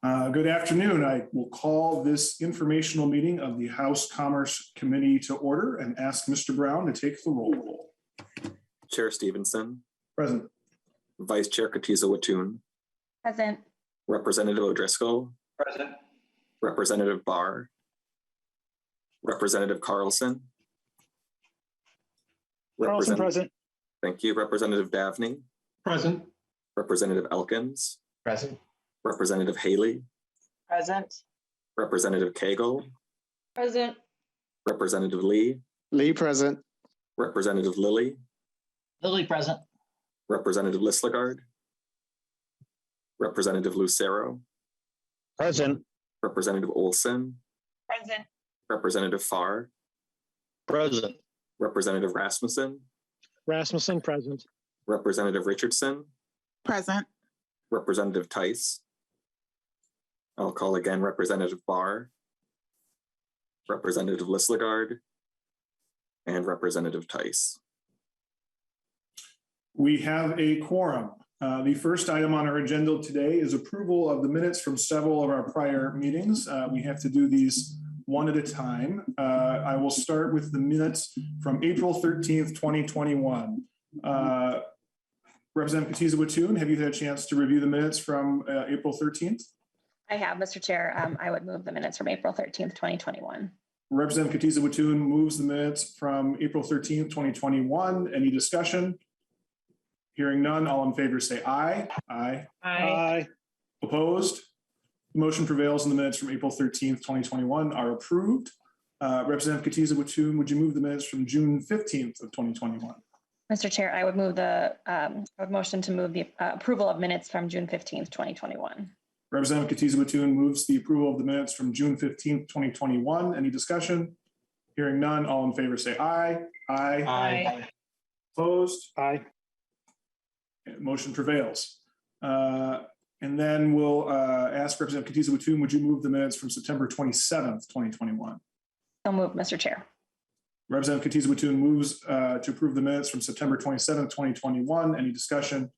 Good afternoon. I will call this informational meeting of the House Commerce Committee to order and ask Mr. Brown to take the roll. Chair Stevenson. Present. Vice Chair Katiza-Wattoon. Present. Representative O'Driscoll. Present. Representative Barr. Representative Carlson. Present. Thank you. Representative Davnie. Present. Representative Elkins. Present. Representative Haley. Present. Representative Cagle. Present. Representative Lee. Lee present. Representative Lilly. Lilly present. Representative Lislegard. Representative Lucero. Present. Representative Olson. Present. Representative Farr. Present. Representative Rasmussen. Rasmussen present. Representative Richardson. Present. Representative Tice. I'll call again Representative Barr, Representative Lislegard, and Representative Tice. We have a quorum. The first item on our agenda today is approval of the minutes from several of our prior meetings. We have to do these one at a time. I will start with the minutes from April 13th, 2021. Representative Katiza-Wattoon, have you had a chance to review the minutes from April 13th? I have, Mr. Chair. I would move the minutes from April 13th, 2021. Representative Katiza-Wattoon moves the minutes from April 13th, 2021. Any discussion? Hearing none, all in favor say aye. Aye. Aye. Opposed? The motion prevails and the minutes from April 13th, 2021 are approved. Representative Katiza-Wattoon, would you move the minutes from June 15th of 2021? Mr. Chair, I would move motion to move the approval of minutes from June 15th, 2021. Representative Katiza-Wattoon moves the approval of the minutes from June 15th, 2021. Any discussion? Hearing none, all in favor say aye. Aye. Aye. Opposed? Aye. Motion prevails. And then we'll ask Representative Katiza-Wattoon, would you move the minutes from September 27th, 2021? So moved, Mr. Chair. Representative Katiza-Wattoon moves to approve the minutes from September 27th, 2021. Any discussion?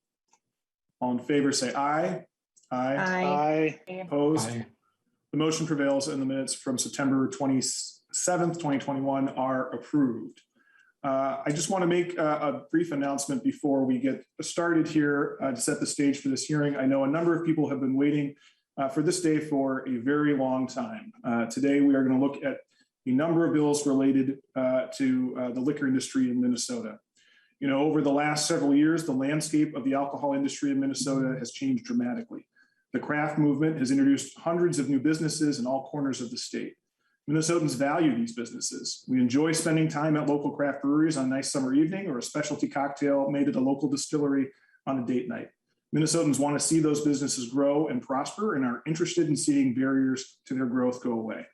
All in favor say aye. Aye. Aye. Opposed? Aye. The motion prevails and the minutes from September 27th, 2021 are approved. I just want to make a brief announcement before we get started here to set the stage for this hearing. I know a number of people have been waiting for this day for a very long time. Today, we are going to look at a number of bills related to the liquor industry in Minnesota. You know, over the last several years, the landscape of the alcohol industry in Minnesota has changed dramatically. The craft movement has introduced hundreds of new businesses in all corners of the state. Minnesotans value these businesses. We enjoy spending time at local craft breweries on a nice summer evening or a specialty cocktail made at a local distillery on a date night. Minnesotans want to see those businesses grow and prosper and are interested in seeing barriers to their growth go away.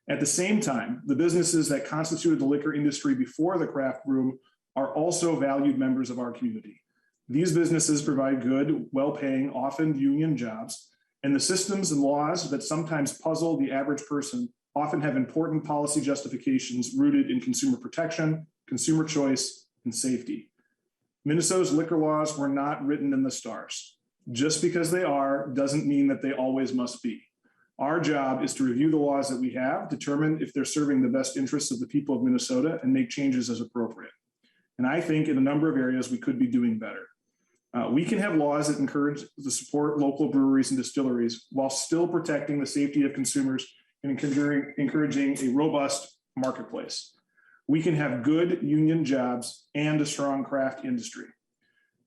At the same time, the businesses that constituted the liquor industry before the craft boom are also valued members of our community. These businesses provide good, well-paying, often union jobs, and the systems and laws that sometimes puzzle the average person often have important policy justifications rooted in consumer protection, consumer choice, and safety. Minnesota's liquor laws were not written in the stars. Just because they are doesn't mean that they always must be. Our job is to review the laws that we have, determine if they're serving the best interests of the people of Minnesota, and make changes as appropriate. And I think in a number of areas we could be doing better. We can have laws that encourage the support local breweries and distilleries while still protecting the safety of consumers and encouraging a robust marketplace. We can have good union jobs and a strong craft industry.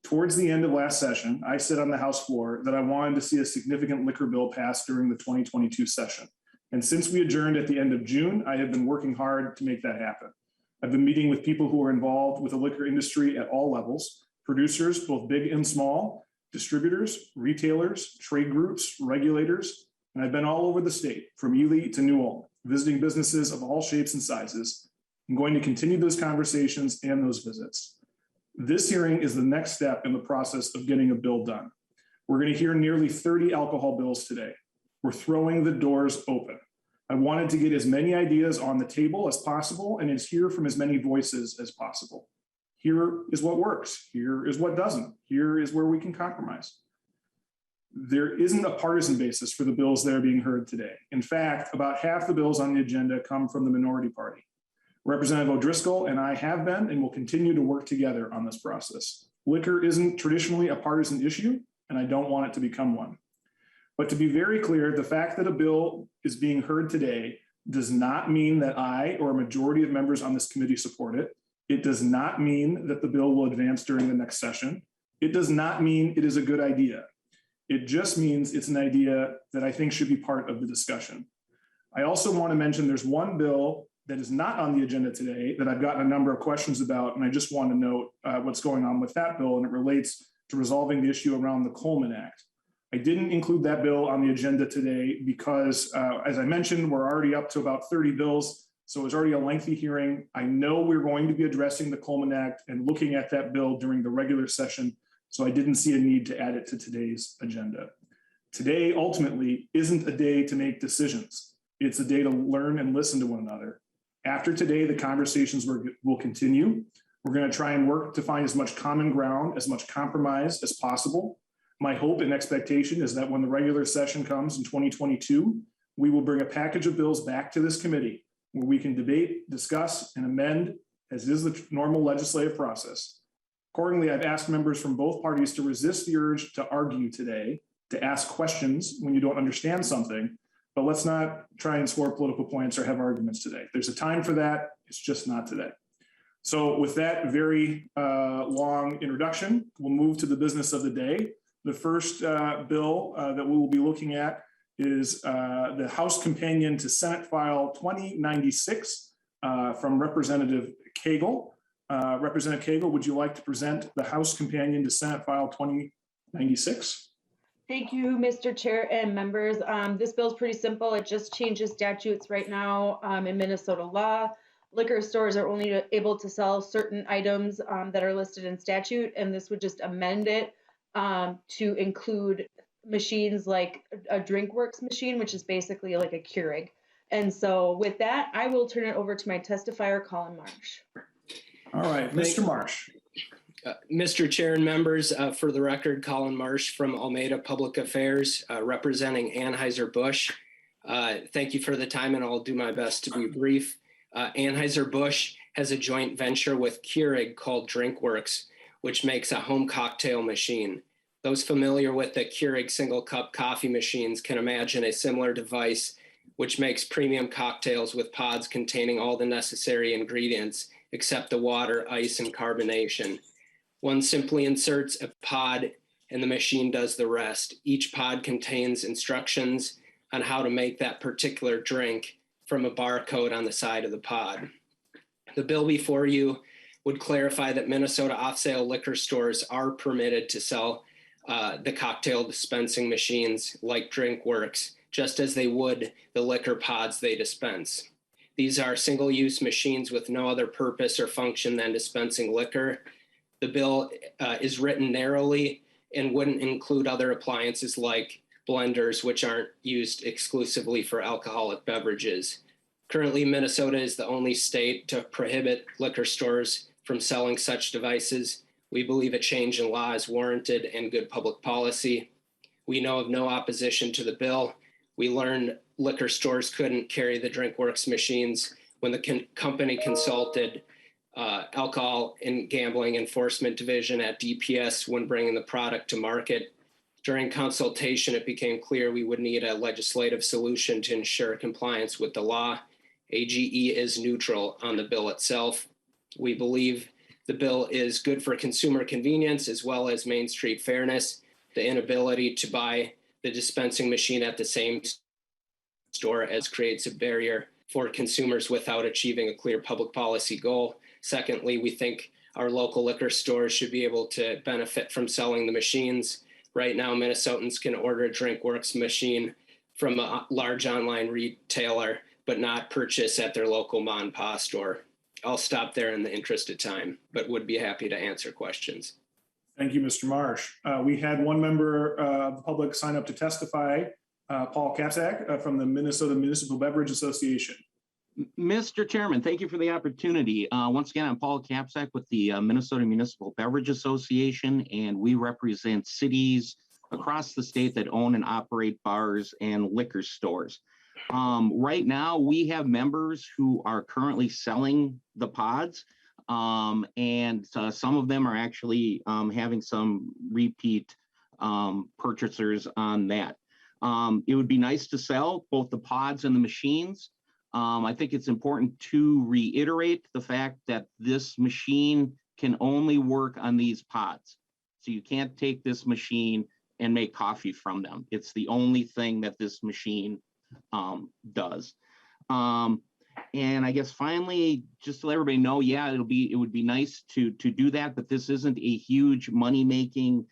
Towards the end of last session, I said on the House floor that I wanted to see a significant liquor bill passed during the 2022 session. And since we adjourned at the end of June, I have been working hard to make that happen. I've been meeting with people who are involved with the liquor industry at all levels, producers, both big and small, distributors, retailers, trade groups, regulators, and I've been all over the state, from Ely to New Ulm, visiting businesses of all shapes and sizes. I'm going to continue those conversations and those visits. This hearing is the next step in the process of getting a bill done. We're going to hear nearly 30 alcohol bills today. We're throwing the doors open. I wanted to get as many ideas on the table as possible and hear from as many voices as possible. Here is what works. Here is what doesn't. Here is where we can compromise. There isn't a partisan basis for the bills that are being heard today. In fact, about half the bills on the agenda come from the minority party. Representative O'Driscoll and I have been and will continue to work together on this process. Liquor isn't traditionally a partisan issue, and I don't want it to become one. But to be very clear, the fact that a bill is being heard today does not mean that I or a majority of members on this committee support it. It does not mean that the bill will advance during the next session. It does not mean it is a good idea. It just means it's an idea that I think should be part of the discussion. I also want to mention there's one bill that is not on the agenda today that I've gotten a number of questions about, and I just want to note what's going on with that bill, and it relates to resolving the issue around the Coleman Act. I didn't include that bill on the agenda today because, as I mentioned, we're already up to about 30 bills, so it's already a lengthy hearing. I know we're going to be addressing the Coleman Act and looking at that bill during the regular session, so I didn't see a need to add it to today's agenda. Today, ultimately, isn't a day to make decisions. It's a day to learn and listen to one another. After today, the conversations will continue. We're going to try and work to find as much common ground, as much compromise as possible. My hope and expectation is that when the regular session comes in 2022, we will bring a package of bills back to this committee where we can debate, discuss, and amend, as is the normal legislative process. Accordingly, I've asked members from both parties to resist the urge to argue today, to ask questions when you don't understand something, but let's not try and score political points or have arguments today. There's a time for that. It's just not today. So with that very long introduction, we'll move to the business of the day. The first bill that we will be looking at is the House Companion to Senate File 2096 from Representative Cagle. Representative Cagle, would you like to present the House Companion to Senate File 2096? Thank you, Mr. Chair and members. This bill is pretty simple. It just changes statutes right now in Minnesota law. Liquor stores are only able to sell certain items that are listed in statute, and this would just amend it to include machines like a DrinkWorks machine, which is basically like a Keurig. And so with that, I will turn it over to my testifier, Colin Marsh. All right, Mr. Marsh. Mr. Chair and members, for the record, Colin Marsh from Almeida Public Affairs, representing Anheuser-Busch. Thank you for the time, and I'll do my best to be brief. Anheuser-Busch has a joint venture with Keurig called DrinkWorks, which makes a home cocktail machine. Those familiar with the Keurig single cup coffee machines can imagine a similar device which makes premium cocktails with pods containing all the necessary ingredients except the water, ice, and carbonation. One simply inserts a pod and the machine does the rest. Each pod contains instructions on how to make that particular drink from a barcode on the side of the pod. The bill before you would clarify that Minnesota off-sale liquor stores are permitted to sell the cocktail dispensing machines like DrinkWorks, just as they would the liquor pods they dispense. These are single-use machines with no other purpose or function than dispensing liquor. The bill is written narrowly and wouldn't include other appliances like blenders, which aren't used exclusively for alcoholic beverages. Currently, Minnesota is the only state to prohibit liquor stores from selling such devices. We believe a change in law is warranted and good public policy. We know of no opposition to the bill. We learned liquor stores couldn't carry the DrinkWorks machines when the company consulted Alcohol and Gambling Enforcement Division at DPS when bringing the product to market. During consultation, it became clear we would need a legislative solution to ensure compliance with the law. AGE is neutral on the bill itself. We believe the bill is good for consumer convenience as well as Main Street fairness. The inability to buy the dispensing machine at the same store as creates a barrier for consumers without achieving a clear public policy goal. Secondly, we think our local liquor stores should be able to benefit from selling the machines. Right now, Minnesotans can order a DrinkWorks machine from a large online retailer, but not purchase at their local mom and pop store. I'll stop there in the interest of time, but would be happy to answer questions. Thank you, Mr. Marsh. We had one member of the public sign up to testify, Paul Kapsak from the Minnesota Municipal Beverage Association. Mr. Chairman, thank you for the opportunity. Once again, I'm Paul Kapsak with the Minnesota Municipal Beverage Association, and we represent cities, across the state that own and operate bars and liquor stores. Right now, we have members who are currently selling the pods, and some of them are actually having some repeat purchasers on that. It would be nice to sell both the pods and the machines. I think it's important to reiterate the fact that this machine can only work on these pods. So you can't take this machine and make coffee from them. It's the only thing that this machine does. And I guess finally, just to let everybody know, yeah, it would be nice to do that, but this isn't a huge money-making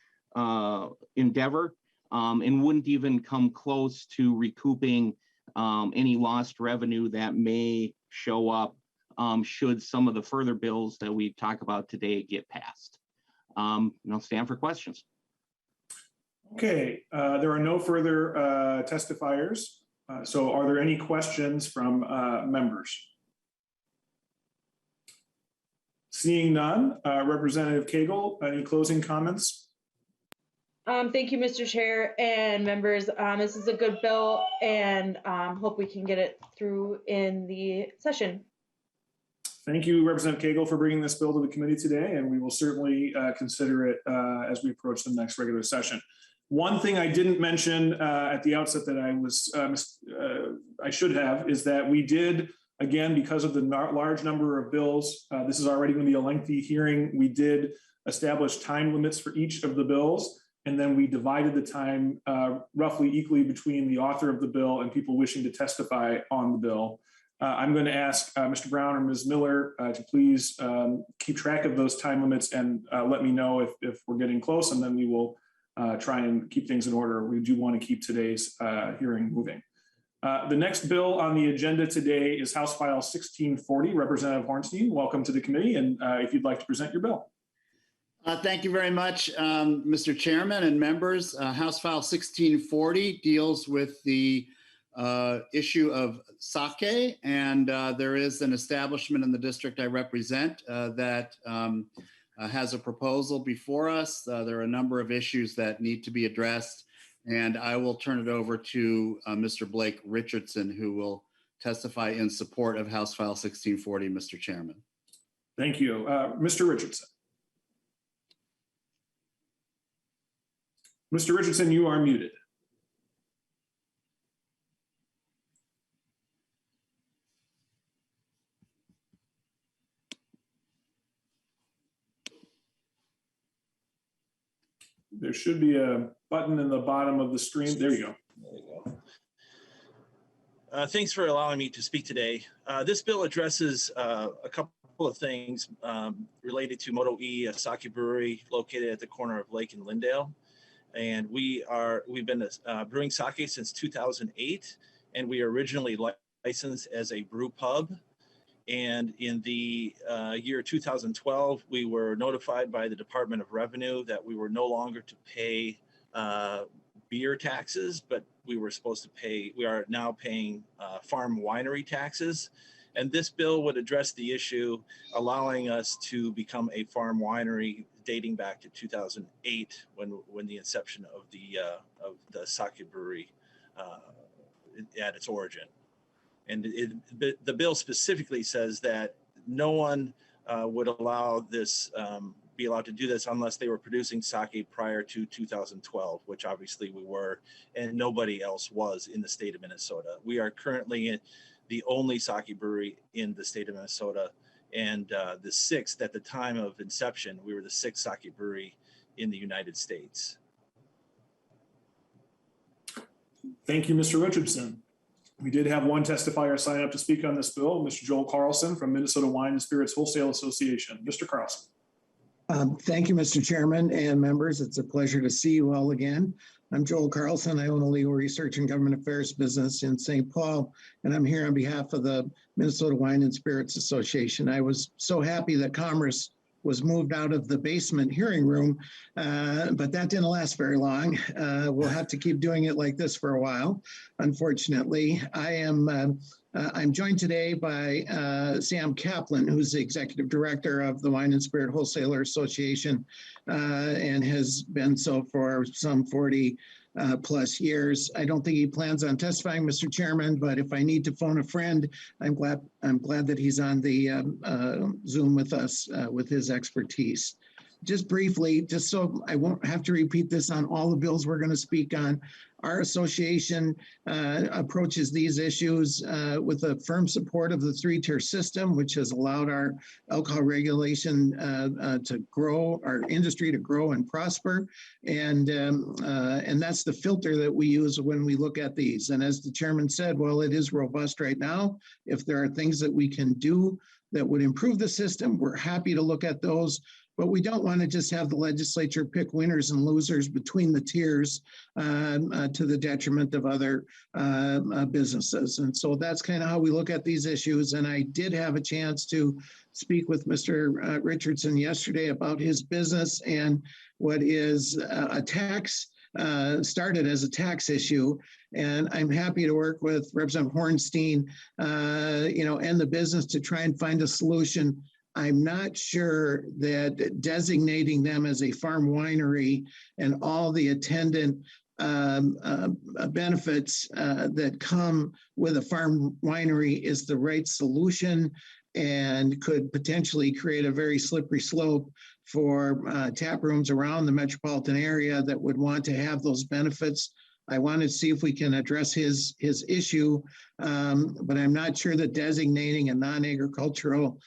endeavor, and wouldn't even come close to recouping any lost revenue that may show up should some of the further bills that we talk about today get passed. I'll stand for questions. Okay, there are no further testifiers. So are there any questions from members? Seeing none, Representative Cagle, any closing comments? Thank you, Mr. Chair and members. This is a good bill, and hope we can get it through in the session. Thank you, Representative Cagle, for bringing this bill to the committee today, and we will certainly consider it as we approach the next regular session. One thing I didn't mention at the outset that I should have is that we did, again, because of the large number of bills, this is already going to be a lengthy hearing. We did establish time limits for each of the bills, and then we divided the time roughly equally between the author of the bill and people wishing to testify on the bill. I'm going to ask Mr. Brown or Ms. Miller to please keep track of those time limits and let me know if we're getting close, and then we will try and keep things in order. We do want to keep today's hearing moving. The next bill on the agenda today is House File 1640. Representative Hornstein, welcome to the committee, and if you'd like to present your bill. Thank you very much, Mr. Chairman and members. House File 1640 deals with the issue of sake, and there is an establishment in the district I represent that has a proposal before us. There are a number of issues that need to be addressed, and I will turn it over to Mr. Blake Richardson, who will testify in support of House File 1640, Mr. Chairman. Thank you. Mr. Richardson. Mr. Richardson, you are muted. There should be a button in the bottom of the screen. There you go. There you go. Thanks for allowing me to speak today. This bill addresses a couple of things related to Moto E, a sake brewery located at the corner of Lake and Lindale. And we've been brewing sake since 2008, and we are originally licensed as a brew pub. And in the year 2012, we were notified by the Department of Revenue that we were no longer to pay beer taxes, but we are now paying farm winery taxes. And this bill would address the issue, allowing us to become a farm winery dating back to 2008, when the inception of the sake brewery at its origin. And the bill specifically says that no one would be allowed to do this unless they were producing sake prior to 2012, which obviously we were, and nobody else was in the state of Minnesota. We are currently the only sake brewery in the state of Minnesota, and the sixth at the time of inception. We were the sixth sake brewery in the United States. Thank you, Mr. Richardson. We did have one testifier sign up to speak on this bill, Mr. Joel Carlson from Minnesota Wine and Spirits Wholesale Association. Mr. Carlson. Thank you, Mr. Chairman and members. It's a pleasure to see you all again. I'm Joel Carlson. I own a legal research and government affairs business in St. Paul, and I'm here on behalf of the Minnesota Wine and Spirits Association. I was so happy that Commerce was moved out of the basement hearing room, but that didn't last very long. We'll have to keep doing it like this for a while, unfortunately. I'm joined today by Sam Kaplan, who's the Executive Director of the Wine and Spirit Wholesaler Association, and has been so for some 40 plus years. I don't think he plans on testifying, Mr. Chairman, but if I need to phone a friend, I'm glad that he's on the Zoom with us with his expertise. Just briefly, just so I won't have to repeat this on all the bills we're going to speak on, our association approaches these issues with a firm support of the three-tier system, which has allowed our alcohol regulation to grow, our industry to grow and prosper. And that's the filter that we use when we look at these. And as the chairman said, well, it is robust right now. If there are things that we can do that would improve the system, we're happy to look at those. But we don't want to just have the legislature pick winners and losers between the tiers to the detriment of other businesses. And so that's kind of how we look at these issues. And I did have a chance to speak with Mr. Richardson yesterday about his business and what is a tax, started as a tax issue. And I'm happy to work with Representative Hornstein, and the business to try and find a solution. I'm not sure that designating them as a farm winery and all the attendant benefits that come with a farm winery is the right solution and could potentially create a very slippery slope for tap rooms around the metropolitan area that would want to have those benefits. I want to see if we can address his issue, but I'm not sure that designating a non-agricultural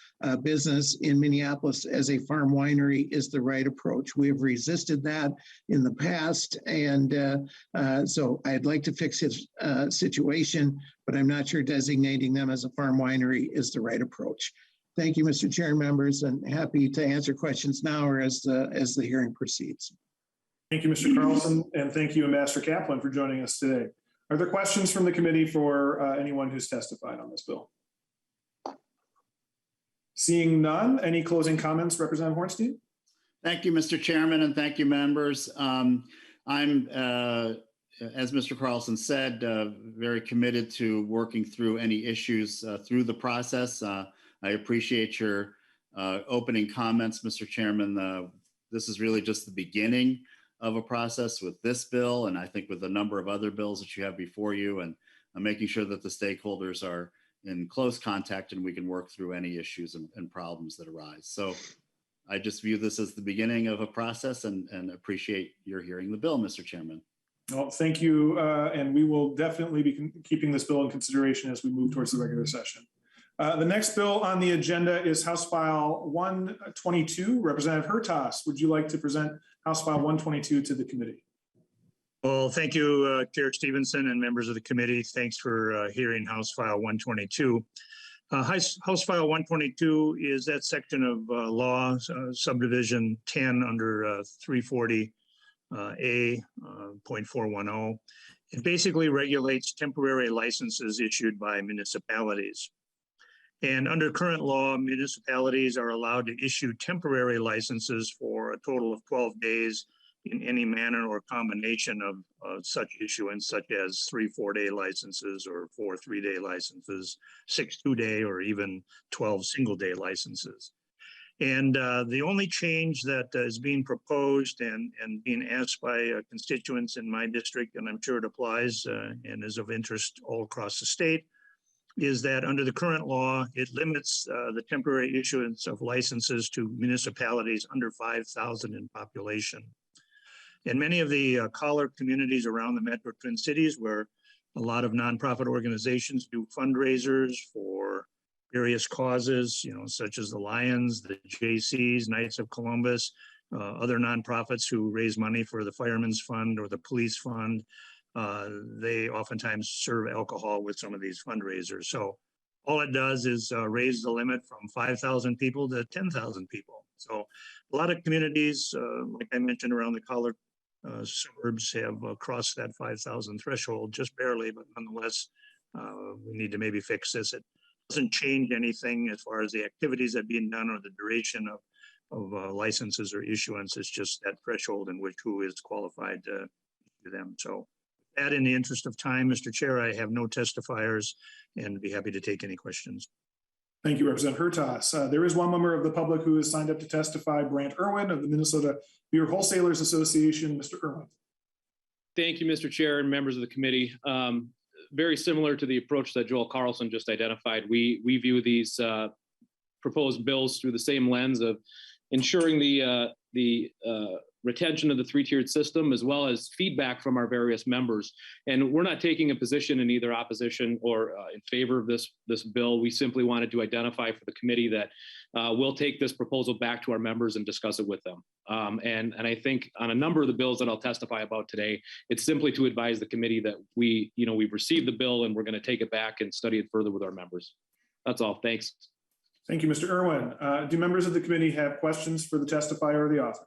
business in Minneapolis as a farm winery is the right approach. We have resisted that in the past, and so I'd like to fix his situation, but I'm not sure designating them as a farm winery is the right approach. Thank you, Mr. Chair and members, and happy to answer questions now or as the hearing proceeds. Thank you, Mr. Carlson, and thank you, Ambassador Kaplan, for joining us today. Are there questions from the committee for anyone who's testified on this bill? Seeing none, any closing comments, Representative Hornstein? Thank you, Mr. Chairman, and thank you, members. I'm, as Mr. Carlson said, very committed to working through any issues through the process. I appreciate your opening comments, Mr. Chairman. This is really just the beginning of a process with this bill, and I think with a number of other bills that you have before you, and making sure that the stakeholders are in close contact and we can work through any issues and problems that arise. So I just view this as the beginning of a process and appreciate your hearing the bill, Mr. Chairman. Well, thank you, and we will definitely be keeping this bill in consideration as we move towards the regular session. The next bill on the agenda is House File 122. Representative Hertaus, would you like to present House File 122 to the committee? Well, thank you, Chair Stevenson and members of the committee. Thanks for hearing House File 122. House File 122 is that section of law, subdivision 10 under 340A.410. It basically regulates temporary licenses issued by municipalities. And under current law, municipalities are allowed to issue temporary licenses for a total of 12 days in any manner or combination of such issuance, such as 3 4-day licenses or 4 3-day licenses, 6 2-day, or even 12 single-day licenses. And the only change that is being proposed and being asked by constituents in my district, and I'm sure it applies and is of interest all across the state, is that under the current law, it limits the temporary issuance of licenses to municipalities under 5,000 in population. In many of the collar communities around the Metro Twin Cities, where a lot of nonprofit organizations do fundraisers for various causes, such as the Lions, the JCs, Knights of Columbus, other nonprofits who raise money for the Fireman's Fund or the Police Fund, they oftentimes serve alcohol with some of these fundraisers. So all it does is raise the limit from 5,000 people to 10,000 people. So a lot of communities, like I mentioned, around the collar suburbs have crossed that 5,000 threshold just barely, but nonetheless, we need to maybe fix this. It doesn't change anything as far as the activities that are being done or the duration of licenses or issuance. It's just that threshold in which who is qualified to do them. So that, in the interest of time, Mr. Chair, I have no testifiers and be happy to take any questions. Thank you, Representative Hertaus. There is one member of the public who has signed up to testify, Brant Irwin of the Minnesota Beer Wholesalers Association. Mr. Irwin. Thank you, Mr. Chair and members of the committee. Very similar to the approach that Joel Carlson just identified. We view these proposed bills through the same lens of ensuring the retention of the three-tiered system, as well as feedback from our various members. And we're not taking a position in either opposition or in favor of this bill. We simply wanted to identify for the committee that we'll take this proposal back to our members and discuss it with them. And I think on a number of the bills that I'll testify about today, it's simply to advise the committee that we've received the bill and we're going to take it back and study it further with our members. That's all. Thanks. Thank you, Mr. Irwin. Do members of the committee have questions for the testifier or the author?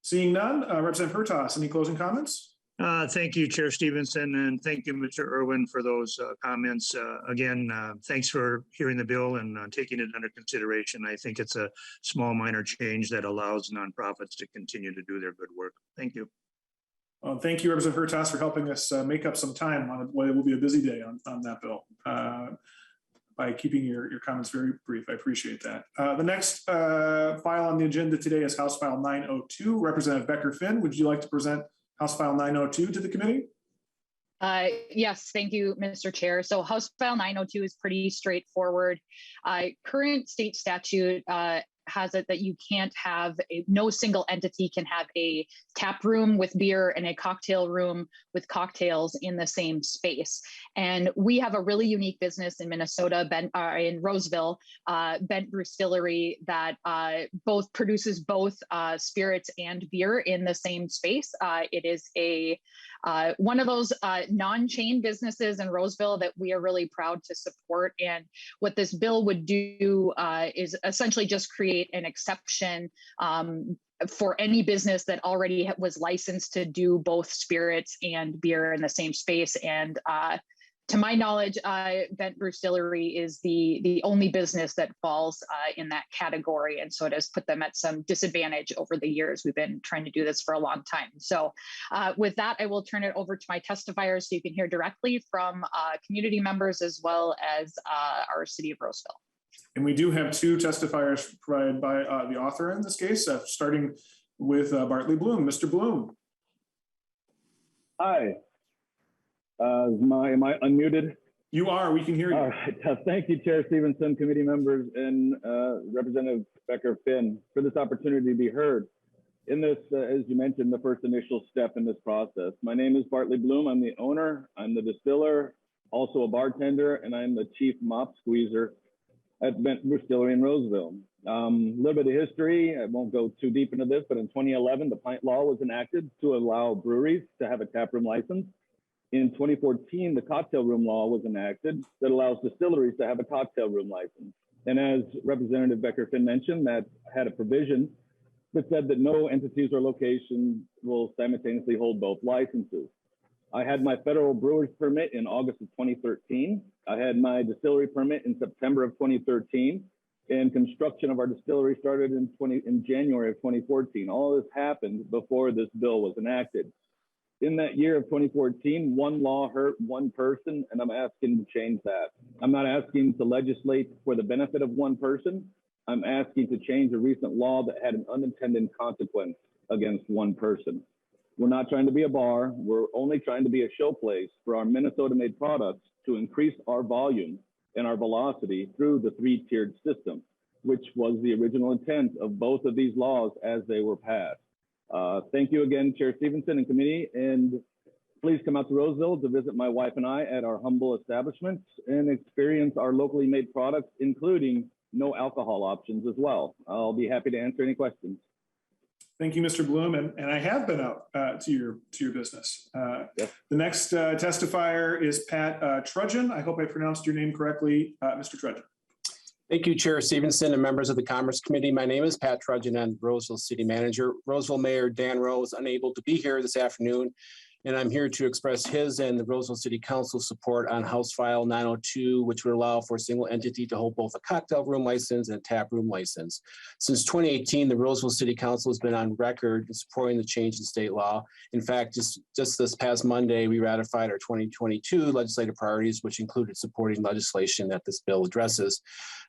Seeing none, Representative Hertaus, any closing comments? Thank you, Chair Stevenson, and thank you, Mr. Irwin, for those comments. Again, thanks for hearing the bill and taking it under consideration. I think it's a small, minor change that allows nonprofits to continue to do their good work. Thank you. Thank you, Representative Hertaus, for helping us make up some time on what will be a busy day on that bill. By keeping your comments very brief. I appreciate that. The next file on the agenda today is House File 902. Representative Becker-Finn, would you like to present House File 902 to the committee? Yes, thank you, Mr. Chair. So House File 902 is pretty straightforward. Current state statute has it that you can't have no single entity can have a tap room with beer and a cocktail room with cocktails in the same space. And we have a really unique business in Minnesota, in Roseville, Bent Brewstillery, that both produces both spirits and beer in the same space. It is one of those non-chain businesses in Roseville that we are really proud to support. And what this bill would do is essentially just create an exception for any business that already was licensed to do both spirits and beer in the same space. And to my knowledge, Bent Brewstillery is the only business that falls in that category. And so it has put them at some disadvantage over the years. We've been trying to do this for a long time. So with that, I will turn it over to my testifiers so you can hear directly from community members as well as our city of Roseville. And we do have two testifiers provided by the author in this case, starting with Bartley Bloom. Mr. Bloom. Hi. Am I unmuted? You are. We can hear you. All right. Thank you, Chair Stevenson, committee members, and Representative Becker-Finn for this opportunity to be heard. In this, as you mentioned, the first initial step in this process. My name is Bartley Bloom. I'm the owner. I'm the distiller, also a bartender, and I'm the chief mop squeezer at Bent Brewstillery in Roseville. A little bit of history. I won't go too deep into this, but in 2011, the pint law was enacted to allow breweries to have a taproom license. In 2014, the cocktail room law was enacted that allows distilleries to have a cocktail room license. And as Representative Becker-Finn mentioned, that had a provision that said that no entities or locations will simultaneously hold both licenses. I had my federal brewer's permit in August of 2013. I had my distillery permit in September of 2013, and construction of our distillery started in January of 2014. All this happened before this bill was enacted. In that year of 2014, one law hurt one person, and I'm asking to change that. I'm not asking to legislate for the benefit of one person. I'm asking to change a recent law that had an unintended consequence against one person. We're not trying to be a bar. We're only trying to be a showplace for our Minnesota-made products to increase our volume and our velocity through the three-tiered system, which was the original intent of both of these laws as they were passed. Thank you again, Chair Stevenson and committee, and please come out to Roseville to visit my wife and I at our humble establishments and experience our locally made products, including no alcohol options as well. I'll be happy to answer any questions. Thank you, Mr. Bloom, and I have been out to your business. Yes. The next testifier is Pat Trudgeon. I hope I pronounced your name correctly, Mr. Trudgeon. Thank you, Chair Stevenson and members of the Commerce Committee. My name is Pat Trudgeon. I'm Roseville City Manager. Roseville Mayor Dan Rowe is unable to be here this afternoon And I'm here to express his and the Roseville City Council support on House File 902, which would allow for a single entity to hold both a cocktail room license and a tap room license. Since 2018, the Roseville City Council has been on record in supporting the change in state law. In fact, just this past Monday, we ratified our 2022 legislative priorities, which included supporting legislation that this bill addresses.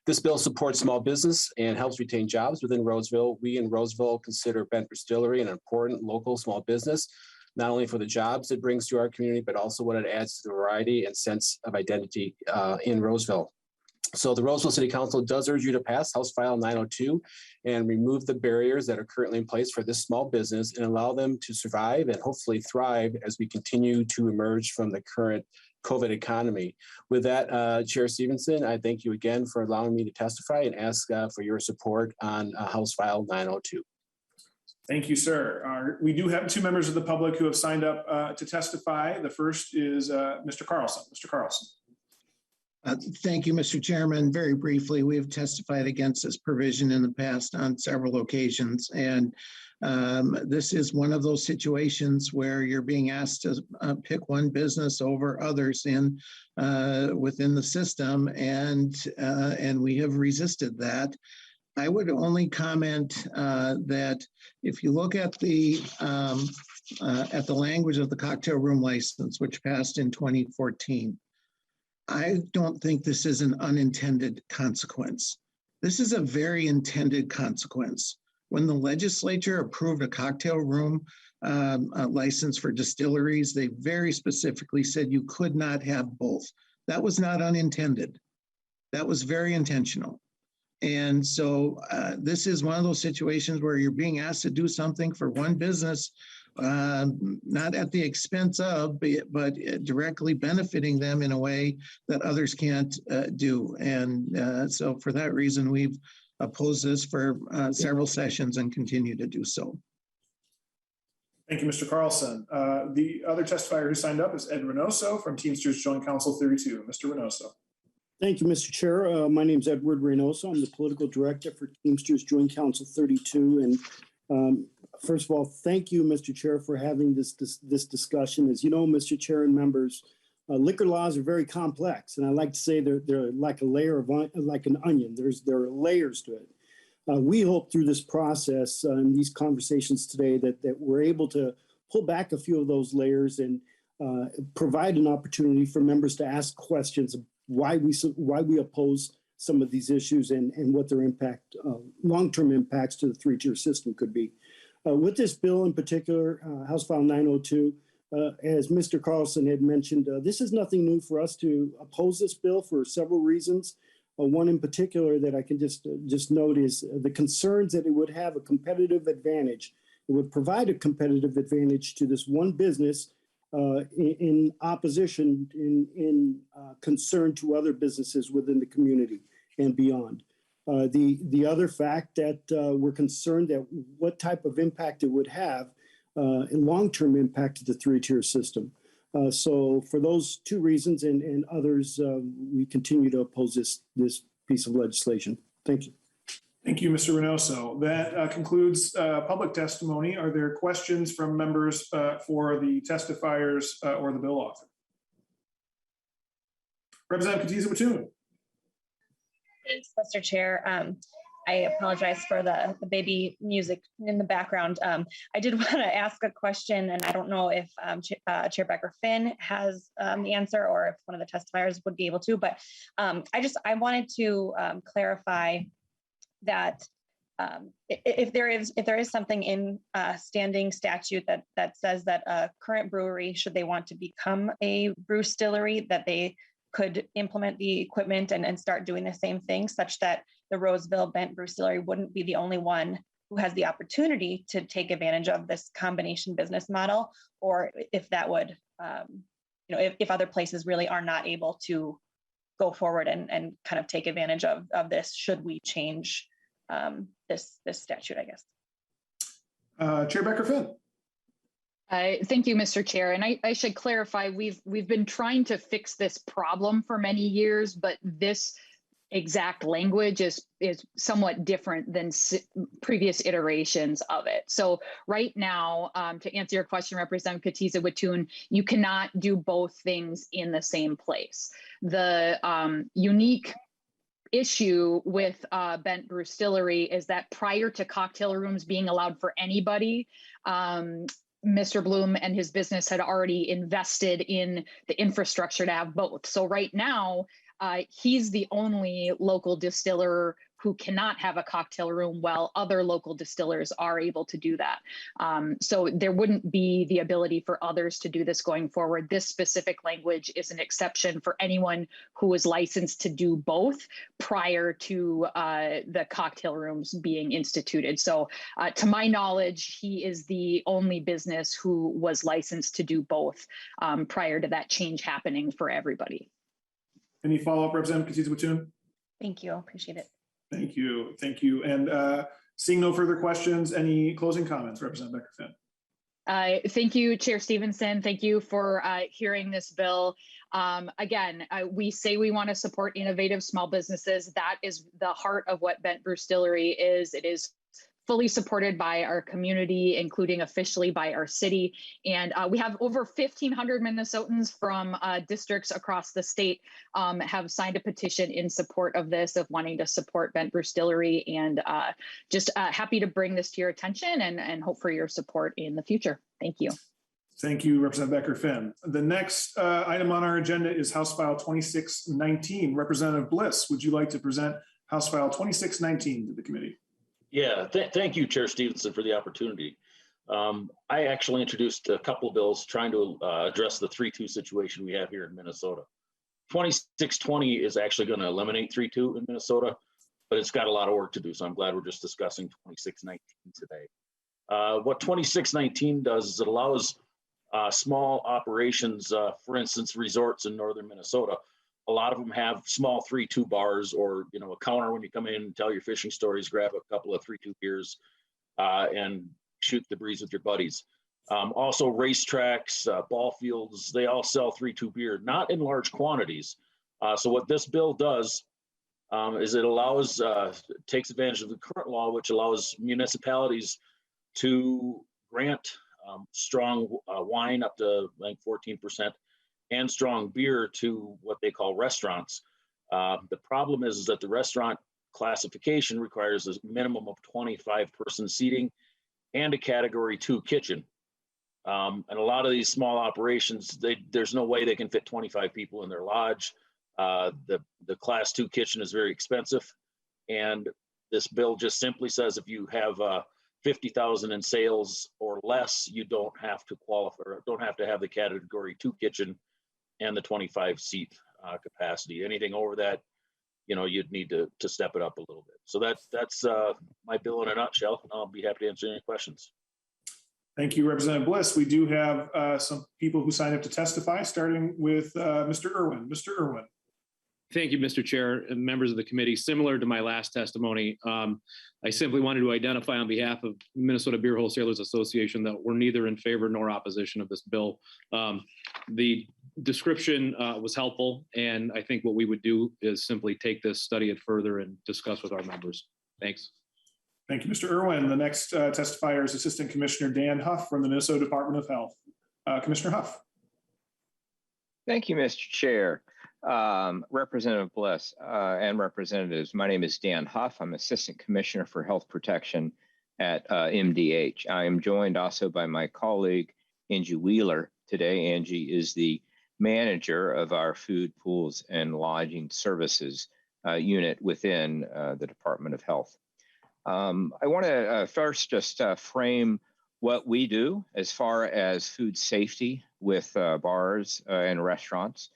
This bill supports small business and helps retain jobs within Roseville. We in Roseville consider Bent Distillery an important local small business, not only for the jobs it brings to our community, but also what it adds to the variety and sense of identity in Roseville. So the Roseville City Council does urge you to pass House File 902 and remove the barriers that are currently in place for this small business and allow them to survive and hopefully thrive as we continue to emerge from the current COVID economy. With that, Chair Stevenson, I thank you again for allowing me to testify and ask for your support on House File 902. Thank you, sir. We do have two members of the public who have signed up to testify. The first is Mr. Carlson. Mr. Carlson. Thank you, Mr. Chairman. Very briefly, we have testified against this provision in the past on several occasions. And this is one of those situations where you're being asked to pick one business over others within the system. And we have resisted that. I would only comment that if you look at the language of the cocktail room license, which passed in 2014, I don't think this is an unintended consequence. This is a very intended consequence. When the legislature approved a cocktail room license for distilleries, they very specifically said you could not have both. That was not unintended. That was very intentional. And so this is one of those situations where you're being asked to do something for one business, not at the expense of, but directly benefiting them in a way that others can't do. And so for that reason, we've opposed this for several sessions and continue to do so. Thank you, Mr. Carlson. The other testifier who signed up is Ed Reynoso from Teamsters Joint Council 32. Mr. Reynoso. Thank you, Mr. Chair. My name is Edward Reynoso. I'm the political director for Teamsters Joint Council 32. And first of all, thank you, Mr. Chair, for having this discussion. As you know, Mr. Chair and members, liquor laws are very complex, and I like to say they're like a layer of like an onion. There are layers to it. We hope through this process and these conversations today that we're able to pull back a few of those layers and provide an opportunity for members to ask questions of why we oppose some of these issues and what their impact, long-term impacts to the three-tier system could be. With this bill in particular, House File 902, as Mr. Carlson had mentioned, this is nothing new for us to oppose this bill for several reasons. One in particular that I can just note is the concerns that it would have a competitive advantage. It would provide a competitive advantage to this one business in opposition, in concern to other businesses within the community and beyond. The other fact that we're concerned that what type of impact it would have, a long-term impact to the three-tier system. So for those two reasons and others, we continue to oppose this piece of legislation. Thank you. Thank you, Mr. Reynoso. That concludes public testimony. Are there questions from members for the testifiers or the bill author? Representative Katiza-Mattoon. Thanks, Mr. Chair. I apologize for the baby music in the background. I did want to ask a question, and I don't know if Chair Becker-Finn has the answer or if one of the testifiers would be able to, but I wanted to clarify that if there is something in standing statute that says that a current brewery, should they want to become a brewstillery, that they could implement the equipment and start doing the same thing, such that the Roseville Bent Brewstillery wouldn't be the only one who has the opportunity to take advantage of this combination business model, or if that would, if other places really are not able to go forward and kind of take advantage of this, should we change this statute, I guess. Chair Becker-Finn. Thank you, Mr. Chair. And I should clarify, we've been trying to fix this problem for many years, but this exact language is somewhat different than previous iterations of it. So right now, to answer your question, Representative Katiza Watun, you cannot do both things in the same place. The unique issue with Bent Brewstillery is that prior to cocktail rooms being allowed for anybody, Mr. Bloom and his business had already invested in the infrastructure to have both. So right now, he's the only local distiller who cannot have a cocktail room, while other local distillers are able to do that. So there wouldn't be the ability for others to do this going forward. This specific language is an exception for anyone who is licensed to do both prior to the cocktail rooms being instituted. So to my knowledge, he is the only business who was licensed to do both prior to that change happening for everybody. Any follow-up, Representative Katiza Watun? Thank you. Appreciate it. Thank you. Thank you. And seeing no further questions, any closing comments, Representative Becker-Finn? Thank you, Chair Stevenson. Thank you for hearing this bill. Again, we say we want to support innovative small businesses. That is the heart of what Bent Brewstillery is. It is fully supported by our community, including officially by our city. And we have over 1,500 Minnesotans from districts across the state have signed a petition in support of this, of wanting to support Bent Brewstillery, and just happy to bring this to your attention and hope for your support in the future. Thank you. Thank you, Representative Becker-Finn. The next item on our agenda is House File 2619. Representative Bliss, would you like to present House File 2619 to the committee? Yeah, thank you, Chair Stevenson, for the opportunity. I actually introduced a couple of bills trying to address the 3-2 situation we have here in Minnesota. 2620 is actually going to eliminate 3-2 in Minnesota, but it's got a lot of work to do. So I'm glad we're just discussing 2619 today. What 2619 does is it allows small operations, for instance, resorts in northern Minnesota. A lot of them have small 3-2 bars, or a counter when you come in and tell your fishing stories, grab a couple of 3-2 beers and shoot the breeze with your buddies. Also racetracks, ball fields, they all sell 3-2 beer, not in large quantities. So what this bill does is it allows, takes advantage of the current law, which allows municipalities to grant strong wine up to like 14%. And strong beer to what they call restaurants. The problem is that the restaurant classification requires a minimum of 25-person seating and a Category 2 kitchen. And a lot of these small operations, there's no way they can fit 25 people in their lodge. The Class 2 kitchen is very expensive. And this bill just simply says if you have 50,000 in sales or less, you don't have to qualify, or don't have to have the Category 2 kitchen and the 25 seat capacity. Anything over that, you'd need to step it up a little bit. So that's my bill in a nutshell. I'll be happy to answer any questions. Thank you, Representative Bliss. We do have some people who signed up to testify, starting with Mr. Irwin. Mr. Irwin. Thank you, Mr. Chair and members of the committee. Similar to my last testimony, I simply wanted to identify on behalf of Minnesota Beer Wholesalers Association that we're neither in favor nor opposition of this bill. The description was helpful, and I think what we would do is simply take this, study it further, and discuss with our members. Thanks. Thank you, Mr. Irwin. The next testifier is Assistant Commissioner Dan Huff from the Minnesota Department of Health. Commissioner Huff. Thank you, Mr. Chair. Representative Bliss and representatives, my name is Dan Huff. I'm Assistant Commissioner for Health Protection at MDH. I am joined also by my colleague, Angie Wheeler. Today, Angie is the manager of our Food, Pools, and Lodging Services unit within the Department of Health. I want to first just frame what we do as far as food safety with bars and restaurants.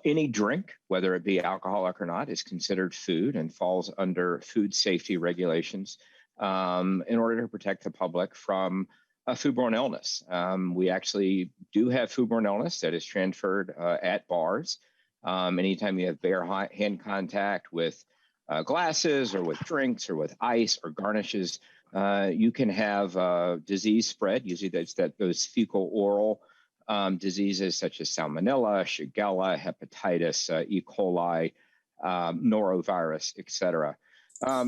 Any drink, whether it be alcoholic or not, is considered food and falls under food safety regulations in order to protect the public from a foodborne illness. We actually do have foodborne illness that is transferred at bars. Anytime you have bare hand contact with glasses or with drinks or with ice or garnishes, you can have disease spread. Usually that's those fecal oral diseases such as Salmonella, Shigella, hepatitis, E. coli, norovirus, et cetera.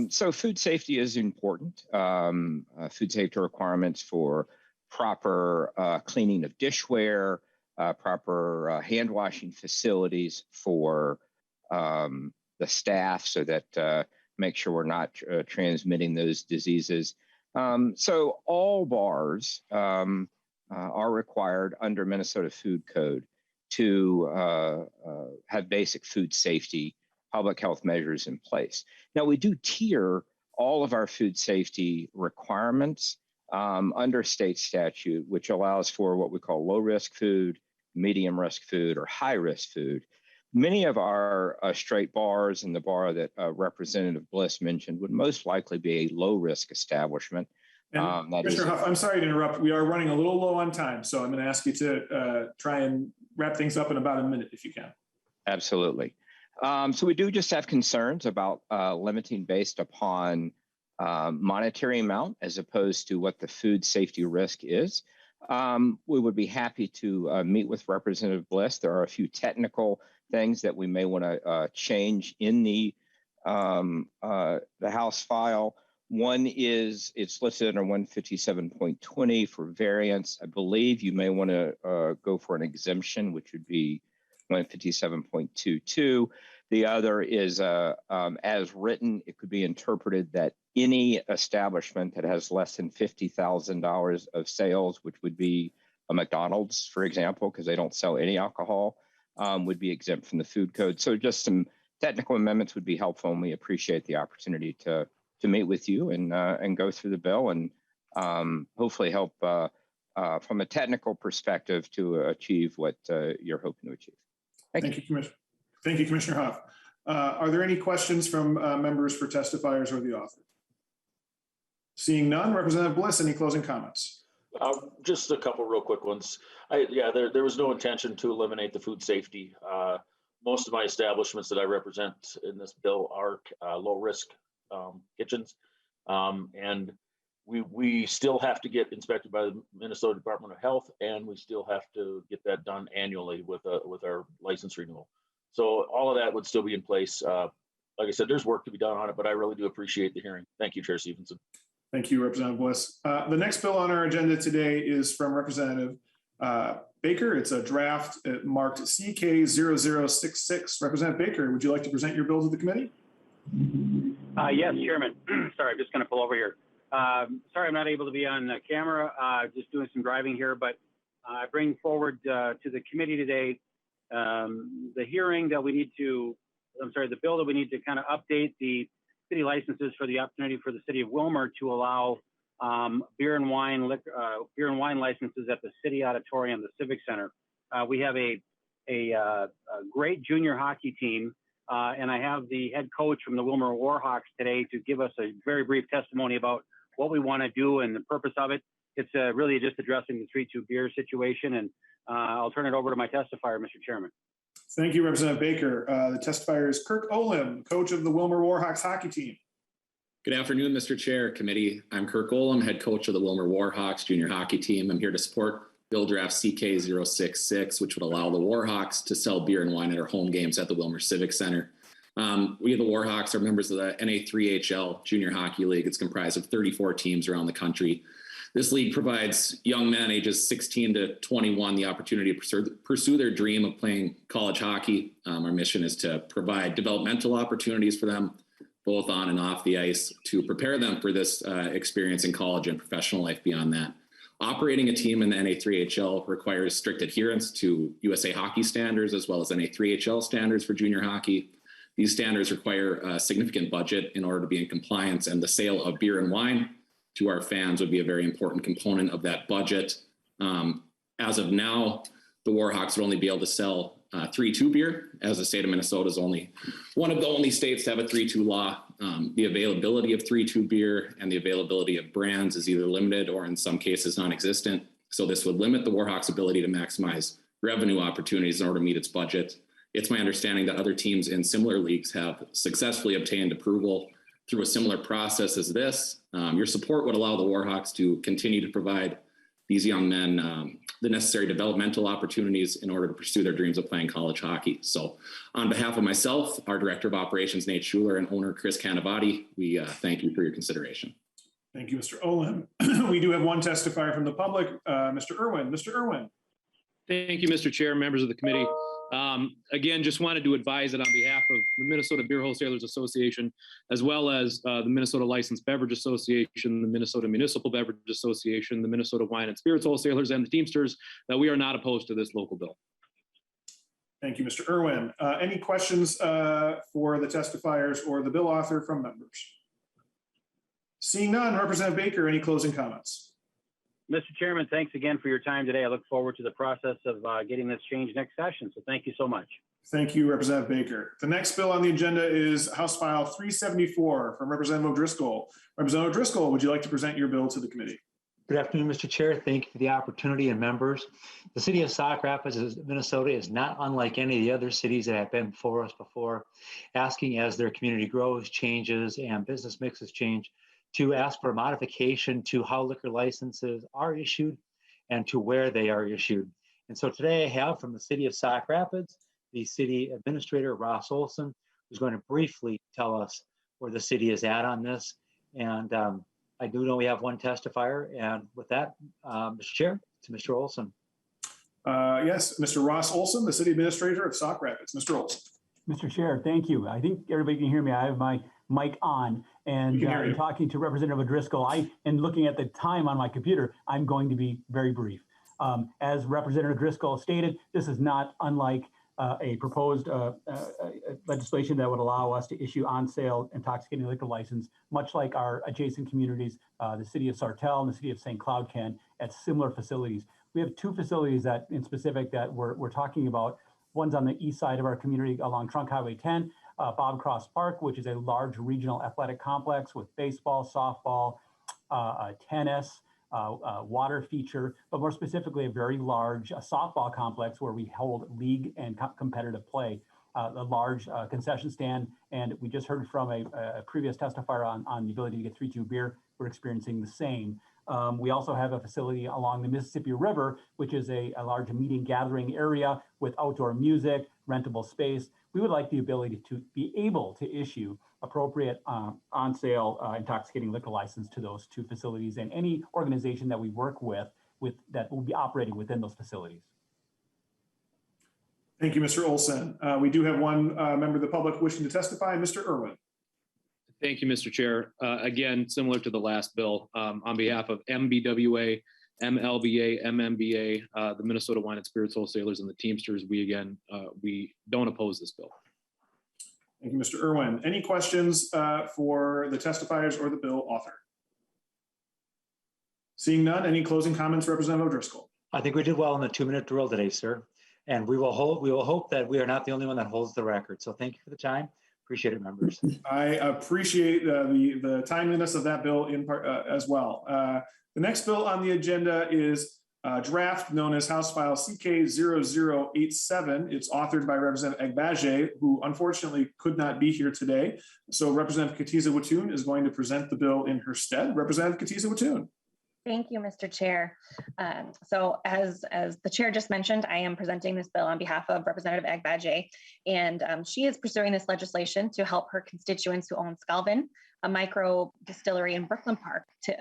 So food safety is important. Food safety requirements for proper cleaning of dishware, proper hand washing facilities for the staff so that make sure we're not transmitting those diseases. So all bars are required under Minnesota Food Code to have basic food safety, public health measures in place. Now, we do tier all of our food safety requirements under state statute, which allows for what we call low risk food, medium risk food, or high risk food. Many of our straight bars and the bar that Representative Bliss mentioned would most likely be a low risk establishment. Commissioner Huff, I'm sorry to interrupt. We are running a little low on time, so I'm going to ask you to try and wrap things up in about a minute if you can. Absolutely. So we do just have concerns about limiting based upon monetary amount as opposed to what the food safety risk is. We would be happy to meet with Representative Bliss. There are a few technical things that we may want to change in the House file. One is it's listed under 157.20 for variance. I believe you may want to go for an exemption, which would be 157.22. The other is as written, it could be interpreted that any establishment that has less than $50,000 of sales, which would be a McDonald's, for example, because they don't sell any alcohol, would be exempt from the food code. So just some technical amendments would be helpful, and we appreciate the opportunity to meet with you and go through the bill and hopefully help from a technical perspective to achieve what you're hoping to achieve. Thank you, Commissioner. Thank you, Commissioner Huff. Are there any questions from members for testifiers or the author? Seeing none, Representative Bliss, any closing comments? Just a couple real quick ones. There was no intention to eliminate the food safety. Most of my establishments that I represent in this bill are low risk kitchens. And we still have to get inspected by the Minnesota Department of Health, and we still have to get that done annually with our license renewal. So all of that would still be in place. Like I said, there's work to be done on it, but I really do appreciate the hearing. Thank you, Chair Stevenson. Thank you, Representative Bliss. The next bill on our agenda today is from Representative Baker. It's a draft marked CK0066. Representative Baker, would you like to present your bill to the committee? Yes, Chairman. Sorry, I'm just going to pull over here. Sorry, I'm not able to be on camera. Just doing some driving here, but I bring forward to the committee today the hearing that we need to, the bill that we need to kind of update the city licenses for the opportunity for the city of Willmar to allow beer and wine licenses at the city auditorium, the Civic Center. We have a great junior hockey team, and I have the head coach from the Willmar Warhawks today to give us a very brief testimony about what we want to do and the purpose of it. It's really just addressing the 3-2 beer situation, and I'll turn it over to my testifier, Mr. Chairman. Thank you, Representative Baker. The testifier is Kirk Olam, coach of the Willmar Warhawks hockey team. Good afternoon, Mr. Chair, committee. I'm Kirk Olam, head coach of the Willmar Warhawks junior hockey team. I'm here to support Bill Draft CK066, which would allow the Warhawks to sell beer and wine at our home games at the Willmar Civic Center. We, the Warhawks, are members of the NA3HL Junior Hockey League. It's comprised of 34 teams around the country. This league provides young men ages 16 to 21 the opportunity to pursue their dream of playing college hockey. Our mission is to provide developmental opportunities for them, both on and off the ice, to prepare them for this experience in college and professional life beyond that. Operating a team in the NA3HL requires strict adherence to USA Hockey standards as well as NA3HL standards for junior hockey. These standards require a significant budget in order to be in compliance, and the sale of beer and wine to our fans would be a very important component of that budget. As of now, the Warhawks would only be able to sell 3-2 beer, as the state of Minnesota is only one of the only states to have a 3-2 law. The availability of 3-2 beer and the availability of brands is either limited or in some cases non-existent. So this would limit the Warhawks' ability to maximize revenue opportunities in order to meet its budget. It's my understanding that other teams in similar leagues have successfully obtained approval through a similar process as this. Your support would allow the Warhawks to continue to provide these young men the necessary developmental opportunities in order to pursue their dreams of playing college hockey. So on behalf of myself, our Director of Operations, Nate Schuler, and owner, Chris Canavati, we thank you for your consideration. Thank you, Mr. Olin. We do have one testifier from the public, Mr. Irwin. Mr. Irwin. Thank you, Mr. Chair, members of the committee. Again, just wanted to advise that on behalf of the Minnesota Beer Wholesalers Association, as well as the Minnesota Licensed Beverage Association, the Minnesota Municipal Beverage Association, the Minnesota Wine and Spirits Wholesalers, and the Teamsters, that we are not opposed to this local bill. Thank you, Mr. Irwin. Any questions for the testifiers or the bill author from members? Seeing none, Representative Baker, any closing comments? Mr. Chairman, thanks again for your time today. I look forward to the process of getting this changed next session. So thank you so much. Thank you, Representative Baker. The next bill on the agenda is House File 374 from Representative O'Driscoll. Representative O'Driscoll, would you like to present your bill to the committee? Good afternoon, Mr. Chair. Thank you for the opportunity and members. The city of Sauk Rapids, Minnesota is not unlike any of the other cities that have been before us before, asking as their community grows, changes, and business mixes change, to ask for a modification to how liquor licenses are issued and to where they are issued. And so today I have from the city of Sauk Rapids, the city administrator, Ross Olson, who's going to briefly tell us where the city is at on this. And I do know we have one testifier. And with that, Mr. Chair, to Mr. Olson. Yes, Mr. Ross Olson, the city administrator of Sauk Rapids. Mr. Olson. Mr. Chair, thank you. I think everybody can hear me. I have my mic on, and talking to Representative O'Driscoll, and looking at the time on my computer, I'm going to be very brief. As Representative O'Driscoll stated, this is not unlike a proposed legislation that would allow us to issue on-sale intoxicating liquor license, much like our adjacent communities, the city of Sartell and the city of St. Cloud can, at similar facilities. We have two facilities that, in specific, that we're talking about. One's on the east side of our community along Trunk Highway 10, Bob Cross Park, which is a large regional athletic complex with baseball, softball, tennis, water feature, but more specifically, a very large softball complex where we hold league and competitive play, a large concession stand. And we just heard from a previous testifier on the ability to get 3-2 beer. We're experiencing the same. We also have a facility along the Mississippi River, which is a large meeting gathering area with outdoor music, rentable space. We would like the ability to be able to issue appropriate on-sale intoxicating liquor license to those two facilities and any organization that we work with that will be operating within those facilities. Thank you, Mr. Olson. We do have one member of the public wishing to testify, Mr. Irwin. Thank you, Mr. Chair. Again, similar to the last bill, on behalf of MBWA, MLBA, MMBA, the Minnesota Wine and Spirits Wholesalers, and the Teamsters, we don't oppose this bill. Thank you, Mr. Irwin. Any questions for the testifiers or the bill author? Seeing none, any closing comments, Representative O'Driscoll? I think we did well in the 2-minute drill today, sir. And we will hope that we are not the only one that holds the record. So thank you for the time. Appreciate it, members. I appreciate the timeliness of that bill in part as well. The next bill on the agenda is draft known as House File CK0087. It's authored by Representative Agbaje, who unfortunately could not be here today. So Representative Katiza Wattoon is going to present the bill in her stead. Representative Katiza Wattoon. Thank you, Mr. Chair. So as the chair just mentioned, I am presenting this bill on behalf of Representative Agbaje, and she is pursuing this legislation to help her constituents who own Skalvin, a micro distillery in Brooklyn Park, to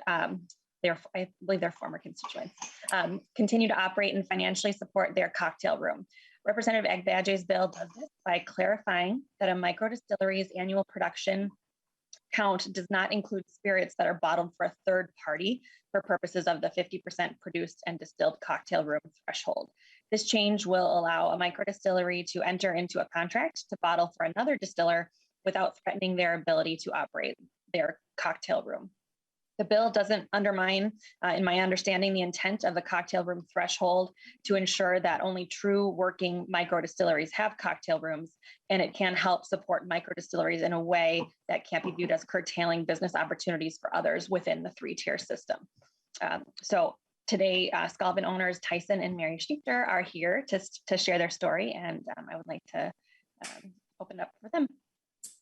I believe they're former constituents, continue to operate and financially support their cocktail room. Representative Agbaje's bill does this by clarifying that a micro distillery's annual production count does not include spirits that are bottled for a third party for purposes of the 50% produced and distilled cocktail room threshold. This change will allow a micro distillery to enter into a contract to bottle for another distiller without threatening their ability to operate their cocktail room. The bill doesn't undermine, in my understanding, the intent of the cocktail room threshold to ensure that only true working micro distilleries have cocktail rooms, and it can help support micro distilleries in a way that can't be viewed as curtailing business opportunities for others within the 3-tier system. So today, Skalvin owners Tyson and Mary Schiefter are here to share their story, and I would like to open up for them.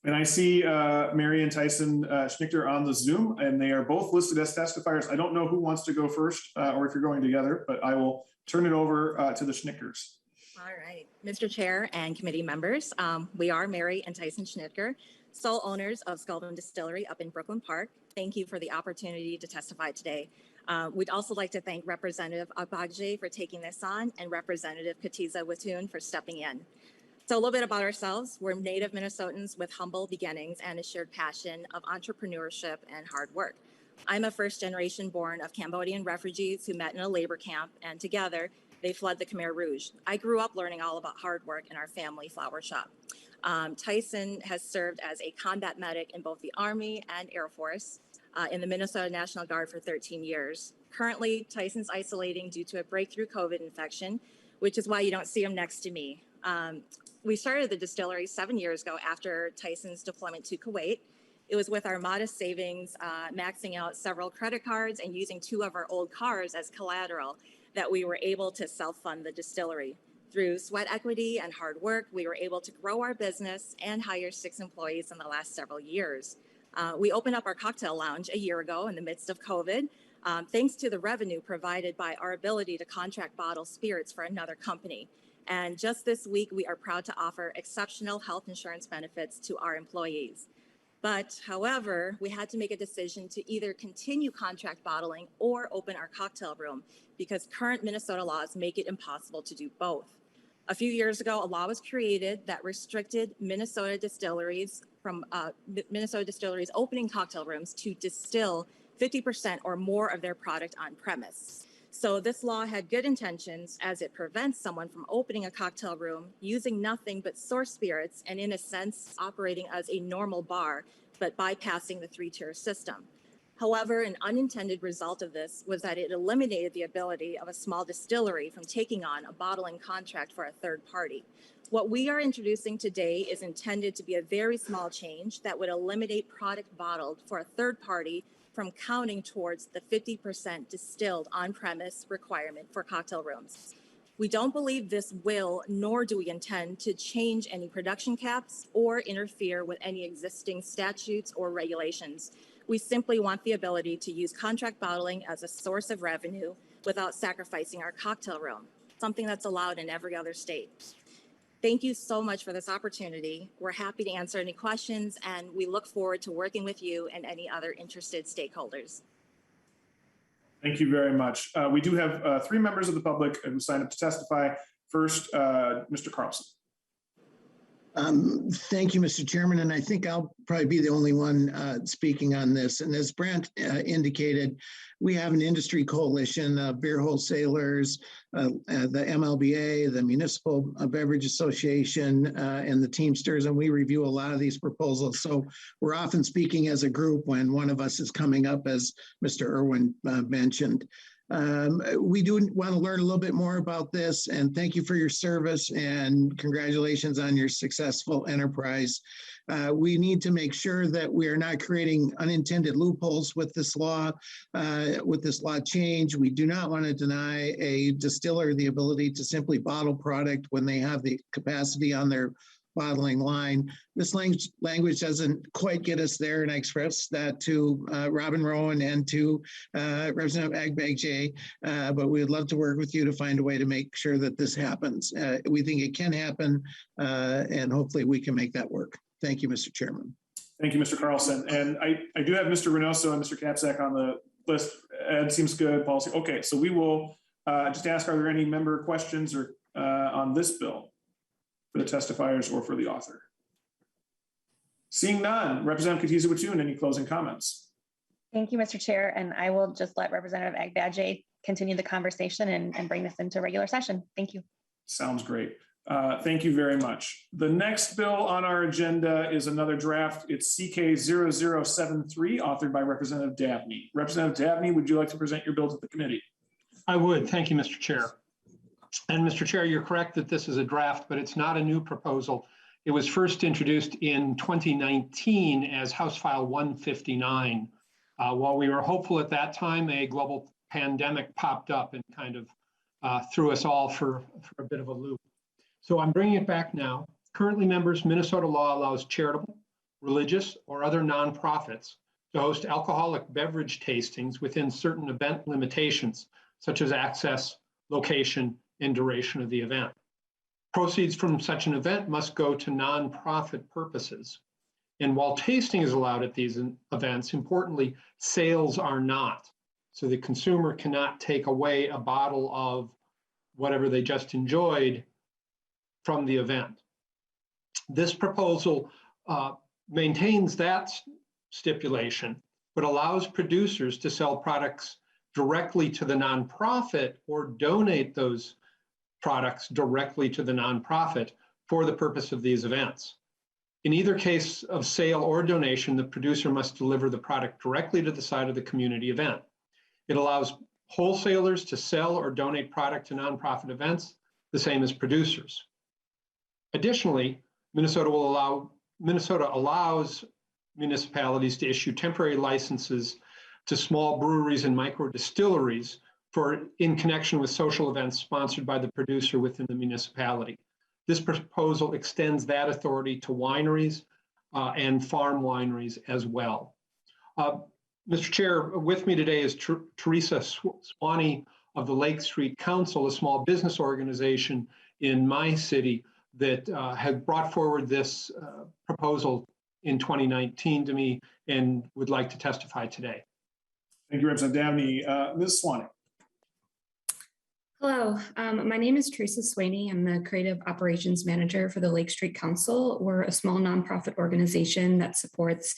And I see Mary and Tyson Schnichter on the Zoom, and they are both listed as testifiers. I don't know who wants to go first or if you're going together, but I will turn it over to the Schnichters. All right, Mr. Chair and committee members, we are Mary and Tyson Schnitter, sole owners of Sculpin Distillery up in Brooklyn Park. Thank you for the opportunity to testify today. We'd also like to thank Representative Agbaje for taking this on and Representative Katiza Watoon for stepping in. So a little bit about ourselves. We're native Minnesotans with humble beginnings and a shared passion of entrepreneurship and hard work. I'm a first generation born of Cambodian refugees who met in a labor camp, and together they fled the Khmer Rouge. I grew up learning all about hard work in our family flower shop. Tyson has served as a combat medic in both the Army and Air Force in the Minnesota National Guard for 13 years. Currently, Tyson's isolating due to a breakthrough COVID infection, which is why you don't see him next to me. We started the distillery 7 years ago after Tyson's deployment to Kuwait. It was with our modest savings, maxing out several credit cards and using 2 of our old cars as collateral that we were able to self-fund the distillery. Through sweat equity and hard work, we were able to grow our business and hire 6 employees in the last several years. We opened up our cocktail lounge a year ago in the midst of COVID, thanks to the revenue provided by our ability to contract bottle spirits for another company. And just this week, we are proud to offer exceptional health insurance benefits to our employees. But however, we had to make a decision to either continue contract bottling or open our cocktail room because current Minnesota laws make it impossible to do both. A few years ago, a law was created that restricted Minnesota distilleries opening cocktail rooms to distill 50% or more of their product on premise. So this law had good intentions as it prevents someone from opening a cocktail room, using nothing but source spirits, and in a sense, operating as a normal bar, but bypassing the 3-tier system. However, an unintended result of this was that it eliminated the ability of a small distillery from taking on a bottling contract for a third party. What we are introducing today is intended to be a very small change that would eliminate product bottled for a third party from counting towards the 50% distilled on-premise requirement for cocktail rooms. We don't believe this will, nor do we intend to change any production caps or interfere with any existing statutes or regulations. We simply want the ability to use contract bottling as a source of revenue without sacrificing our cocktail room, something that's allowed in every other state. Thank you so much for this opportunity. We're happy to answer any questions, and we look forward to working with you and any other interested stakeholders. Thank you very much. We do have 3 members of the public who signed up to testify. First, Mr. Carlson. Thank you, Mr. Chairman, and I think I'll probably be the only one speaking on this. And as Brent indicated, we have an industry coalition of beer wholesalers, the MLBA, the Municipal Beverage Association, and the Teamsters, and we review a lot of these proposals. So we're often speaking as a group when one of us is coming up, as Mr. Irwin mentioned. We do want to learn a little bit more about this, and thank you for your service and congratulations on your successful enterprise. We need to make sure that we are not creating unintended loopholes with this law change. We do not want to deny a distiller the ability to simply bottle product when they have the capacity on their bottling line. This language doesn't quite get us there, and I express that to Robin Rowan and to Representative Agbaje, but we would love to work with you to find a way to make sure that this happens. We think it can happen, and hopefully we can make that work. Thank you, Mr. Chairman. Thank you, Mr. Carlson. And I do have Mr. Reynoso and Mr. Kapsak on the list. Ed seems good, policy. Okay, so we will just ask, are there any member questions or on this bill for the testifiers or for the author? Seeing none, Representative Katiza Watoon, any closing comments? Thank you, Mr. Chair, and I will just let Representative Agbaje continue the conversation and bring this into regular session. Thank you. Sounds great. Thank you very much. The next bill on our agenda is another draft. It's CK0073, authored by Representative Dabney. Representative Dabney, would you like to present your bill to the committee? I would. Thank you, Mr. Chair. And Mr. Chair, you're correct that this is a draft, but it's not a new proposal. It was first introduced in 2019 as House File 159. While we were hopeful at that time, a global pandemic popped up and kind of threw us all for a bit of a loop. So I'm bringing it back now. Currently, members, Minnesota law allows charitable, religious, or other nonprofits to host alcoholic beverage tastings within certain event limitations, such as access, location, and duration of the event. Proceeds from such an event must go to nonprofit purposes. And while tasting is allowed at these events, importantly, sales are not. So the consumer cannot take away a bottle of whatever they just enjoyed from the event. This proposal maintains that stipulation, but allows producers to sell products directly to the nonprofit or donate those products directly to the nonprofit for the purpose of these events. In either case of sale or donation, the producer must deliver the product directly to the site of the community event. It allows wholesalers to sell or donate product to nonprofit events, the same as producers. Additionally, Minnesota allows municipalities to issue temporary licenses to small breweries and micro distilleries in connection with social events sponsored by the producer within the municipality. This proposal extends that authority to wineries and farm wineries as well. Mr. Chair, with me today is Teresa Swanee of the Lake Street Council, a small business organization in my city that had brought forward this proposal in 2019 to me and would like to testify today. Thank you, Representative Dabney. Ms. Swanee. Hello, my name is Teresa Swaney. I'm the Creative Operations Manager for the Lake Street Council. We're a small nonprofit organization that supports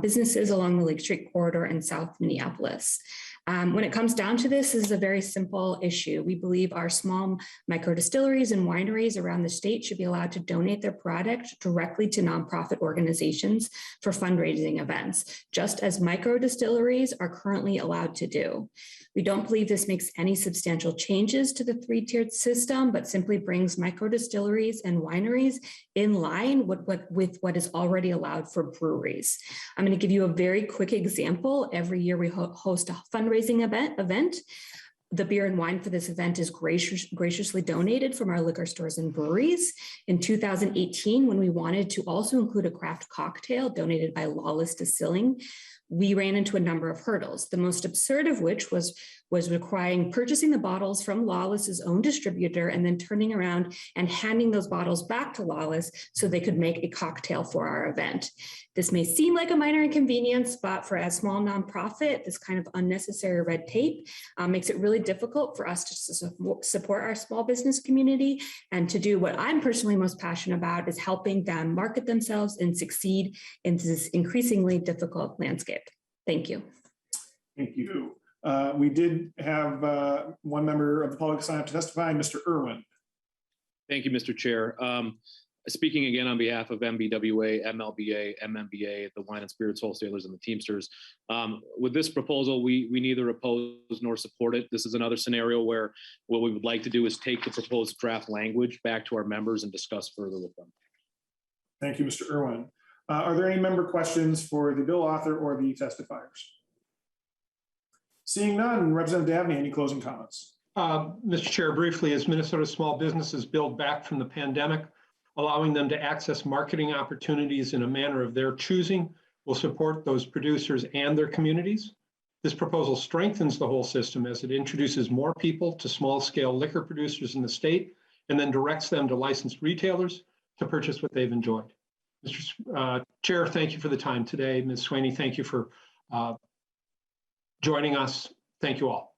businesses along the Lake Street corridor in South Minneapolis. When it comes down to this is a very simple issue. We believe our small micro distilleries and wineries around the state should be allowed to donate their product directly to nonprofit organizations for fundraising events, just as micro distilleries are currently allowed to do. We don't believe this makes any substantial changes to the three-tiered system, but simply brings micro distilleries and wineries in line with what is already allowed for breweries. I'm going to give you a very quick example. Every year we host a fundraising event. The beer and wine for this event is graciously donated from our liquor stores and breweries. In 2018, when we wanted to also include a craft cocktail donated by Lawless Distilling, we ran into a number of hurdles, the most absurd of which was requiring purchasing the bottles from Lawless's own distributor and then turning around and handing those bottles back to Lawless so they could make a cocktail for our event. This may seem like a minor inconvenience, but for a small nonprofit, this kind of unnecessary red tape makes it really difficult for us to support our small business community and to do what I'm personally most passionate about is helping them market themselves and succeed in this increasingly difficult landscape. Thank you. Thank you. We did have one member of the public sign up to testify, Mr. Irwin. Thank you, Mr. Chair. Speaking again on behalf of MBWA, MLBA, MMBA, the Wine and Spirits Wholesalers, and the Teamsters. With this proposal, we neither oppose nor support it. This is another scenario where what we would like to do is take the proposed draft language back to our members and discuss further with them. Thank you, Mr. Irwin. Are there any member questions for the bill author or the testifiers? Seeing none, Representative Dabney, any closing comments? Mr. Chair, briefly, as Minnesota small businesses build back from the pandemic, allowing them to access marketing opportunities in a manner of their choosing will support those producers and their communities. This proposal strengthens the whole system as it introduces more people to small-scale liquor producers in the state and then directs them to licensed retailers to purchase what they've enjoyed. Mr. Chair, thank you for the time today. Ms. Swaney, thank you for joining us. Thank you all.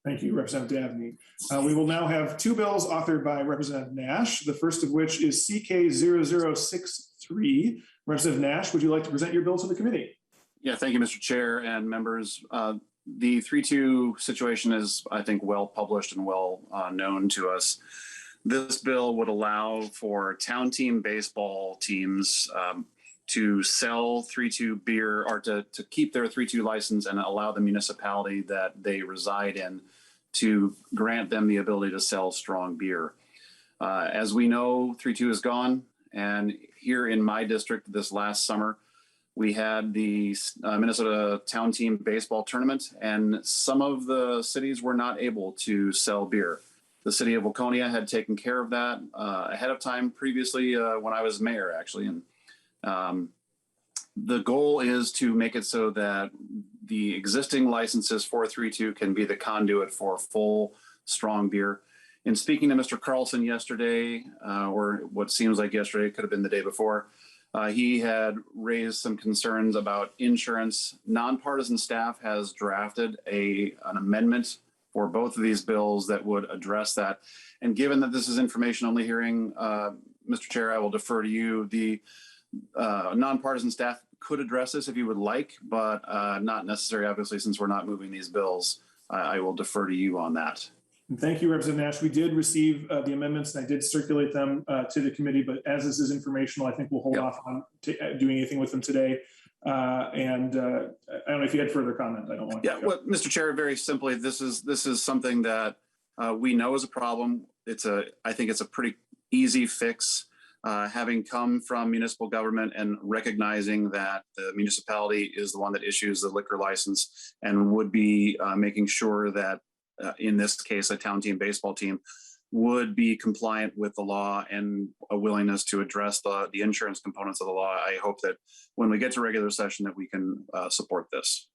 Thank you, Representative Dabney. We will now have two bills authored by Representative Nash, the first of which is CK0063. Representative Nash, would you like to present your bill to the committee? Yeah, thank you, Mr. Chair and members. The 3-2 situation is, I think, well published and well known to us. This bill would allow for town team baseball teams to sell 3-2 beer or to keep their 3-2 license and allow the municipality that they reside in to grant them the ability to sell strong beer. As we know, 3-2 is gone. And here in my district this last summer, we had the Minnesota Town Team Baseball Tournament, and some of the cities were not able to sell beer. The city of Waconia had taken care of that ahead of time previously when I was mayor, actually. And The goal is to make it so that the existing licenses for 3-2 can be the conduit for full strong beer. In speaking to Mr. Carlson yesterday, or what seems like yesterday, could have been the day before, he had raised some concerns about insurance. Nonpartisan staff has drafted an amendment for both of these bills that would address that. And given that this is information only hearing, Mr. Chair, I will defer to you. The nonpartisan staff could address this if you would like, but not necessary, obviously, since we're not moving these bills. I will defer to you on that. Thank you, Representative Nash. We did receive the amendments and I did circulate them to the committee, but as this is informational, I think we'll hold off on doing anything with them today. I don't know if you had further comment. I don't want to. Yeah, well, Mr. Chair, very simply, this is something that we know is a problem. I think it's a pretty easy fix. Having come from municipal government and recognizing that the municipality is the one that issues the liquor license and would be making sure that in this case, a town team baseball team would be compliant with the law and a willingness to address the insurance components of the law. I hope that when we get to regular session that we can support this.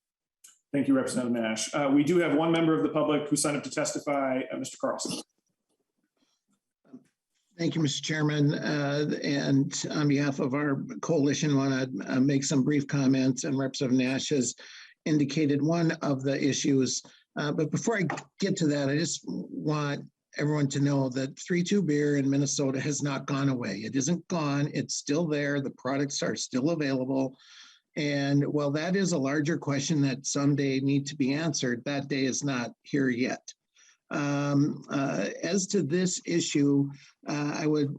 Thank you, Representative Nash. We do have one member of the public who signed up to testify, Mr. Carlson. Thank you, Mr. Chairman. And on behalf of our coalition, want to make some brief comments, and Representative Nash has indicated one of the issues. But before I get to that, I just want everyone to know that 3-2 beer in Minnesota has not gone away. It isn't gone. It's still there. The products are still available. And while that is a larger question that someday need to be answered, that day is not here yet. As to this issue, I would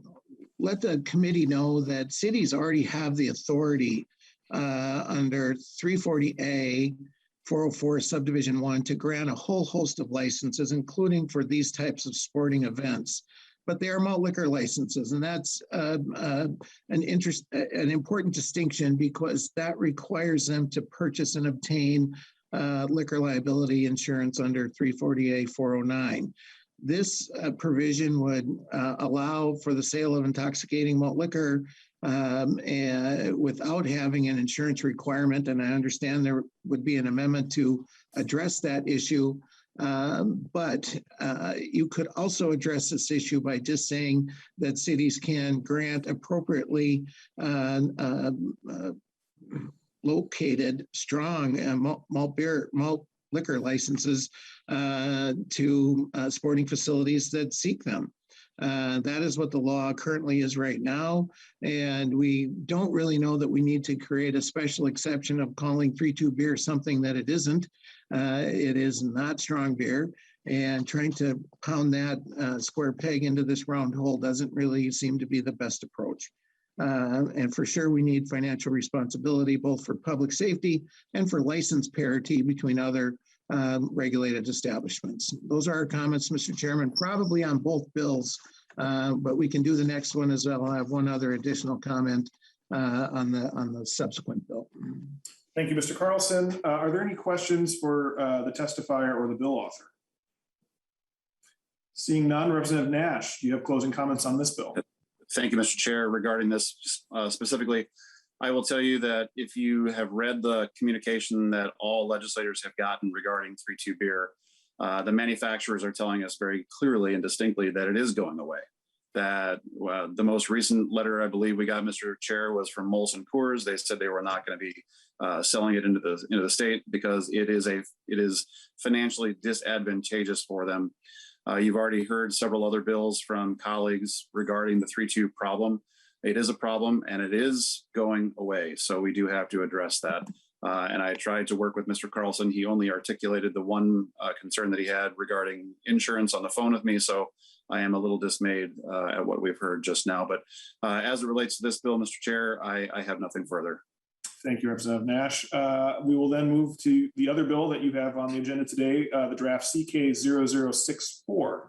let the committee know that cities already have the authority under 340A 404 subdivision 1 to grant a whole host of licenses, including for these types of sporting events. But they are malt liquor licenses, and that's an important distinction because that requires them to purchase and obtain liquor liability insurance under 340A 409. This provision would allow for the sale of intoxicating malt liquor and without having an insurance requirement. And I understand there would be an amendment to address that issue. But you could also address this issue by just saying that cities can grant appropriately located strong malt liquor licenses to sporting facilities that seek them. That is what the law currently is right now. And we don't really know that we need to create a special exception of calling 3-2 beer something that it isn't. It is not strong beer. And trying to pound that square peg into this round hole doesn't really seem to be the best approach. And for sure, we need financial responsibility, both for public safety and for license parity between other regulated establishments. Those are our comments, Mr. Chairman, probably on both bills, but we can do the next one as well. I'll have one other additional comment on the subsequent bill. Thank you, Mr. Carlson. Are there any questions for the testifier or the bill author? Seeing none, Representative Nash, do you have closing comments on this bill? Thank you, Mr. Chair. Regarding this specifically, I will tell you that if you have read the communication that all legislators have gotten regarding 3-2 beer, the manufacturers are telling us very clearly and distinctly that it is going away. That the most recent letter I believe we got, Mr. Chair, was from Molson Coors. They said they were not going to be selling it into the state because it is financially disadvantageous for them. You've already heard several other bills from colleagues regarding the 3-2 problem. It is a problem and it is going away. So we do have to address that. And I tried to work with Mr. Carlson. He only articulated the one concern that he had regarding insurance on the phone with me. So I am a little dismayed at what we've heard just now. But as it relates to this bill, Mr. Chair, I have nothing further. Thank you, Representative Nash. We will then move to the other bill that you have on the agenda today, the draft CK0064.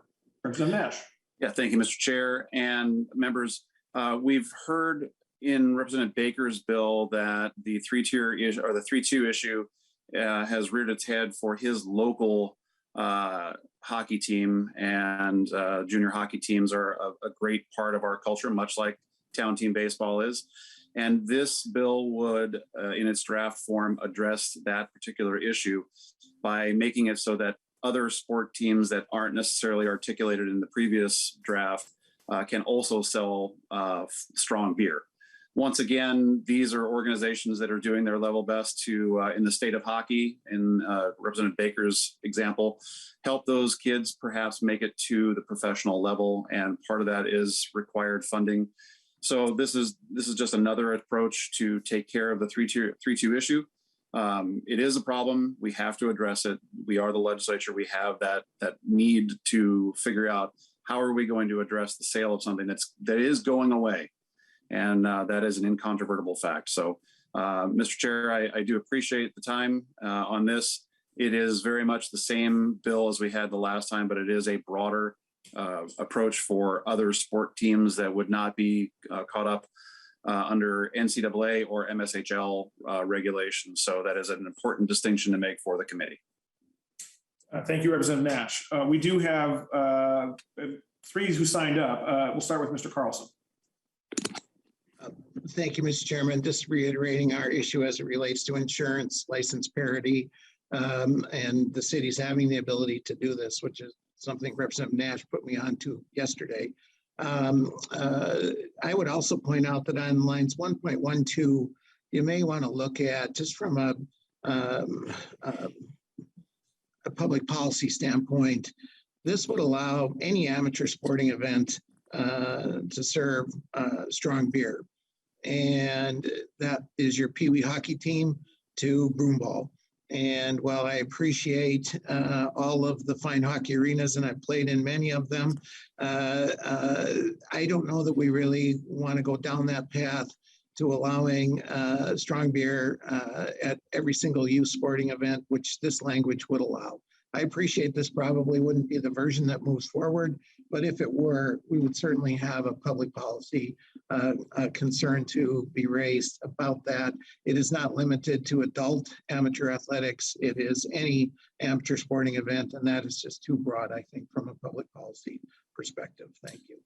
Representative Nash. Yeah, thank you, Mr. Chair and members. We've heard in Representative Baker's bill that the 3-2 issue has reared its head for his local hockey team, and junior hockey teams are a great part of our culture, much like town team baseball is. And this bill would, in its draft form, address that particular issue by making it so that other sport teams that aren't necessarily articulated in the previous draft can also sell strong beer. Once again, these are organizations that are doing their level best to, in the state of hockey, in Representative Baker's example, help those kids perhaps make it to the professional level. And part of that is required funding. So this is just another approach to take care of the 3-2 issue. It is a problem. We have to address it. We are the legislature. We have that need to figure out how are we going to address the sale of something that is going away. And that is an incontrovertible fact. So, Mr. Chair, I do appreciate the time on this. It is very much the same bill as we had the last time, but it is a broader approach for other sport teams that would not be caught up under NCAA or MSHL regulations. So that is an important distinction to make for the committee. Thank you, Representative Nash. We do have 3 who signed up. We'll start with Mr. Carlson. Thank you, Mr. Chairman. Just reiterating our issue as it relates to insurance license parity and the city's having the ability to do this, which is something Representative Nash put me on to yesterday. I would also point out that on lines 1.12, you may want to look at, just from a public policy standpoint, this would allow any amateur sporting event to serve strong beer. And that is your Pee Wee hockey team to broomball. And while I appreciate all of the fine hockey arenas, and I've played in many of them, I don't know that we really want to go down that path to allowing strong beer at every single youth sporting event, which this language would allow. I appreciate this probably wouldn't be the version that moves forward, but if it were, we would certainly have a public policy concern to be raised about that. It is not limited to adult amateur athletics. It is any amateur sporting event, and that is just too broad, I think, from a public policy perspective. Thank you.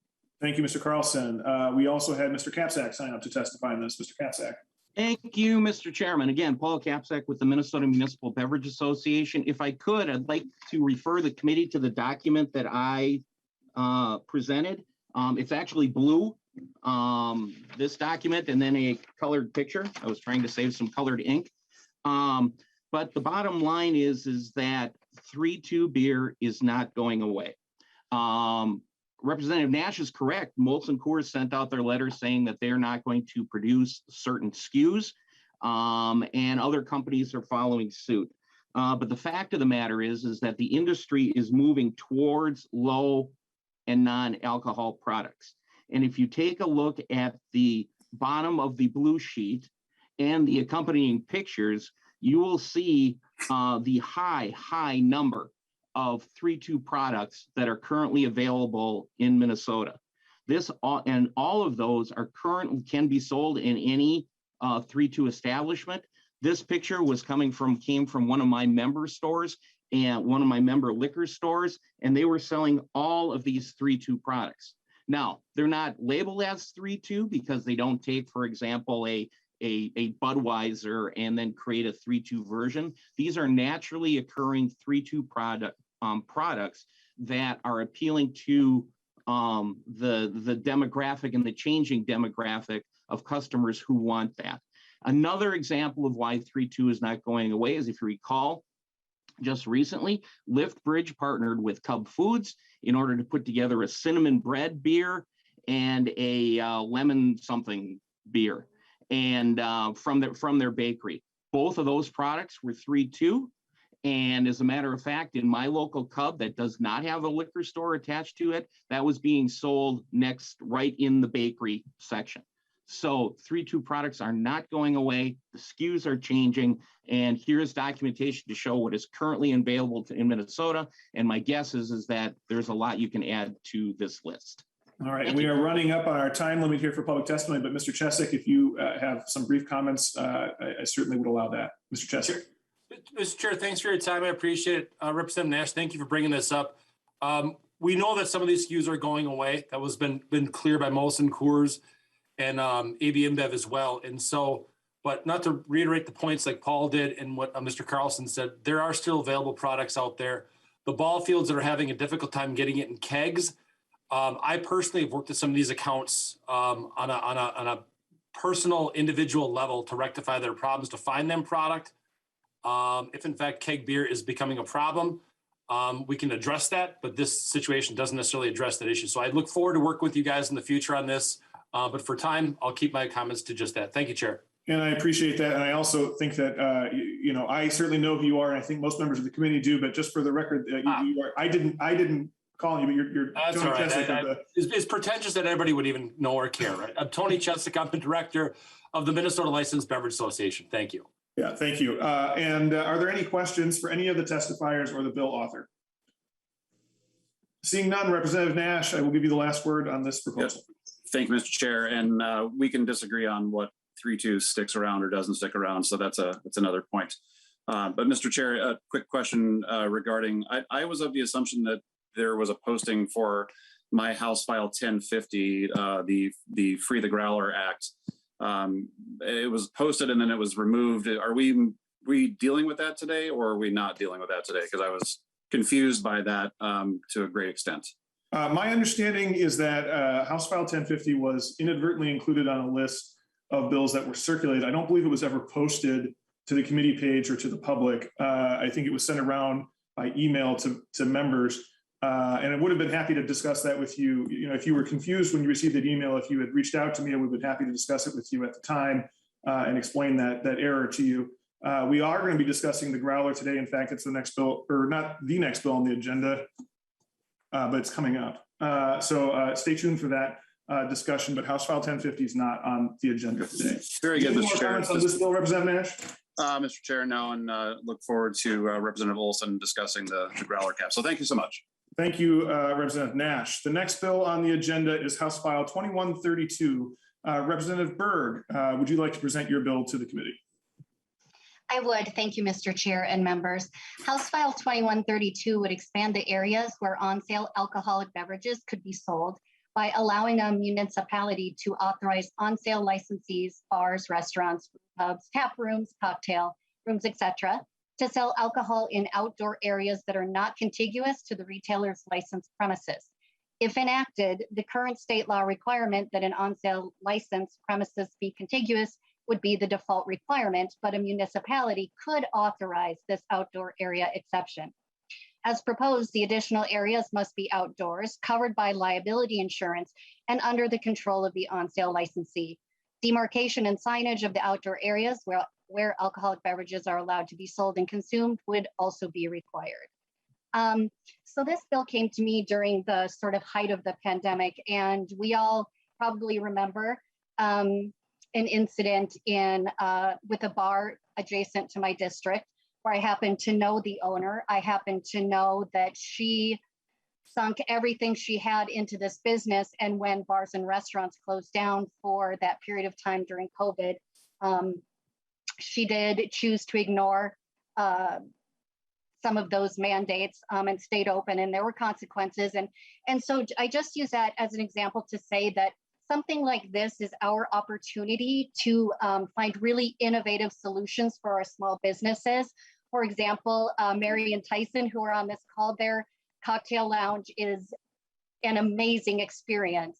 Thank you, Mr. Carlson. We also had Mr. Kapsack sign up to testify on this. Mr. Kapsack. Thank you, Mr. Chairman. Again, Paul Kapsack with the Minnesota Municipal Beverage Association. If I could, I'd like to refer the committee to the document that I presented. It's actually blue, this document, and then a colored picture. I was trying to save some colored ink. But the bottom line is that 3-2 beer is not going away. Representative Nash is correct. Molson Coors sent out their letter saying that they're not going to produce certain SKUs, and other companies are following suit. But the fact of the matter is that the industry is moving towards low and non-alcohol products. And if you take a look at the bottom of the blue sheet and the accompanying pictures, you will see the high number of 3-2 products that are currently available in Minnesota. And all of those are can be sold in any 3-2 establishment. This picture came from one of my member stores and one of my member liquor stores, and they were selling all of these 3-2 products. Now, they're not labeled as 3-2 because they don't take, for example, a Budweiser and then create a 3-2 version. These are naturally occurring 3-2 products that are appealing to the demographic and the changing demographic of customers who want that. Another example of why 3-2 is not going away is, if you recall, just recently, Liftbridge partnered with Cub Foods in order to put together a cinnamon bread beer and a lemon something beer, and from their bakery. Both of those products were 3-2. And as a matter of fact, in my local Cub that does not have a liquor store attached to it, that was being sold right in the bakery section. So 3-2 products are not going away. The SKUs are changing. And here's documentation to show what is currently available in Minnesota. And my guess is that there's a lot you can add to this list. All right, and we are running up on our time limit here for public testimony, but Mr. Chesick, if you have some brief comments, I certainly would allow that. Mr. Chesick. Mr. Chair, thanks for your time. I appreciate it. Representative Nash, thank you for bringing this up. We know that some of these SKUs are going away. That was been clear by Molson Coors and AB InBev as well. And so, but not to reiterate the points like Paul did and what Mr. Carlson said, there are still available products out there. The ball fields that are having a difficult time getting it in kegs. I personally have worked with some of these accounts on a personal individual level to rectify their problems, to find them product. If in fact keg beer is becoming a problem, we can address that, but this situation doesn't necessarily address that issue. So I look forward to working with you guys in the future on this. But for time, I'll keep my comments to just that. Thank you, Chair. And I appreciate that. And I also think that, I certainly know who you are, and I think most members of the committee do, but just for the record, you are, I didn't call you, but you're That's Tony all right. Cheswick It's pretentious that everybody would even know or care, right? I'm Tony Cheswick. I'm the director of the Minnesota Licensed Beverage Association. Thank you. Yeah, thank you. And are there any questions for any of the testifiers or the bill author? Seeing none, Representative Nash, I will give you the last word on this proposal. Yes. Thank you, Mr. Chair. And we can disagree on what 3.2 sticks around or doesn't stick around. So that's another point. But Mr. Chair, a quick question regarding, I was of the assumption that there was a posting for my House File 1050, the Free the Growler Act. It was posted and then it was removed. Are we dealing with that today, or are we not dealing with that today? Because I was confused by that to a great extent. My understanding is that House File 1050 was inadvertently included on a list of bills that were circulated. I don't believe it was ever posted to the committee page or to the public. I think it was sent around by email to members. And I would have been happy to discuss that with you. If you were confused when you received that email, if you had reached out to me, I would have been happy to discuss it with you at the time and explain that error to you. We are going to be discussing the growler today. In fact, it's the next bill, or not the next bill on the agenda, but it's coming up. So stay tuned for that discussion, but House File 1050 is not on the agenda today. Very good, Mr. Chair. Comments on this bill, Representative Nash? Mr. Chair, no, and look forward to Representative Olson discussing the growler cap. So thank you so much. Thank you, Representative Nash. The next bill on the agenda is House File 2132. Representative Berg, would you like to present your bill to the committee? I would. Thank you, Mr. Chair and members. House File 2132 would expand the areas where on-sale alcoholic beverages could be sold by allowing a municipality to authorize on-sale licensees, bars, restaurants, pubs, tap rooms, cocktail rooms, etc., to sell alcohol in outdoor areas that are not contiguous to the retailer's licensed premises. If enacted, the current state law requirement that an on-sale licensed premises be contiguous would be the default requirement, but a municipality could authorize this outdoor area exception. As proposed, the additional areas must be outdoors, covered by liability insurance, and under the control of the on-sale licensee. Demarcation and signage of the outdoor areas where alcoholic beverages are allowed to be sold and consumed would also be required. So this bill came to me during the sort of height of the pandemic, and we all probably remember an incident with a bar adjacent to my district where I happened to know the owner. I happened to know that she sunk everything she had into this business, and when bars and restaurants closed down for that period of time during COVID, she did choose to ignore some of those mandates and stayed open, and there were consequences. And so I just use that as an example to say that something like this is our opportunity to find really innovative solutions for our small businesses. For example, Mary and Tyson, who are on this call, their cocktail lounge is an amazing experience.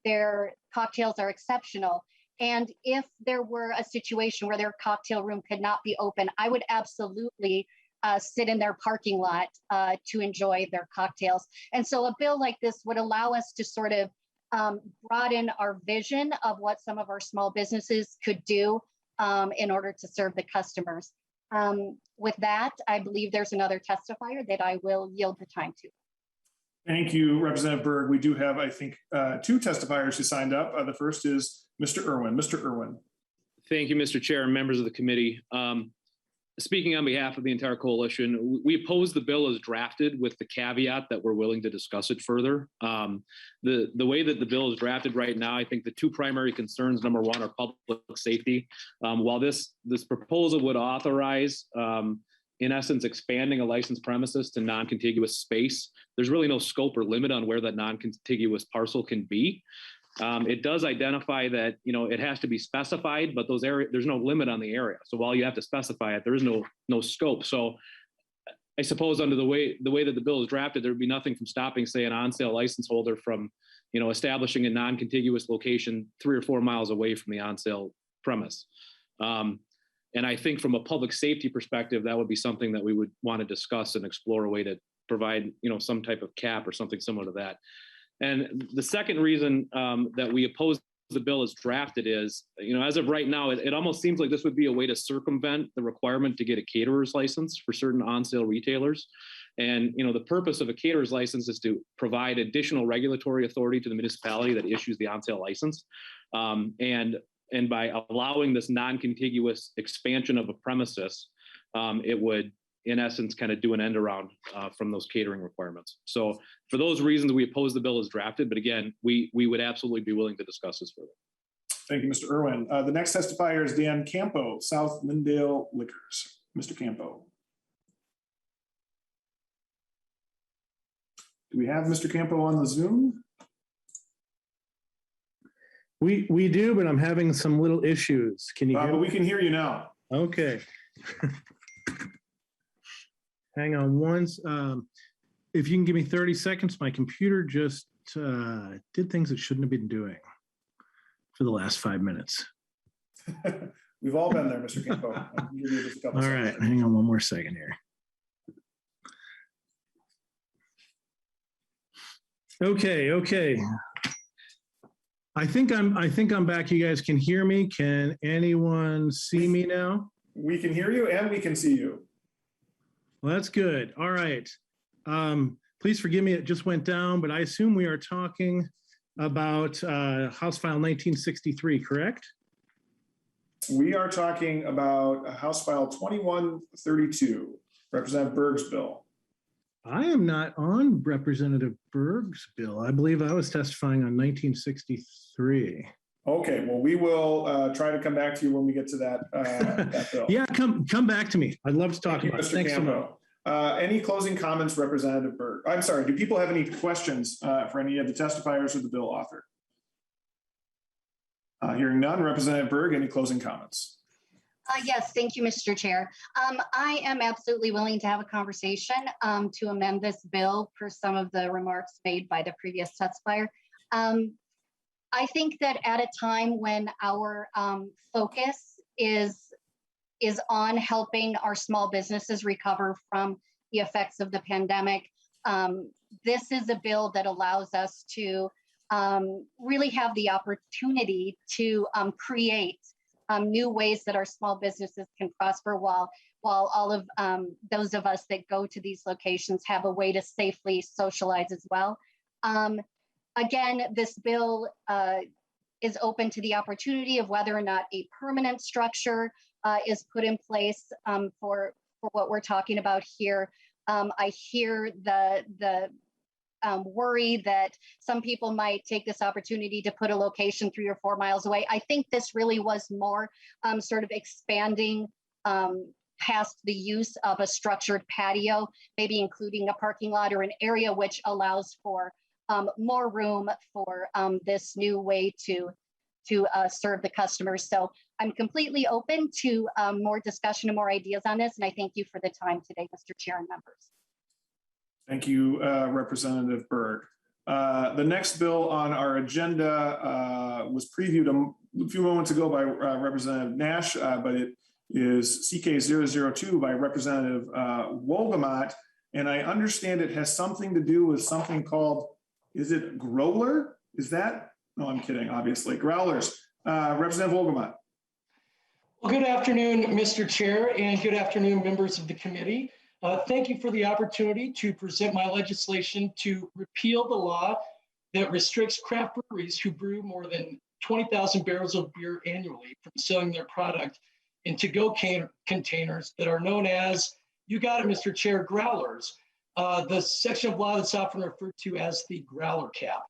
Their cocktails are exceptional. And if there were a situation where their cocktail room could not be open, I would absolutely sit in their parking lot to enjoy their cocktails. And so a bill like this would allow us to sort of broaden our vision of what some of our small businesses could do in order to serve the customers. With that, I believe there's another testifier that I will yield the time to. Thank you, Representative Berg. We do have, I think, two testifiers who signed up. The first is Mr. Irwin. Mr. Irwin. Thank you, Mr. Chair and members of the committee. Speaking on behalf of the entire coalition, we oppose the bill as drafted with the caveat that we're willing to discuss it further. The way that the bill is drafted right now, I think the two primary concerns, number one, are public safety. While this proposal would authorize, in essence, expanding a licensed premises to non-contiguous space, there's really no scope or limit on where that non-contiguous parcel can be. It does identify that, it has to be specified, but there's no limit on the area. So while you have to specify it, there is no scope. So I suppose under the way that the bill is drafted, there would be nothing from stopping, say, an on-sale license holder from, establishing a non-contiguous location 3 or 4 miles away from the on-sale premise. And I think from a public safety perspective, that would be something that we would want to discuss and explore a way to provide, some type of cap or something similar to that. And the second reason that we oppose the bill as drafted is, as of right now, it almost seems like this would be a way to circumvent the requirement to get a caterer's license for certain on-sale retailers. And, the purpose of a caterer's license is to provide additional regulatory authority to the municipality that issues the on-sale license. And by allowing this non-contiguous expansion of a premises, it would, in essence, kind of do an end around from those catering requirements. So for those reasons, we oppose the bill as drafted. But again, we would absolutely be willing to discuss this further. Thank you, Mr. Irwin. The next testifier is Dan Campo, South Lyndale Liquors. Mr. Campo. Do we have Mr. Campo on the Zoom? We do, but I'm having some little issues. Can you hear me? But we can hear you now. Okay. Hang on once. If you can give me 30 seconds, my computer just did things it shouldn't have been doing for the last 5 minutes. We've all been there, Mr. Campo. All right, hang on one more second here. Okay. I think I'm back. You guys can hear me. Can anyone see me now? We can hear you and we can see you. Well, that's good. All right. Please forgive me, it just went down, but I assume we are talking about House File 1963, correct? We are talking about House File 2132, Representative Berg's bill. I am not on Representative Berg's bill. I believe I was testifying on 1963. Okay, well, we will try to come back to you when we get to that bill. Yeah, come back to me. I'd love to talk about it. Thanks so much. Any closing comments, Representative Berg? I'm sorry, do people have any questions for any of the testifiers or the bill author? Hearing none, Representative Berg, any closing comments? Yes, thank you, Mr. Chair. I am absolutely willing to have a conversation to amend this bill per some of the remarks made by the previous testifier. I think that at a time when our focus is on helping our small businesses recover from the effects of the pandemic, this is a bill that allows us to really have the opportunity to create new ways that our small businesses can prosper while all of those of us that go to these locations have a way to safely socialize as well. Again, this bill is open to the opportunity of whether or not a permanent structure is put in place for what we're talking about here. I hear the worry that some people might take this opportunity to put a location 3 or 4 miles away. I think this really was more sort of expanding past the use of a structured patio, maybe including a parking lot or an area which allows for more room for this new way to serve the customers. So I'm completely open to more discussion and more ideas on this. And I thank you for the time today, Mr. Chair and members. Thank you, Representative Berg. The next bill on our agenda was previewed a few moments ago by Representative Nash, but it is CK002 by Representative Wolgamott. And I understand it has something to do with something called, is it growler? Is that? No, I'm kidding, obviously. Growlers. Representative Wolgamott. Well, good afternoon, Mr. Chair, and good afternoon, members of the committee. Thank you for the opportunity to present my legislation to repeal the law that restricts craft breweries who brew more than 20,000 barrels of beer annually from selling their product in to-go containers that are known as, you got it, Mr. Chair, growlers, the section of law that's often referred to as the growler cap.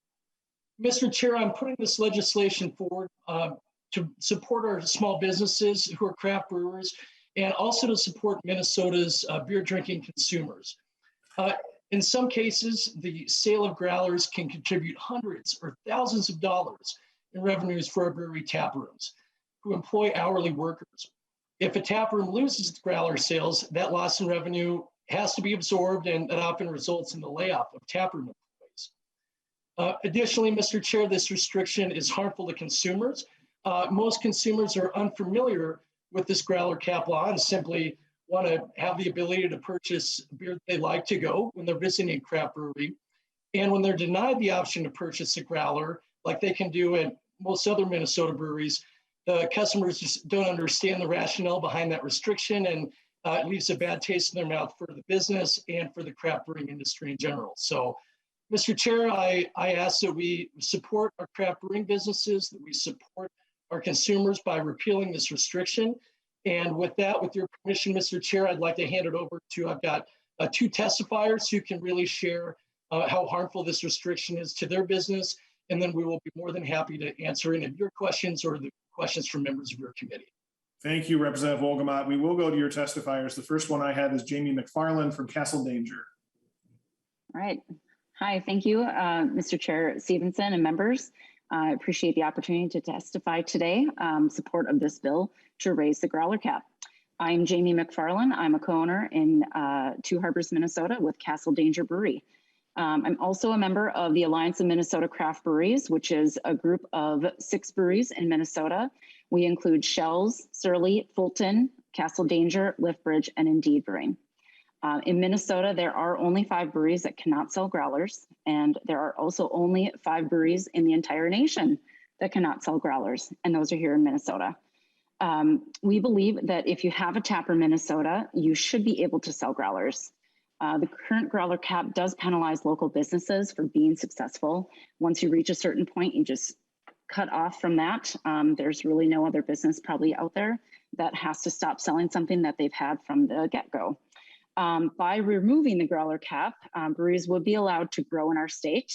Mr. Chair, I'm putting this legislation forward to support our small businesses who are craft brewers and also to support Minnesota's beer drinking consumers. In some cases, the sale of growlers can contribute hundreds or thousands of dollars in revenues for our brewery tap rooms, who employ hourly workers. If a tap room loses its growler sales, that loss in revenue has to be absorbed, and that often results in the layoff of taproom employees. Additionally, Mr. Chair, this restriction is harmful to consumers. Most consumers are unfamiliar with this growler cap law and simply want to have the ability to purchase beer they like to go when they're visiting a craft brewery. And when they're denied the option to purchase a growler, like they can do at most other Minnesota breweries, the customers just don't understand the rationale behind that restriction, and it leaves a bad taste in their mouth for the business and for the craft brewing industry in general. So, Mr. Chair, I ask that we support our craft brewing businesses, that we support our consumers by repealing this restriction. And with that, with your permission, Mr. Chair, I'd like to hand it over to, I've got two testifiers who can really share how harmful this restriction is to their business. And then we will be more than happy to answer any of your questions or the questions from members of your committee. Thank you, Representative Wolgamott. We will go to your testifiers. The first one I have is Jamie McFarland from Castle Danger. All right. Hi, thank you, Mr. Chair Stevenson and members. I appreciate the opportunity to testify today, support of this bill to raise the growler cap. I'm Jamie McFarland. I'm a co-owner in Two Harbors, Minnesota with Castle Danger Brewery. I'm also a member of the Alliance of Minnesota Craft Breweries, which is a group of 6 breweries in Minnesota. We include Shells, Surly, Fulton, Castle Danger, Liftbridge, and Indeed Brewing. In Minnesota, there are only 5 breweries that cannot sell growlers, and there are also only 5 breweries in the entire nation that cannot sell growlers, and those are here in Minnesota. We believe that if you have a taproom in Minnesota, you should be able to sell growlers. The current growler cap does penalize local businesses for being successful. Once you reach a certain point, you just cut off from that. There's really no other business probably out there that has to stop selling something that they've had from the get-go. By removing the growler cap, breweries would be allowed to grow in our state.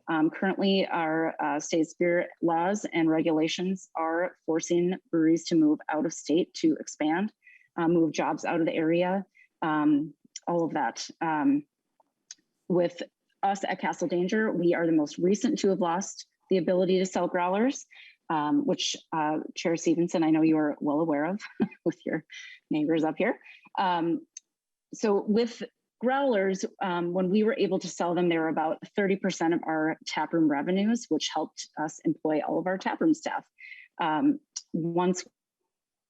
Currently, our state's beer laws and regulations are forcing breweries to move out of state to expand, move jobs out of the area, all of that. With us at Castle Danger, we are the most recent to have lost the ability to sell growlers, which Chair Stevenson, I know you are well aware of with your neighbors up here. So with growlers, when we were able to sell them, they were about 30% of our taproom revenues, which helped us employ all of our taproom staff. Once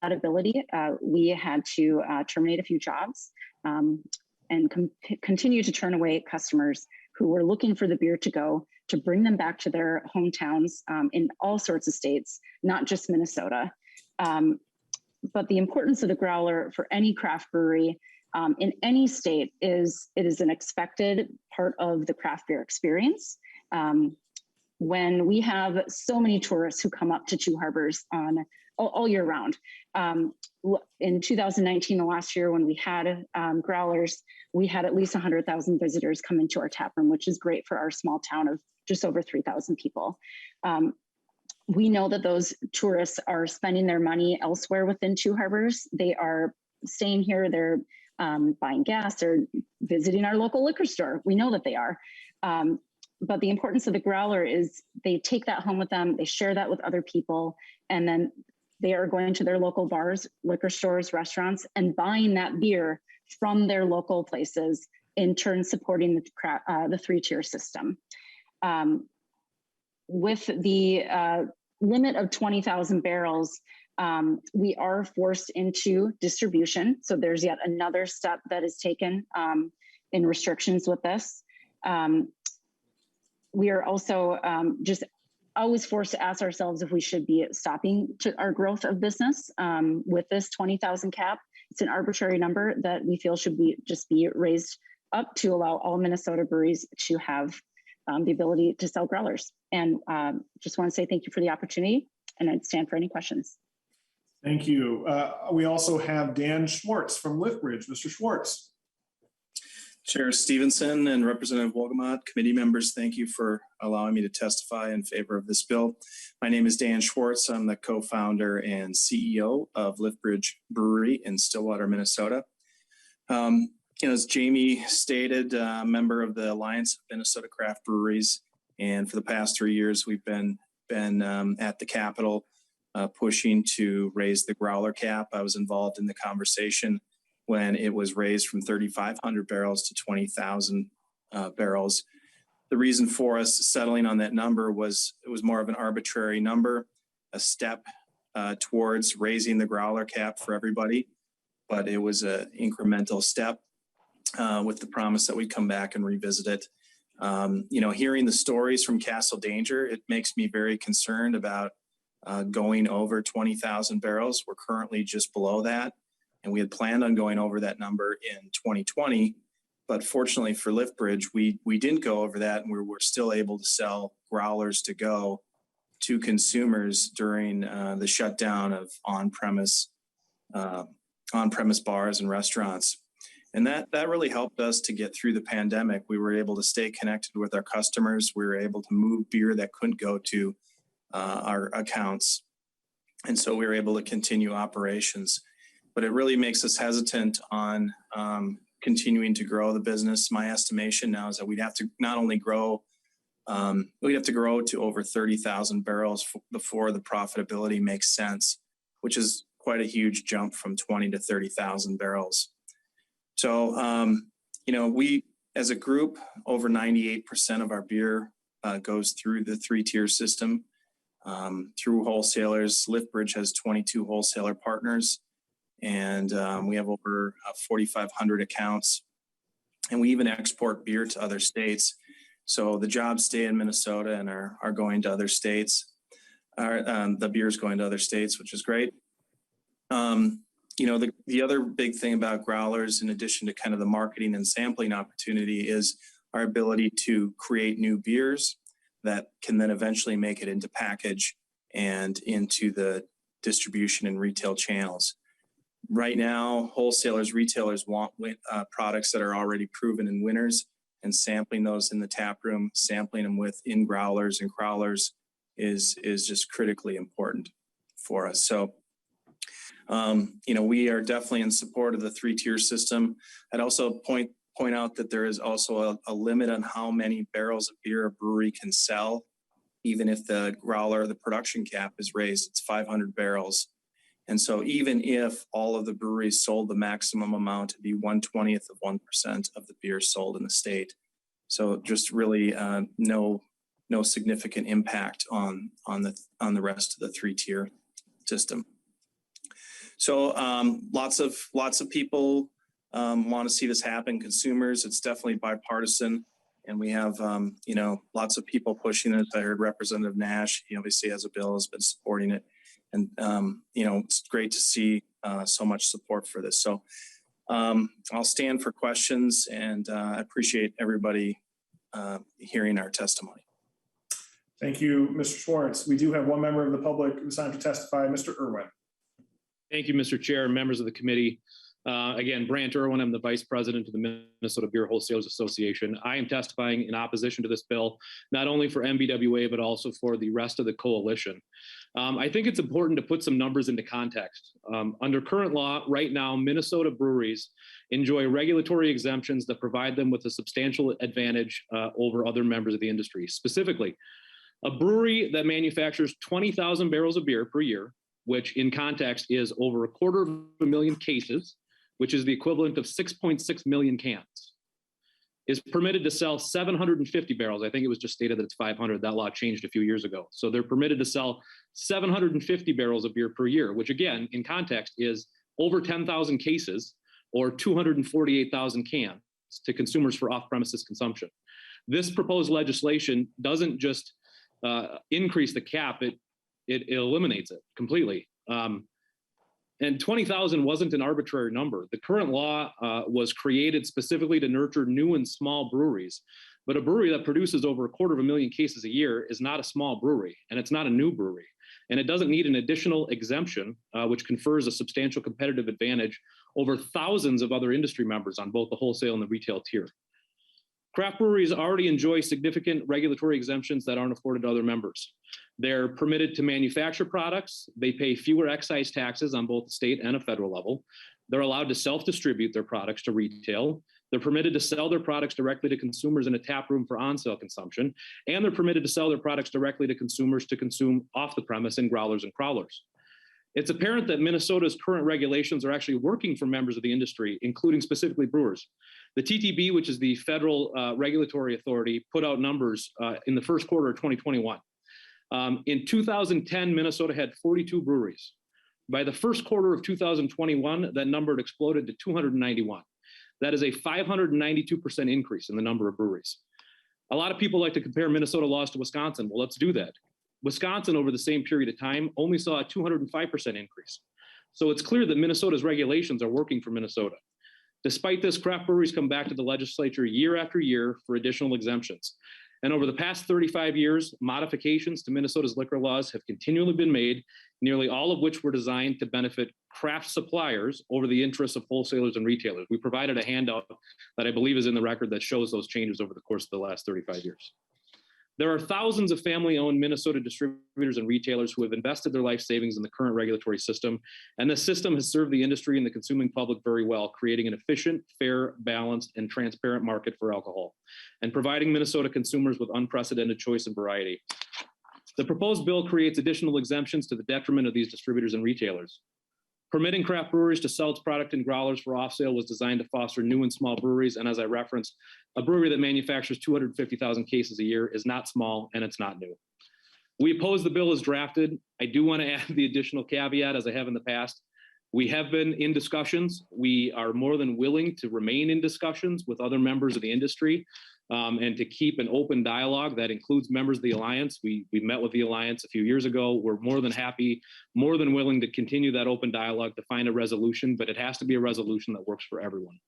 that ability, we had to terminate a few jobs and continue to turn away customers who were looking for the beer to go, to bring them back to their hometowns in all sorts of states, not just Minnesota. But the importance of the growler for any craft brewery in any state is it is an expected part of the craft beer experience. When we have so many tourists who come up to Two Harbors on all year round. In 2019, the last year when we had growlers, we had at least 100,000 visitors come into our tap room, which is great for our small town of just over 3,000 people. We know that those tourists are spending their money elsewhere within Two Harbors. They are staying here, they're buying gas, they're visiting our local liquor store. We know that they are. But the importance of the growler is they take that home with them, they share that with other people, and then they are going to their local bars, liquor stores, restaurants, and buying that beer from their local places, in turn supporting the 3-tier system. With the limit of 20,000 barrels, we are forced into distribution. So there's yet another step that is taken in restrictions with this. We are also just always forced to ask ourselves if we should be stopping to our growth of business with this 20,000 cap. It's an arbitrary number that we feel should just be raised up to allow all Minnesota breweries to have the ability to sell growlers. And just want to say thank you for the opportunity, and I'd stand for any questions. Thank you. We also have Dan Schwartz from Liftbridge. Mr. Schwartz. Chair Stevenson and Representative Wolgamott, committee members, thank you for allowing me to testify in favor of this bill. My name is Dan Schwartz. I'm the co-founder and CEO of Liftbridge Brewery in Stillwater, Minnesota. as Jamie stated, member of the Alliance of Minnesota Craft Breweries, and for the past 3 years, we've been at the Capitol pushing to raise the growler cap. I was involved in the conversation when it was raised from 3,500 barrels to 20,000 barrels. The reason for us settling on that number was it was more of an arbitrary number, a step towards raising the growler cap for everybody, but it was an incremental step with the promise that we'd come back and revisit it. Hearing the stories from Castle Danger, it makes me very concerned about going over 20,000 barrels. We're currently just below that, and we had planned on going over that number in 2020. But fortunately for Liftbridge, we didn't go over that, and we were still able to sell growlers to go to consumers during the shutdown of on-premise bars and restaurants. And that really helped us to get through the pandemic. We were able to stay connected with our customers. We were able to move beer that couldn't go to our accounts. And so we were able to continue operations. But it really makes us hesitant on continuing to grow the business. My estimation now is that we'd have to not only grow, we'd have to grow to over 30,000 barrels before the profitability makes sense, which is quite a huge jump from 20 to 30,000 barrels. So, we as a group, over 98% of our beer goes through the 3-tier system through wholesalers. Liftbridge has 22 wholesaler partners, and we have over 4,500 accounts. And we even export beer to other states. So the jobs stay in Minnesota and are going to other states. The beer is going to other states, which is great. The other big thing about growlers, in addition to kind of the marketing and sampling opportunity, is our ability to create new beers that can then eventually make it into package and into the distribution and retail channels. Right now, wholesalers, retailers want products that are already proven in winners, and sampling those in the tap room, sampling them within growlers and crawlers is just critically important for us. So, we are definitely in support of the 3-tier system. I'd also point out that there is also a limit on how many barrels of beer a brewery can sell. Even if the growler, the production cap is raised, it's 500 barrels. And so even if all of the breweries sold the maximum amount, it'd be 1/20th of 1% of the beer sold in the state. So just really no significant impact on the rest of the 3-tier system. So lots of people want to see this happen. Consumers, it's definitely bipartisan, and we have lots of people pushing it. I heard Representative Nash, he obviously has a bill, has been supporting it, and it's great to see so much support for this. So I'll stand for questions, and I appreciate everybody hearing our testimony. Thank you, Mr. Schwartz. We do have one member of the public who signed to testify, Mr. Irwin. Thank you, Mr. Chair and members of the committee. Again, Brant Irwin, I'm the Vice President of the Minnesota Beer Wholesalers Association. I am testifying in opposition to this bill, not only for MBWA, but also for the rest of the coalition. I think it's important to put some numbers into context. Under current law, right now, Minnesota breweries enjoy regulatory exemptions that provide them with a substantial advantage over other members of the industry. Specifically, a brewery that manufactures 20,000 barrels of beer per year, which in context is over 250,000 cases, which is the equivalent of 6.6 million cans, is permitted to sell 750 barrels. I think it was just stated that it's 500. That law changed a few years ago. So they're permitted to sell 750 barrels of beer per year, which again, in context is over 10,000 cases or 248,000 cans to consumers for off-premises consumption. This proposed legislation doesn't just increase the cap, it eliminates it completely. And 20,000 wasn't an arbitrary number. The current law was created specifically to nurture new and small breweries. But a brewery that produces over 250,000 cases a year is not a small brewery, and it's not a new brewery. And it doesn't need an additional exemption, which confers a substantial competitive advantage over thousands of other industry members on both the wholesale and the retail tier. Craft breweries already enjoy significant regulatory exemptions that aren't afforded to other members. They're permitted to manufacture products. They pay fewer excise taxes on both the state and a federal level. They're allowed to self-distribute their products to retail. They're permitted to sell their products directly to consumers in a tap room for on-sale consumption, and they're permitted to sell their products directly to consumers to consume off the premise in growlers and crawlers. It's apparent that Minnesota's current regulations are actually working for members of the industry, including specifically brewers. The TTB, which is the federal regulatory authority, put out numbers in the first quarter of 2021. In 2010, Minnesota had 42 breweries. By the first quarter of 2021, that number had exploded to 291. That is a 592% increase in the number of breweries. A lot of people like to compare Minnesota laws to Wisconsin. Well, let's do that. Wisconsin, over the same period of time, only saw a 205% increase. So it's clear that Minnesota's regulations are working for Minnesota. Despite this, craft breweries come back to the legislature year after year for additional exemptions. And over the past 35 years, modifications to Minnesota's liquor laws have continually been made, nearly all of which were designed to benefit craft suppliers over the interests of wholesalers and retailers. We provided a handout that I believe is in the record that shows those changes over the course of the last 35 years. There are thousands of family-owned Minnesota distributors and retailers who have invested their life savings in the current regulatory system, and this system has served the industry and the consuming public very well, creating an efficient, fair, balanced, and transparent market for alcohol, and providing Minnesota consumers with unprecedented choice and variety. The proposed bill creates additional exemptions to the detriment of these distributors and retailers. Permitting craft breweries to sell its product in growlers for off sale was designed to foster new and small breweries. And as I referenced, a brewery that manufactures 250,000 cases a year is not small and it's not new. We oppose the bill as drafted. I do want to add the additional caveat, as I have in the past. We have been in discussions. We are more than willing to remain in discussions with other members of the industry and to keep an open dialogue that includes members of the Alliance. We met with the Alliance a few years ago. We're more than happy, more than willing to continue that open dialogue to find a resolution, but it has to be a resolution that works for everyone.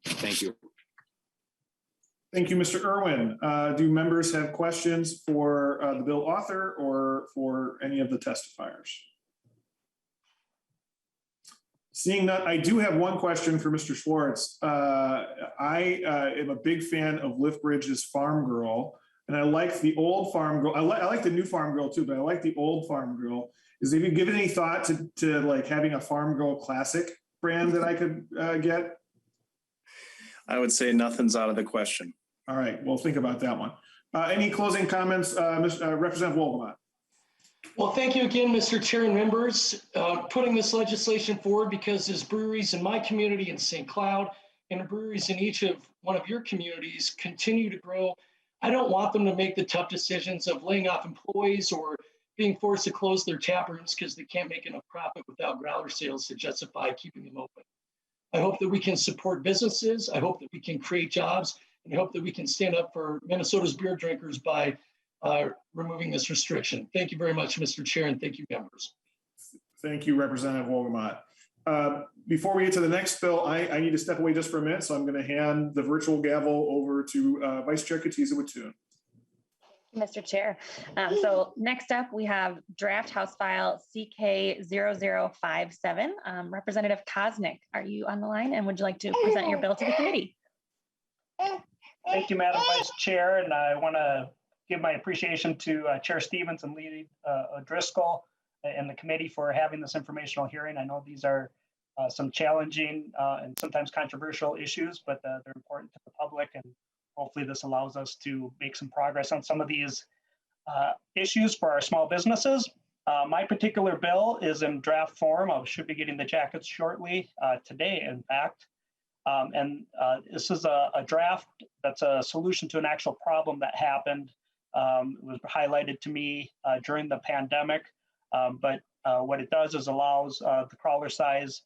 Thank you. Thank you, Mr. Irwin. Do members have questions for the bill author or for any of the testifiers? Seeing that, I do have one question for Mr. Schwartz. I am a big fan of Lithbridge's Farm Girl, and I like the old Farm Girl. I like the new Farm Girl too, but I like the old Farm Girl. Have you given any thought to like having a Farm Girl Classic brand that I could get? I would say nothing's out of the question. All right, well, think about that one. Any closing comments, Representative Wolgamott? Well, thank you again, Mr. Chair and members, putting this legislation forward because as breweries in my community in St. Cloud and breweries in each of one of your communities continue to grow, I don't want them to make the tough decisions of laying off employees or being forced to close their tap rooms because they can't make enough profit without growler sales to justify keeping them open. I hope that we can support businesses. I hope that we can create jobs, and I hope that we can stand up for Minnesota's beer drinkers by removing this restriction. Thank you very much, Mr. Chair, and thank you, members. Thank you, Representative Wolgamott. Before we get to the next bill, I need to step away just for a minute, so I'm going to hand the virtual gavel over to Vice Chair Katiza Wittsoon. Mr. Chair. So next up, we have draft House File CK0057. Representative Koznick, are you on the line, and would you like to present your bill to the committee? Thank you, Madam Vice Chair, and I want to give my appreciation to Chair Stevens and Lee O'Driscoll and the committee for having this informational hearing. I know these are some challenging and sometimes controversial issues, but they're important to the public, and hopefully this allows us to make some progress on some of these issues for our small businesses. My particular bill is in draft form. I should be getting the jackets shortly, today, in fact. This is a draft that's a solution to an actual problem that happened. It was highlighted to me during the pandemic, but what it does is allows the crawler size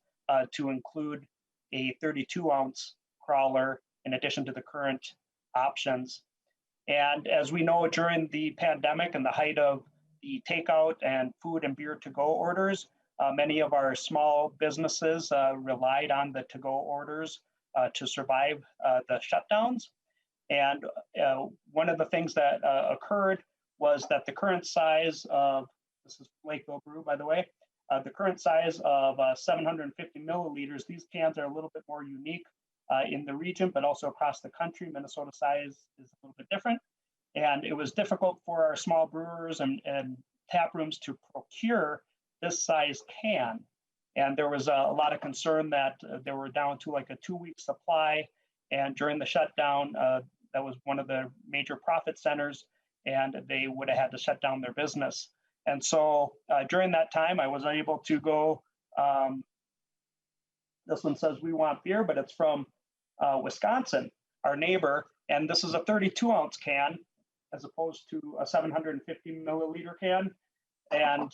to include a 32-ounce crawler in addition to the current options. And as we know, during the pandemic and the height of the takeout and food and beer to-go orders, many of our small businesses relied on the to-go orders to survive the shutdowns. And one of the things that occurred was that the current size of, this is Lakeville Brew, by the way, the current size of 750 milliliters, these cans are a little bit more unique in the region, but also across the country. Minnesota size is a little bit different. And it was difficult for our small brewers and tap rooms to procure this size can. And there was a lot of concern that they were down to like a 2-week supply. And during the shutdown, that was one of the major profit centers, and they would have had to shut down their business. And so during that time, I was able to go, this one says we want beer, but it's from Wisconsin, our neighbor. And this is a 32-ounce can as opposed to a 750 milliliter can. And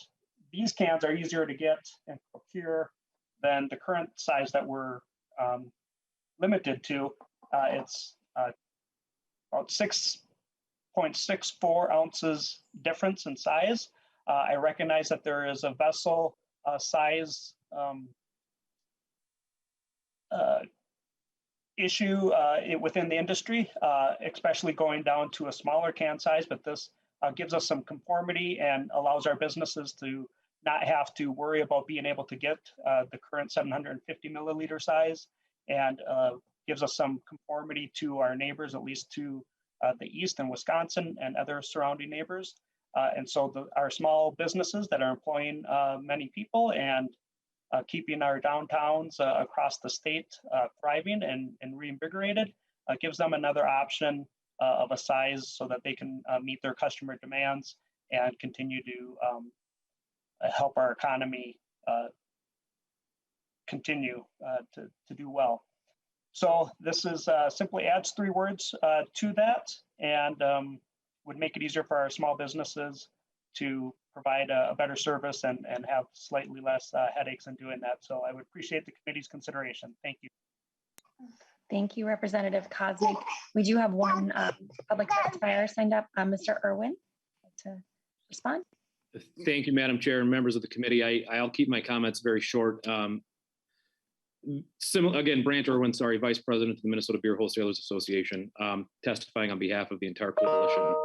these cans are easier to get and procure than the current size that we're limited to. It's about 6.64 ounces difference in size. I recognize that there is a vessel size issue within the industry, especially going down to a smaller can size, but this gives us some conformity and allows our businesses to not have to worry about being able to get the current 750 milliliter size, and gives us some conformity to our neighbors, at least to the east in Wisconsin and other surrounding neighbors. And so our small businesses that are employing many people and keeping our downtowns across the state thriving and reinvigorated gives them another option of a size so that they can meet their customer demands and continue to help our economy continue to do well. So this is simply adds 3 words to that, and would make it easier for our small businesses to provide a better service and have slightly less headaches in doing that. So I would appreciate the committee's consideration. Thank you. Thank you, Representative Koznick. We do have one public testifier signed up, Mr. Irwin, to respond. Thank you, Madam Chair and members of the committee. I'll keep my comments very short. Again, Brant Irwin, Vice President of the Minnesota Beer Wholesalers Association, testifying on behalf of the entire coalition.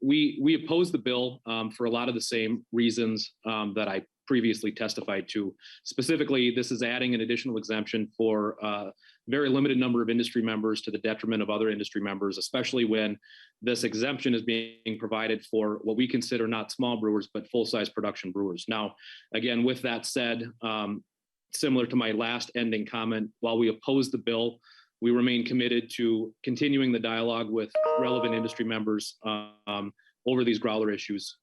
We oppose the bill for a lot of the same reasons that I previously testified to. Specifically, this is adding an additional exemption for a very limited number of industry members to the detriment of other industry members, especially when this exemption is being provided for what we consider not small brewers, but full-size production brewers. Now, again, with that said, similar to my last ending comment, while we oppose the bill, we remain committed to continuing the dialogue with relevant industry members over these growler issues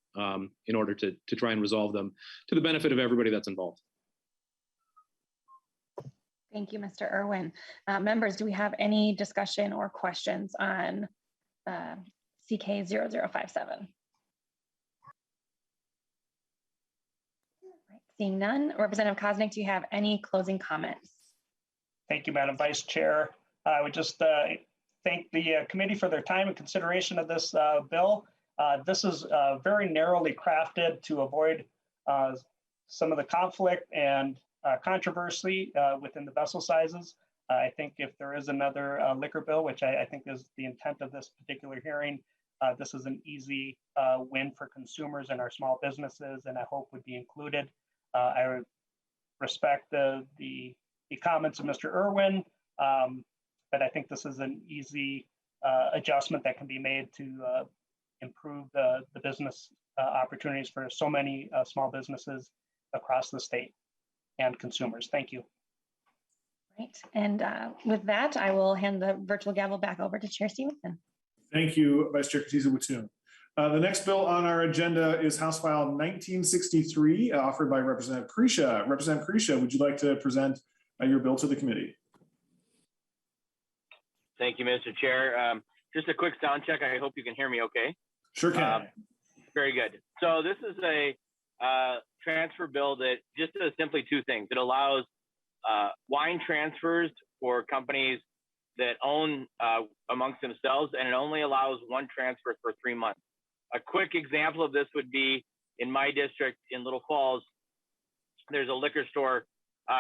in order to try and resolve them to the benefit of everybody that's involved. Thank you, Mr. Irwin. Members, do we have any discussion or questions on CK0057? Seeing none, Representative Koznick, do you have any closing comments? Thank you, Madam Vice Chair. I would just thank the committee for their time and consideration of this bill. This is very narrowly crafted to avoid some of the conflict and controversy within the vessel sizes. I think if there is another liquor bill, which I think is the intent of this particular hearing, this is an easy win for consumers and our small businesses, and I hope would be included. I would respect the comments of Mr. Irwin, but I think this is an easy adjustment that can be made to improve the business opportunities for so many small businesses across the state and consumers. Thank you. Right, and with that, I will hand the virtual gavel back over to Chair Stevenson. Thank you, Vice Chair Katiza-Watoon. The next bill on our agenda is House File 1963, offered by Representative Kresha. Representative Kresha, would you like to present your bill to the committee? Thank you, Mr. Chair. Just a quick sound check. I hope you can hear me okay. Sure can. Very good. So this is a transfer bill that just does simply 2 things. It allows wine transfers for companies that own amongst themselves, and it only allows 1 transfer for 3 months. A quick example of this would be in my district in Little Falls. There's a liquor store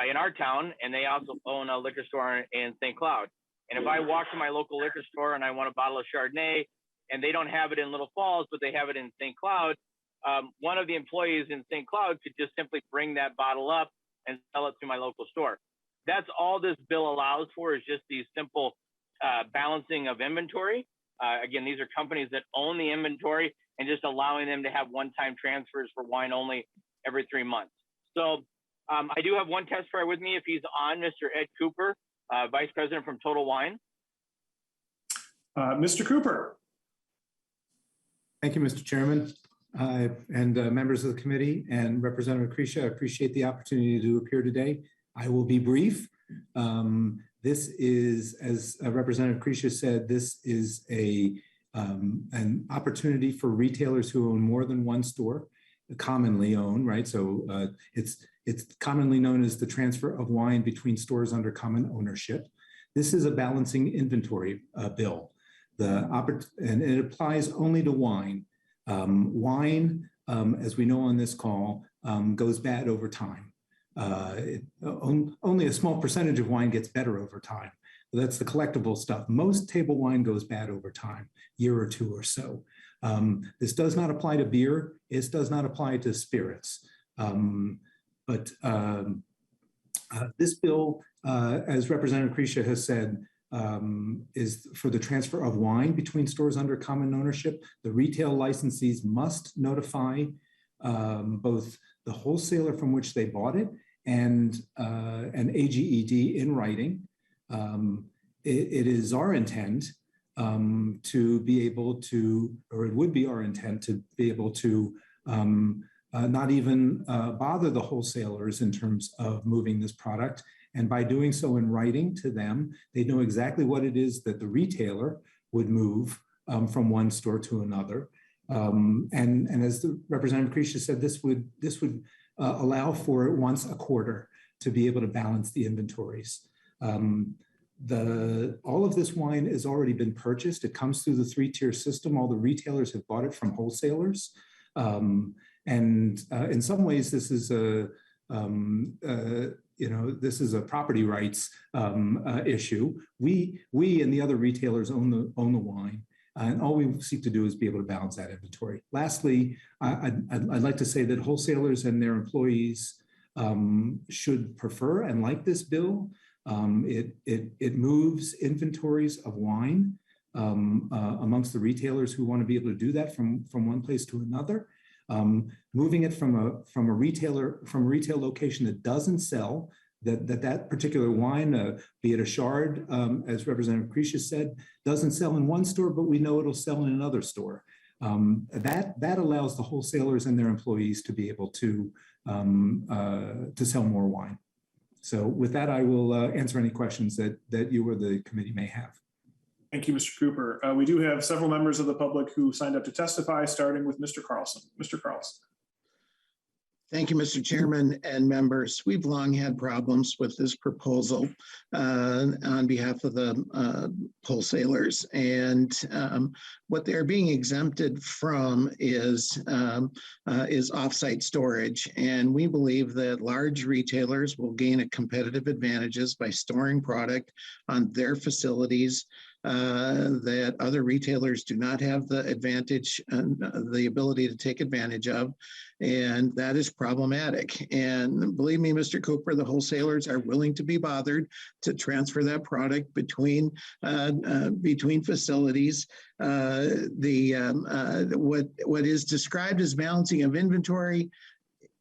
in our town, and they also own a liquor store in St. Cloud. And if I walk to my local liquor store and I want a bottle of Chardonnay, and they don't have it in Little Falls, but they have it in St. Cloud, one of the employees in St. Cloud could just simply bring that bottle up and sell it to my local store. That's all this bill allows for, is just these simple balancing of inventory. Again, these are companies that own the inventory and just allowing them to have one-time transfers for wine only every 3 months. So I do have one testifier with me if he's on, Mr. Ed Cooper, Vice President from Total Wine. Mr. Cooper. Thank you, Mr. Chairman, and members of the committee and Representative Krisha. I appreciate the opportunity to appear today. I will be brief. This is, as Representative Krisha said, this is an opportunity for retailers who own more than one store, commonly own, right? So it's commonly known as the transfer of wine between stores under common ownership. This is a balancing inventory bill. And it applies only to wine. Wine, as we know on this call, goes bad over time. Only a small percentage of wine gets better over time. That's the collectible stuff. Most table wine goes bad over time, year or two or so. This does not apply to beer. It does not apply to spirits. But this bill, as Representative Krisha has said, is for the transfer of wine between stores under common ownership. The retail licensees must notify both the wholesaler from which they bought it and an AGED in writing. It is our intent to be able to, or it would be our intent to be able to not even bother the wholesalers in terms of moving this product. And by doing so in writing to them, they know exactly what it is that the retailer would move from one store to another. And as the Representative Krisha said, this would allow for once a quarter to be able to balance the inventories. All of this wine has already been purchased. It comes through the three-tier system. All the retailers have bought it from wholesalers. And in some ways, this is this is a property rights issue. We and the other retailers own the wine, and all we seek to do is be able to balance that inventory. Lastly, I'd like to say that wholesalers and their employees should prefer and like this bill. It moves inventories of wine amongst the retailers who want to be able to do that from one place to another. Moving it from a retail location that doesn't sell that particular wine, be it a Chard, as Representative Krisha said, doesn't sell in one store, but we know it'll sell in another store. That allows the wholesalers and their employees to be able to sell more wine. So with that, I will answer any questions that you or the committee may have. Thank you, Mr. Cooper. We do have several members of the public who signed up to testify, starting with Mr. Carlson. Mr. Carlson. Thank you, Mr. Chairman and members. We've long had problems with this proposal on behalf of the wholesalers. And what they're being exempted from is offsite storage. And we believe that large retailers will gain a competitive advantages by storing product on their facilities that other retailers do not have the advantage and the ability to take advantage of. And that is problematic. And believe me, Mr. Cooper, the wholesalers are willing to be bothered to transfer that product between facilities. What is described as balancing of inventory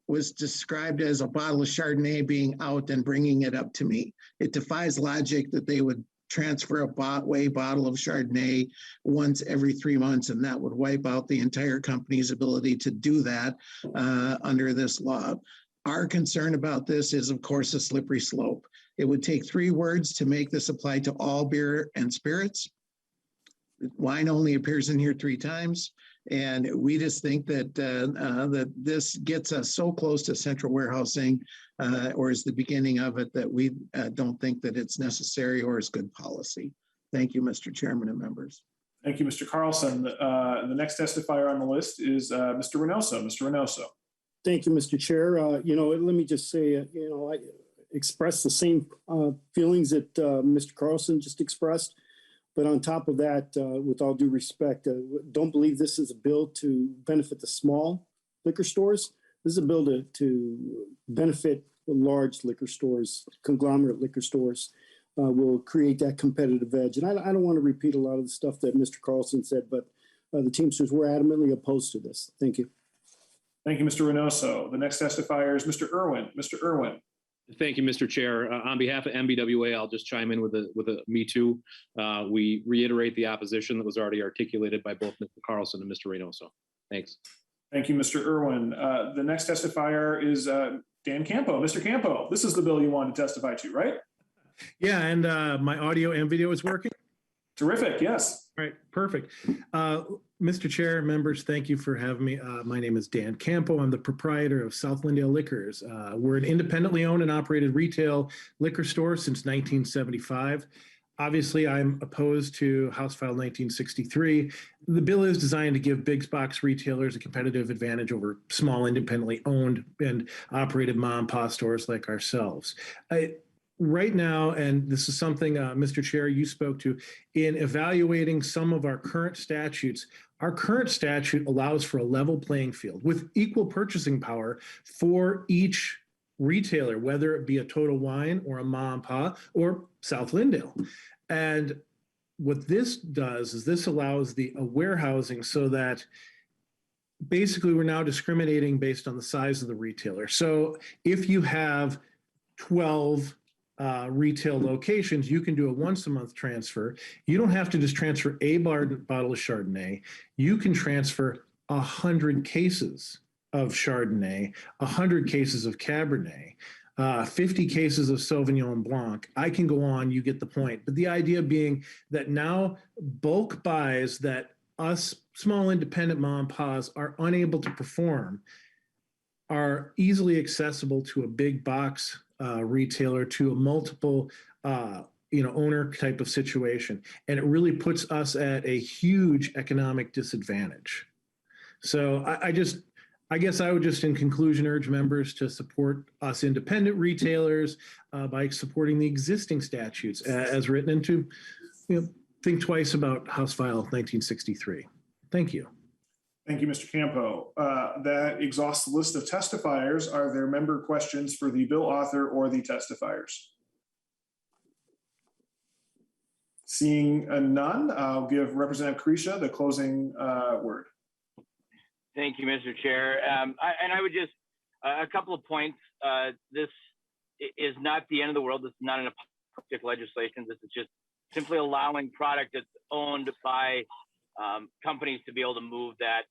was described as a bottle of Chardonnay being out and bringing it up to me. It defies logic that they would transfer a bottle of Chardonnay once every 3 months, and that would wipe out the entire company's ability to do that under this law. Our concern about this is, of course, a slippery slope. It would take 3 words to make this apply to all beer and spirits. Wine only appears in here 3 times. And we just think that that this gets us so close to central warehousing or is the beginning of it that we don't think that it's necessary or is good policy. Thank you, Mr. Chairman and members. Thank you, Mr. Carlson. The next testifier on the list is Mr. Reynoso. Mr. Reynoso. Thank you, Mr. Chair. Let me just say, I express the same feelings that Mr. Carlson just expressed. But on top of that, with all due respect, don't believe this is a bill to benefit the small liquor stores. This is a bill to benefit the large liquor stores, conglomerate liquor stores. Will create that competitive edge. And I don't want to repeat a lot of the stuff that Mr. Carlson said, but the Teamsters were adamantly opposed to this. Thank you. Thank you, Mr. Reynoso. The next testifier is Mr. Irwin. Mr. Irwin. Thank you, Mr. Chair. On behalf of MBWA, I'll just chime in with a me too. We reiterate the opposition that was already articulated by both Mr. Carlson and Mr. Reynoso. Thanks. Thank you, Mr. Irwin. The next testifier is Dan Campo. Mr. Campo, this is the bill you wanted to testify to, right? Yeah, and my audio and video is working? Terrific, yes. All right, perfect. Mr. Chair, members, thank you for having me. My name is Dan Campo. I'm the proprietor of South Lindale Liquors. We're an independently owned and operated retail liquor store since 1975. Obviously, I'm opposed to House File 1963. The bill is designed to give big box retailers a competitive advantage over small, independently owned and operated mom and pop stores like ourselves. Right now, and this is something, Mr. Chair, you spoke to, in evaluating some of our current statutes, our current statute allows for a level playing field with equal purchasing power for each retailer, whether it be a Total Wine or a mom and pop or South Lindale. And what this does is this allows the warehousing so that basically we're now discriminating based on the size of the retailer. So if you have 12 retail locations, you can do a once-a-month transfer. You don't have to just transfer a bottle of Chardonnay. You can transfer 100 cases of Chardonnay, 100 cases of Cabernet, 50 cases of Sauvignon Blanc. I can go on, you get the point. But the idea being that now bulk buys that us small independent mom and pops are unable to perform are easily accessible to a big box retailer, to a multiple owner type of situation. And it really puts us at a huge economic disadvantage. So I guess I would just in conclusion urge members to support us independent retailers by supporting the existing statutes as written, and to think twice about House File 1963. Thank you. Thank you, Mr. Campo. That exhausts the list of testifiers. Are there member questions for the bill author or the testifiers? Seeing none, I'll give Representative Carisha the closing word. Thank you, Mr. Chair. And I would just, a couple of points. This is not the end of the world. This is not an apocalyptic legislation. This is just simply allowing product that's owned by companies to be able to move that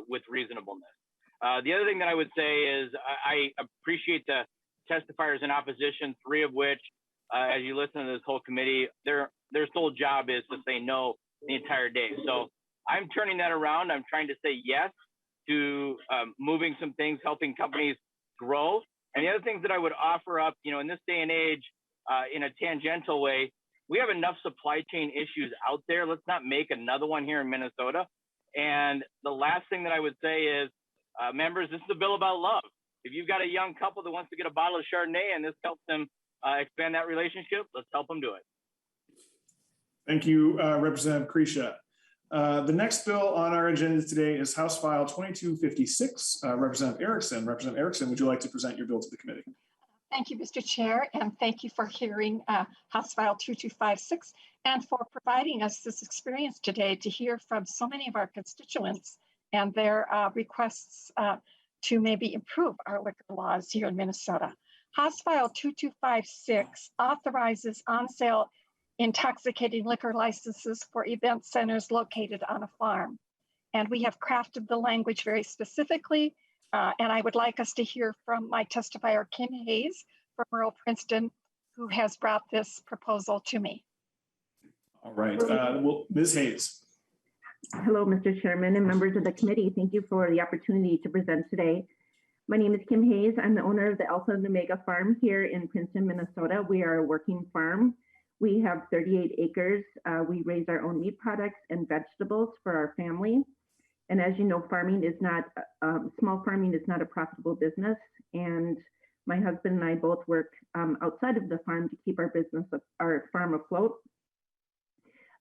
with reasonableness. The other thing that I would say is I appreciate the testifiers in opposition, three of which, as you listen to this whole committee, their sole job is to say no the entire day. So I'm turning that around. I'm trying to say yes to moving some things, helping companies grow. And the other things that I would offer up, in this day and age, in a tangential way, we have enough supply chain issues out there. Let's not make another one here in Minnesota. And the last thing that I would say is, members, this is a bill about love. If you've got a young couple that wants to get a bottle of Chardonnay and this helps them expand that relationship, let's help them do it. Thank you, Representative Carisha. The next bill on our agenda today is House File 2256. Representative Erickson. Representative Erickson, would you like to present your bill to the committee? Thank you, Mr. Chair, and thank you for hearing House File 2256 and for providing us this experience today to hear from so many of our constituents and their requests to maybe improve our liquor laws here in Minnesota. House File 2256 authorizes on-sale intoxicating liquor licenses for event centers located on a farm. And we have crafted the language very specifically. And I would like us to hear from my testifier, Kim Hayes from rural Princeton, who has brought this proposal to me. All right, Ms. Hayes. Hello, Mr. Chairman and members of the committee. Thank you for the opportunity to present today. My name is Kim Hayes. I'm the owner of the Alpha and Omega Farm here in Princeton, Minnesota. We are a working farm. We have 38 acres. We raise our own meat products and vegetables for our family. And as you know, farming is not, small farming is not a profitable business. And my husband and I both work outside of the farm to keep our farm afloat.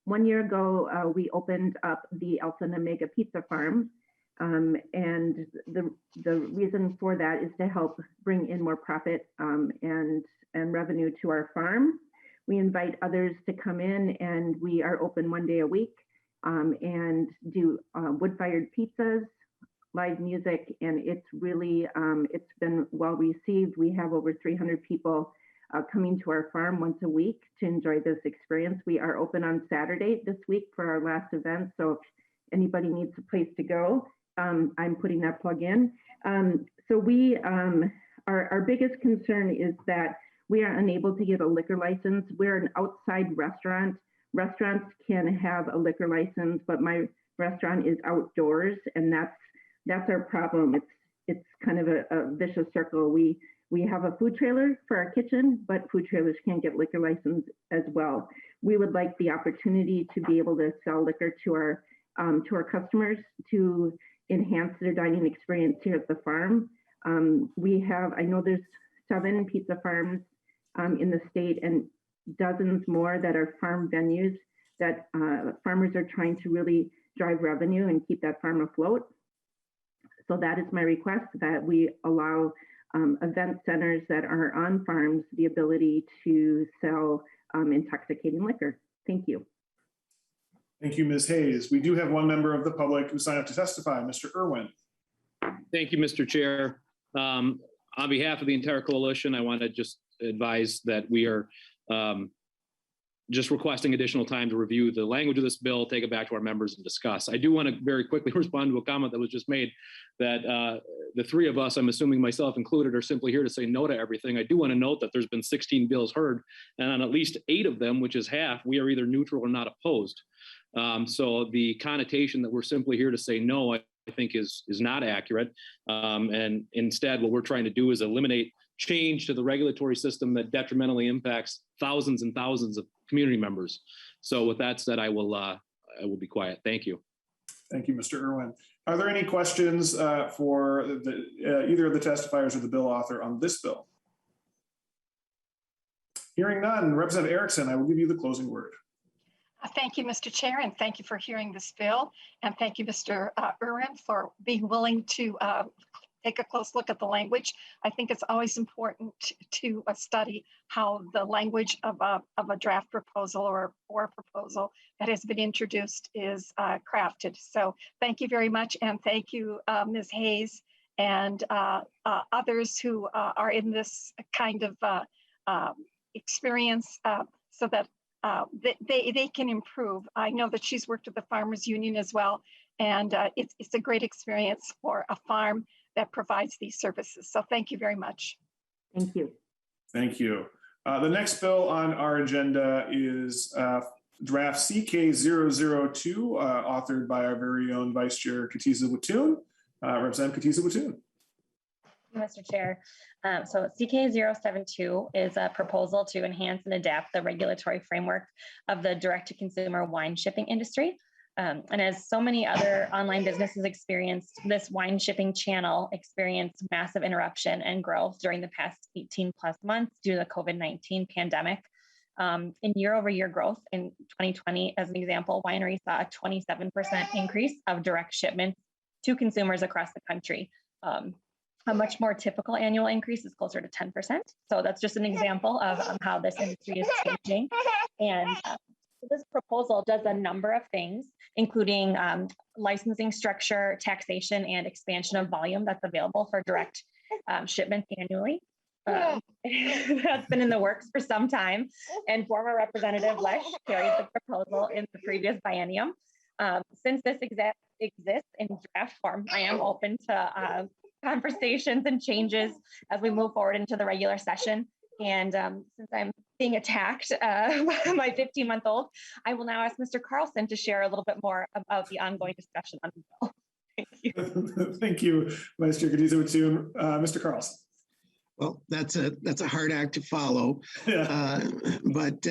1 year ago, we opened up the Alpha and Omega Pizza Farm. And the reason for that is to help bring in more profit and revenue to our farm. We invite others to come in, and we are open 1 day a week and do wood-fired pizzas, live music, and it's really, it's been well received. We have over 300 people coming to our farm once a week to enjoy this experience. We are open on Saturday this week for our last event, so if anybody needs a place to go, I'm putting that plug in. So we, our biggest concern is that we are unable to get a liquor license. We're an outside restaurant. Restaurants can have a liquor license, but my restaurant is outdoors, and that's our problem. It's kind of a vicious circle. We have a food trailer for our kitchen, but food trailers can't get liquor license as well. We would like the opportunity to be able to sell liquor to our customers to enhance their dining experience here at the farm. We have, I know there's 7 pizza farms in the state and dozens more that are farm venues that farmers are trying to really drive revenue and keep that farm afloat. So that is my request, that we allow event centers that are on farms the ability to sell intoxicating liquor. Thank you. Thank you, Ms. Hayes. We do have one member of the public who signed up to testify, Mr. Irwin. Thank you, Mr. Chair. On behalf of the entire coalition, I want to just advise that we are just requesting additional time to review the language of this bill, take it back to our members and discuss. I do want to very quickly respond to a comment that was just made that the 3 of us, I'm assuming myself included, are simply here to say no to everything. I do want to note that there's been 16 bills heard, and on at least 8 of them, which is half, we are either neutral or not opposed. So the connotation that we're simply here to say no, I think is not accurate. And instead, what we're trying to do is eliminate change to the regulatory system that detrimentally impacts thousands and thousands of community members. So with that said, I will be quiet. Thank you. Thank you, Mr. Irwin. Are there any questions for either of the testifiers or the bill author on this bill? Hearing none, Representative Erickson, I will give you the closing word. Thank you, Mr. Chair, and thank you for hearing this bill. And thank you, Mr. Irwin, for being willing to take a close look at the language. I think it's always important to study how the language of a draft proposal or a proposal that has been introduced is crafted. So thank you very much. And thank you, Ms. Hayes and others who are in this kind of experience so that they can improve. I know that she's worked with the Farmers Union as well, and it's a great experience for a farm that provides these services. So thank you very much. Thank you. Thank you. The next bill on our agenda is draft CK002, authored by our very own Vice Chair Katiza Watoon. Representative Katiza Watoon. Mr. Chair. So CK072 is a proposal to enhance and adapt the regulatory framework of the direct-to-consumer wine shipping industry. And as so many other online businesses experienced, this wine shipping channel experienced massive interruption and growth during the past 18 plus months due to the COVID-19 pandemic. In year-over-year growth in 2020, as an example, wineries saw a 27% increase of direct shipments to consumers across the country. A much more typical annual increase is closer to 10%. So that's just an example of how this industry is changing. And this proposal does a number of things, including licensing structure, taxation, and expansion of volume that's available for direct shipments annually. That's been in the works for some time, and former Representative Lesh carried the proposal in the previous biennium. Since this exists in draft form, I am open to conversations and changes as we move forward into the regular session. And since I'm being attacked by my 15-month-old, I will now ask Mr. Carlson to share a little bit more about the ongoing discussion on the bill. Thank you. Thank you, Vice Chair Katiza Watoon. Mr. Carlson. Well, that's a hard act to follow. But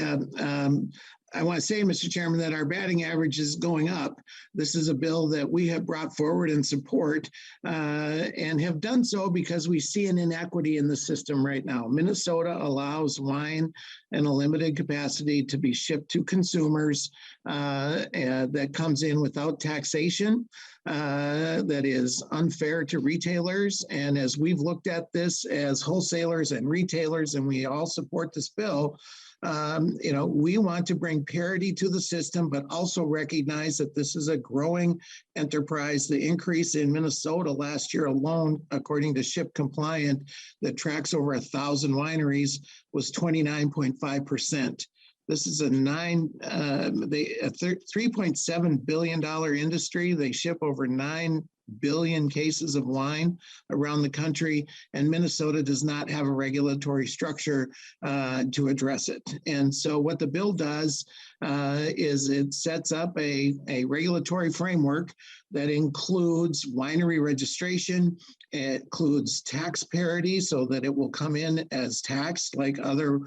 I want to say, Mr. Chairman, that our batting average is going up. This is a bill that we have brought forward and support and have done so because we see an inequity in the system right now. Minnesota allows wine in a limited capacity to be shipped to consumers that comes in without taxation. That is unfair to retailers. And as we've looked at this as wholesalers and retailers, and we all support this bill, We want to bring parity to the system, but also recognize that this is a growing enterprise. The increase in Minnesota last year alone, according to Ship Compliant, that tracks over 1,000 wineries, was 29.5%. This is a $3.7 billion industry. They ship over 9 billion cases of wine around the country, and Minnesota does not have a regulatory structure to address it. And so what the bill does is it sets up a regulatory framework that includes winery registration. It includes tax parity so that it will come in as taxed like other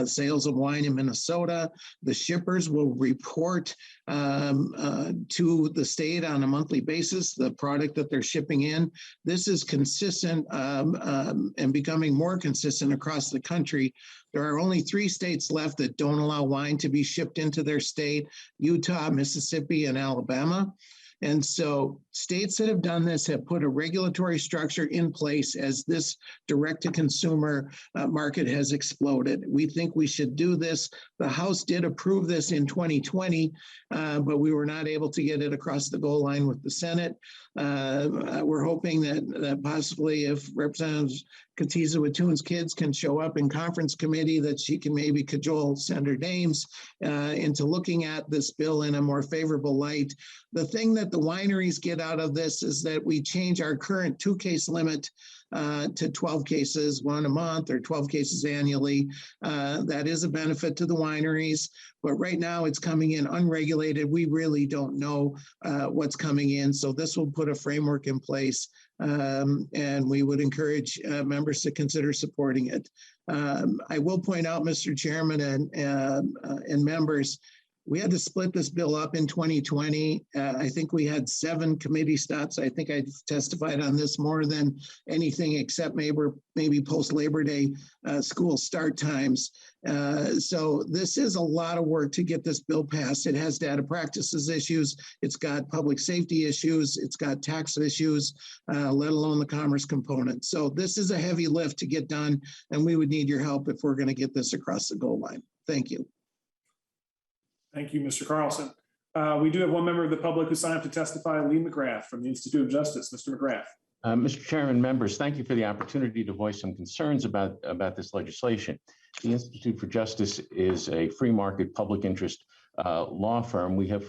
sales of wine in Minnesota. The shippers will report to the state on a monthly basis the product that they're shipping in. This is consistent and becoming more consistent across the country. There are only 3 states left that don't allow wine to be shipped into their state: Utah, Mississippi, and Alabama. And so states that have done this have put a regulatory structure in place as this direct-to-consumer market has exploded. We think we should do this. The House did approve this in 2020, but we were not able to get it across the goal line with the Senate. We're hoping that possibly if Representative Katiza-Watun's kids can show up in conference committee, that she can maybe cajole Senator Dames into looking at this bill in a more favorable light. The thing that the wineries get out of this is that we change our current 2-case limit to 12 cases, 1 a month or 12 cases annually. That is a benefit to the wineries, but right now it's coming in unregulated. We really don't know what's coming in. So this will put a framework in place, and we would encourage members to consider supporting it. I will point out, Mr. Chairman and members, we had to split this bill up in 2020. I think we had 7 committee stops. I think I testified on this more than anything except maybe post-Labor Day school start times. So this is a lot of work to get this bill passed. It has data practices issues. It's got public safety issues. It's got tax issues, let alone the commerce component. So this is a heavy lift to get done, and we would need your help if we're going to get this across the goal line. Thank you. Thank you, Mr. Carlson. We do have one member of the public who signed up to testify, Lee McGrath from the Institute of Justice. Mr. McGrath. Mr. Chairman, members, thank you for the opportunity to voice some concerns about this legislation. The Institute for Justice is a free market public interest law firm. We have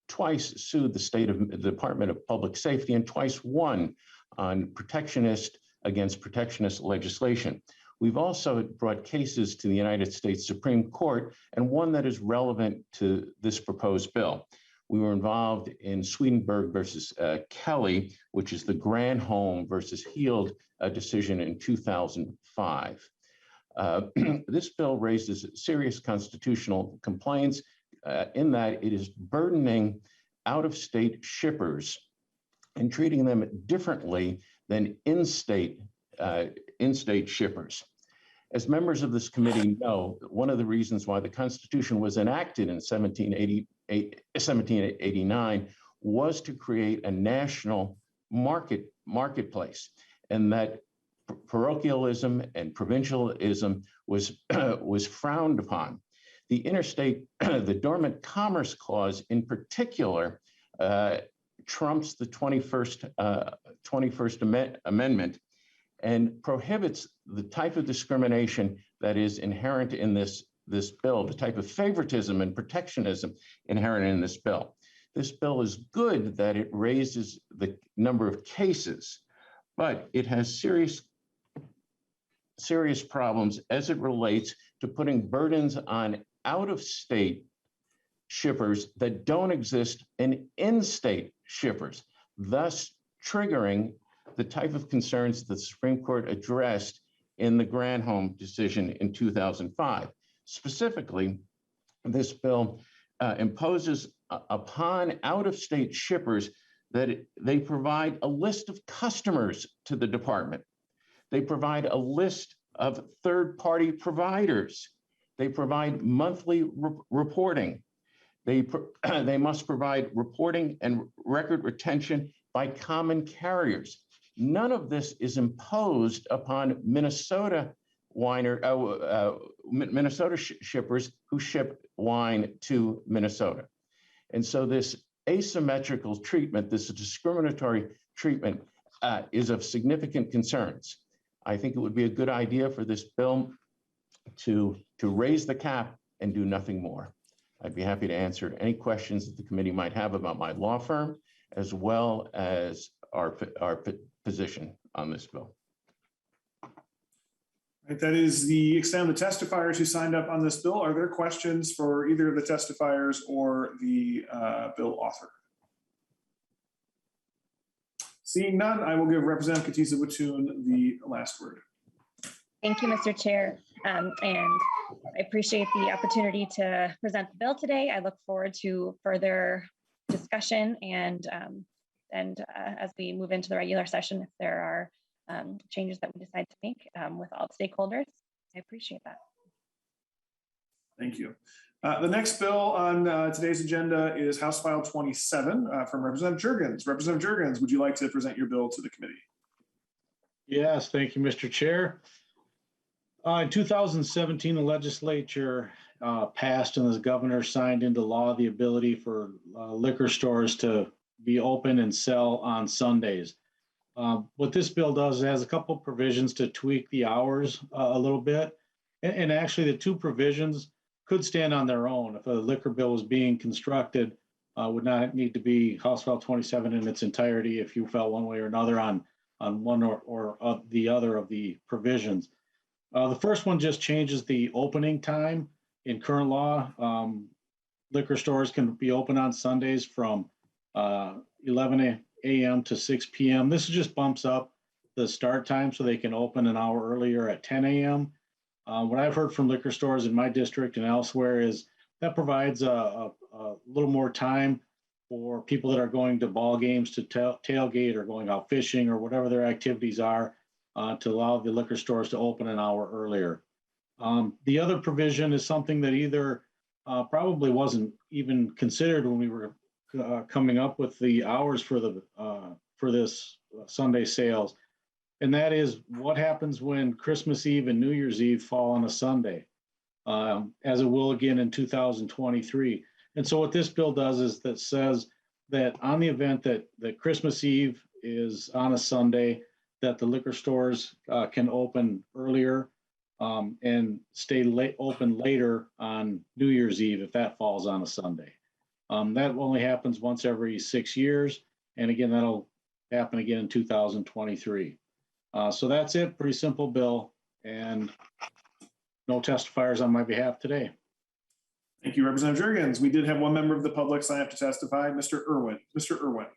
twice sued the Department of Public Safety and twice won on protectionist legislation. We've also brought cases to the United States Supreme Court, and one that is relevant to this proposed bill. We were involved in Swedenborg versus Kelly, which is the Granholm versus Heald decision in 2005. This bill raises serious constitutional complaints in that it is burdening out-of-state shippers and treating them differently than in-state shippers. As members of this committee know, one of the reasons why the Constitution was enacted in 1789 was to create a national marketplace, and that parochialism and provincialism was frowned upon. The the Dormant Commerce Clause in particular trumps the 21st Amendment and prohibits the type of discrimination that is inherent in this bill, the type of favoritism and protectionism inherent in this bill. This bill is good that it raises the number of cases, but it has serious problems as it relates to putting burdens on out-of-state shippers that don't exist in in-state shippers, thus triggering the type of concerns that the Supreme Court addressed in the Granholm decision in 2005. Specifically, this bill imposes upon out-of-state shippers that they provide a list of customers to the department. They provide a list of third-party providers. They provide monthly reporting. They must provide reporting and record retention by common carriers. None of this is imposed upon Minnesota Minnesota shippers who ship wine to Minnesota. And so this asymmetrical treatment, this discriminatory treatment is of significant concerns. I think it would be a good idea for this bill to raise the cap and do nothing more. I'd be happy to answer any questions that the committee might have about my law firm, as well as our position on this bill. Right, that is the extent of the testifiers who signed up on this bill. Are there questions for either the testifiers or the bill author? Seeing none, I will give Representative Katiza Witthuhn the last word. Thank you, Mr. Chair. And I appreciate the opportunity to present the bill today. I look forward to further discussion and as we move into the regular session, if there are changes that we decide to make with all stakeholders. I appreciate that. Thank you. The next bill on today's agenda is House File 27 from Representative Jurgens. Representative Jurgens, would you like to present your bill to the committee? Yes, thank you, Mr. Chair. In 2017, the legislature passed and the governor signed into law the ability for liquor stores to be open and sell on Sundays. What this bill does is it has a couple provisions to tweak the hours a little bit. And actually the two provisions could stand on their own. If a liquor bill was being constructed, would not need to be House File 27 in its entirety if you felt one way or another on one or the other of the provisions. The first one just changes the opening time. In current law, liquor stores can be open on Sundays from 11 a.m. to 6 p.m. This just bumps up the start time so they can open an hour earlier at 10 a.m. What I've heard from liquor stores in my district and elsewhere is that provides a little more time for people that are going to ball games to tailgate or going out fishing or whatever their activities are to allow the liquor stores to open an hour earlier. The other provision is something that either probably wasn't even considered when we were coming up with the hours for this Sunday sales. And that is what happens when Christmas Eve and New Year's Eve fall on a Sunday, as it will again in 2023. And so what this bill does is that says that on the event that Christmas Eve is on a Sunday, that the liquor stores can open earlier and stay open later on New Year's Eve if that falls on a Sunday. That only happens once every 6 years. And again, that'll happen again in 2023. So that's it, pretty simple bill, and no testifiers on my behalf today. Thank you, Representative Jurgens. We did have one member of the public sign up to testify, Mr. Irwin. Mr. Irwin.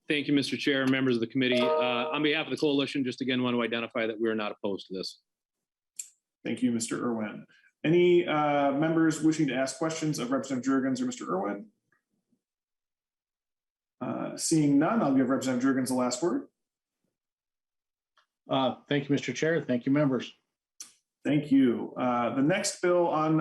Thank you, Mr. Chair, members of the committee. On behalf of the coalition, just again want to identify that we're not opposed to this. Thank you, Mr. Irwin. Any members wishing to ask questions of Representative Jurgens or Mr. Irwin? Seeing none, I'll give Representative Jurgens the last word. Thank you, Mr. Chair. Thank you, members. Thank you. The next bill on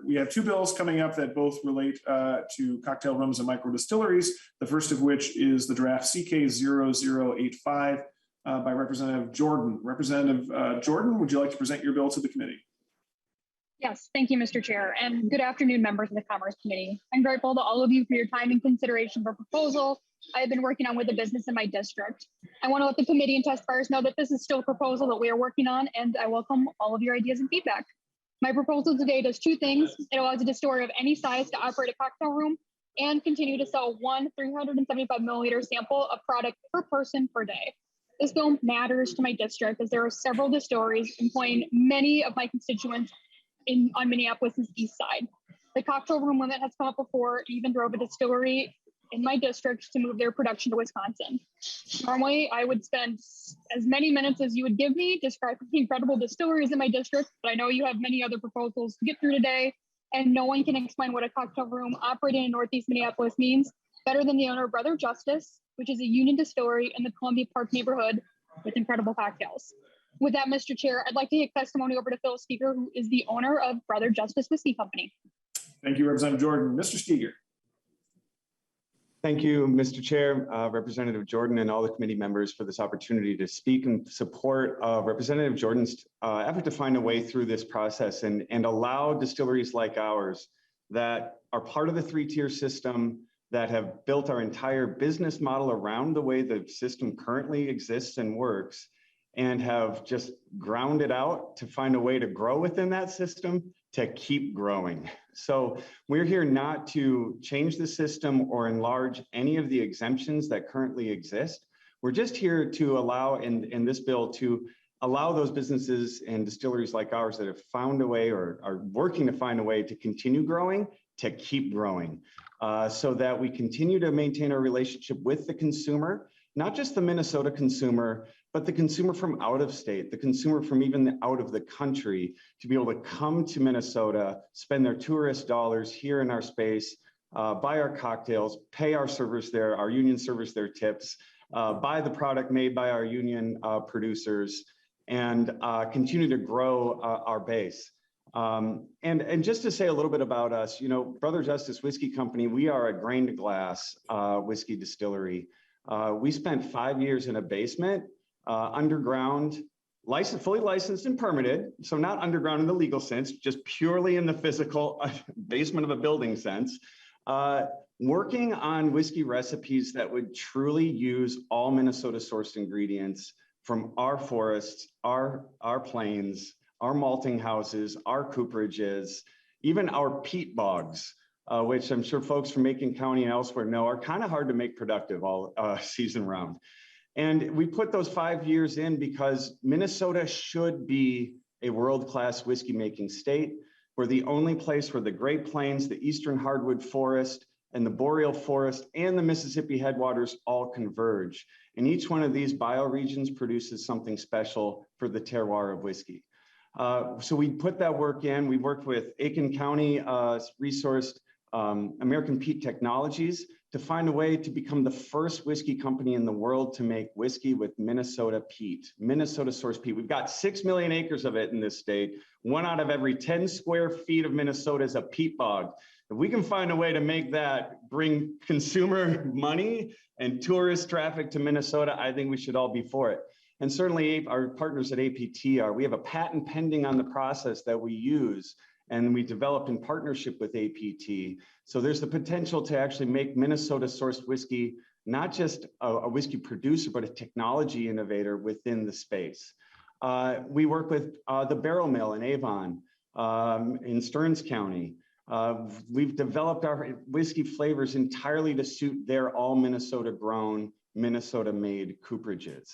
we have two bills coming up that both relate to cocktail rooms and micro distilleries. The first of which is the draft CK0085 by Representative Jordan. Representative Jordan, would you like to present your bill to the committee? Yes, thank you, Mr. Chair, and good afternoon, members of the Commerce Committee. I'm grateful to all of you for your time and consideration for proposal I've been working on with the business in my district. I want to let the committee and testifiers know that this is still a proposal that we are working on, and I welcome all of your ideas and feedback. My proposal today does two things. It allows a distillery of any size to operate a cocktail room and continue to sell one 375 milliliter sample of product per person per day. This bill matters to my district as there are several distilleries employing many of my constituents on Minneapolis's east side. The cocktail room limit has come up before, even drove a distillery in my district to move their production to Wisconsin. Normally, I would spend as many minutes as you would give me describing the incredible distilleries in my district, but I know you have many other proposals to get through today, and no one can explain what a cocktail room operating in Northeast Minneapolis means better than the owner of Brother Justice, which is a union distillery in the Columbia Park neighborhood with incredible cocktails. With that, Mr. Chair, I'd like to take testimony over to Phil Steger, who is the owner of Brother Justice Whiskey Company. Thank you, Representative Jordan. Mr. Steger. Thank you, Mr. Chair, Representative Jordan, and all the committee members for this opportunity to speak in support of Representative Jordan's effort to find a way through this process and allow distilleries like ours that are part of the three-tier system, that have built our entire business model around the way the system currently exists and works, and have just ground it out to find a way to grow within that system to keep growing. So we're here not to change the system or enlarge any of the exemptions that currently exist. We're just here to allow, in this bill, to allow those businesses and distilleries like ours that have found a way or are working to find a way to continue growing, to keep growing, so that we continue to maintain our relationship with the consumer, not just the Minnesota consumer, but the consumer from out of state, the consumer from even out of the country, to be able to come to Minnesota, spend their tourist dollars here in our space, buy our cocktails, pay our servers there, our union servers their tips, buy the product made by our union producers, and continue to grow our base. And just to say a little bit about us, you know, Brother Justice Whiskey Company, we are a grain to glass whiskey distillery. We spent 5 years in a basement, underground, fully licensed and permitted. So not underground in the legal sense, just purely in the physical basement of a building sense, working on whiskey recipes that would truly use all Minnesota sourced ingredients from our forests, our plains, our malting houses, our cooperages, even our peat bogs, which I'm sure folks from Macon County and elsewhere know are kind of hard to make productive all season round. And we put those 5 years in because Minnesota should be a world-class whiskey making state. We're the only place where the Great Plains, the Eastern Hardwood Forest, and the Boreal Forest and the Mississippi headwaters all converge. And each one of these bioregions produces something special for the terroir of whiskey. So we put that work in. We worked with Aiken County resourced American Peat Technologies to find a way to become the first whiskey company in the world to make whiskey with Minnesota peat, Minnesota source peat. We've got 6 million acres of it in this state. 1 out of every 10 square feet of Minnesota is a peat bog. If we can find a way to make that bring consumer money and tourist traffic to Minnesota, I think we should all be for it. And certainly our partners at APT are. We have a patent pending on the process that we use and we developed in partnership with APT. So there's the potential to actually make Minnesota sourced whiskey, not just a whiskey producer, but a technology innovator within the space. We work with the Barrel Mill in Avon, in Stearns County. We've developed our whiskey flavors entirely to suit their all Minnesota grown, Minnesota made cooperages.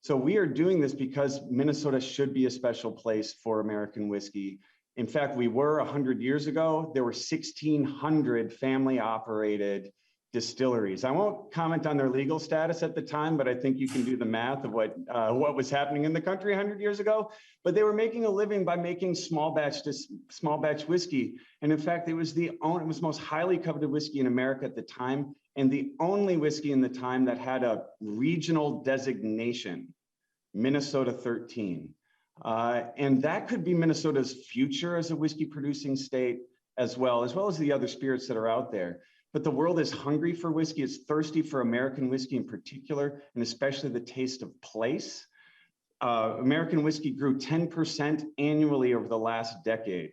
So we are doing this because Minnesota should be a special place for American whiskey. In fact, we were 100 years ago, there were 1,600 family operated distilleries. I won't comment on their legal status at the time, but I think you can do the math of what was happening in the country 100 years ago. But they were making a living by making small batch whiskey. And in fact, it was the most highly coveted whiskey in America at the time, and the only whiskey in the time that had a regional designation, Minnesota 13. And that could be Minnesota's future as a whiskey producing state as well as the other spirits that are out there. But the world is hungry for whiskey. It's thirsty for American whiskey in particular, and especially the taste of place. American whiskey grew 10% annually over the last decade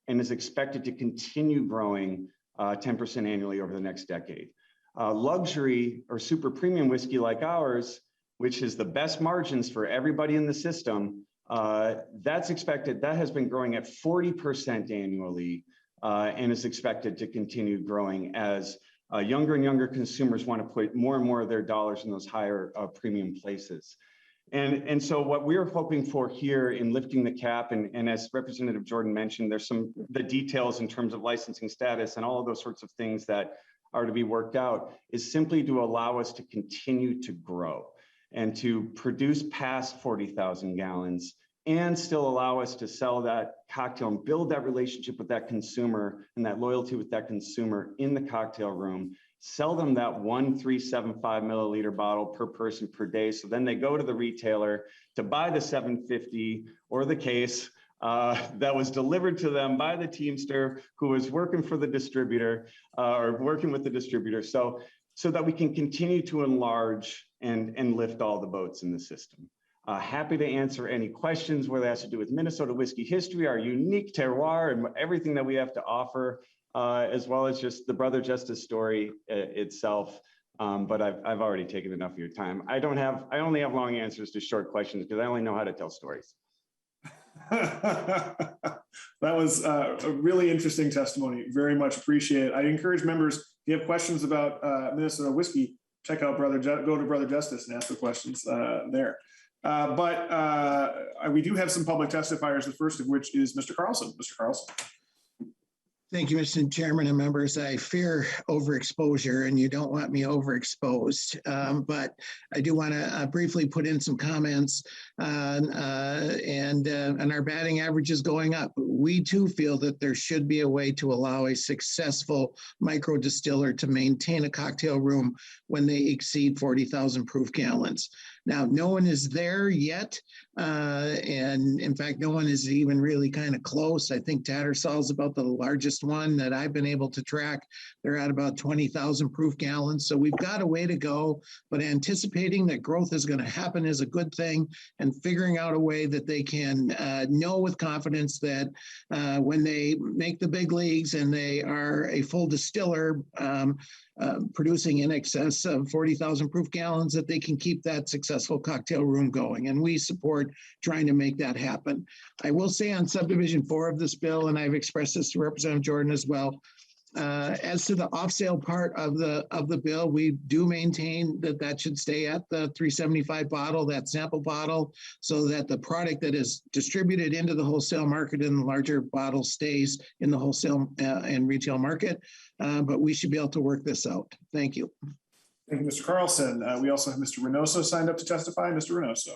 and is expected to continue growing 10% annually over the next decade. Luxury or super premium whiskey like ours, which is the best margins for everybody in the system, that's expected, that has been growing at 40% annually and is expected to continue growing as younger and younger consumers want to put more and more of their dollars in those higher premium places. And so what we're hoping for here in lifting the cap, and as Representative Jordan mentioned, there's the details in terms of licensing status and all of those sorts of things that are to be worked out, is simply to allow us to continue to grow and to produce past 40,000 gallons and still allow us to sell that cocktail and build that relationship with that consumer and that loyalty with that consumer in the cocktail room, sell them that 1,375 milliliter bottle per person per day. So then they go to the retailer to buy the 750 or the case that was delivered to them by the Teamster who was working for the distributor or working with the distributor. So so that we can continue to enlarge and lift all the boats in the system. Happy to answer any questions, whether it has to do with Minnesota whiskey history, our unique terroir, and everything that we have to offer, as well as just the Brother Justice story itself. But I've already taken enough of your time. I only have long answers to short questions because I only know how to tell stories. That was a really interesting testimony. Very much appreciate it. I encourage members, if you have questions about Minnesota whiskey, check out go to Brother Justice and ask the questions there. But we do have some public testifiers, the first of which is Mr. Carlson. Mr. Carlson. Thank you, Mr. Chairman and members. I fear overexposure, and you don't want me overexposed. But I do want to briefly put in some comments and our batting average is going up. We too feel that there should be a way to allow a successful micro distiller to maintain a cocktail room when they exceed 40,000 proof gallons. Now, no one is there yet. And in fact, no one is even really kind of close. I think Tattersall's about the largest one that I've been able to track. They're at about 20,000 proof gallons. So we've got a way to go, but anticipating that growth is going to happen is a good thing, and figuring out a way that they can know with confidence that when they make the big leagues and they are a full distiller, producing in excess of 40,000 proof gallons, that they can keep that successful cocktail room going. And we support trying to make that happen. I will say on subdivision 4 of this bill, and I've expressed this to Representative Jordan as well, as to the off-sale part of the bill, we do maintain that should stay at the 375 bottle, that sample bottle, so that the product that is distributed into the wholesale market in the larger bottle stays in the wholesale and retail market. But we should be able to work this out. Thank you. Thank you, Mr. Carlson. We also have Mr. Reynoso signed up to testify. Mr. Reynoso.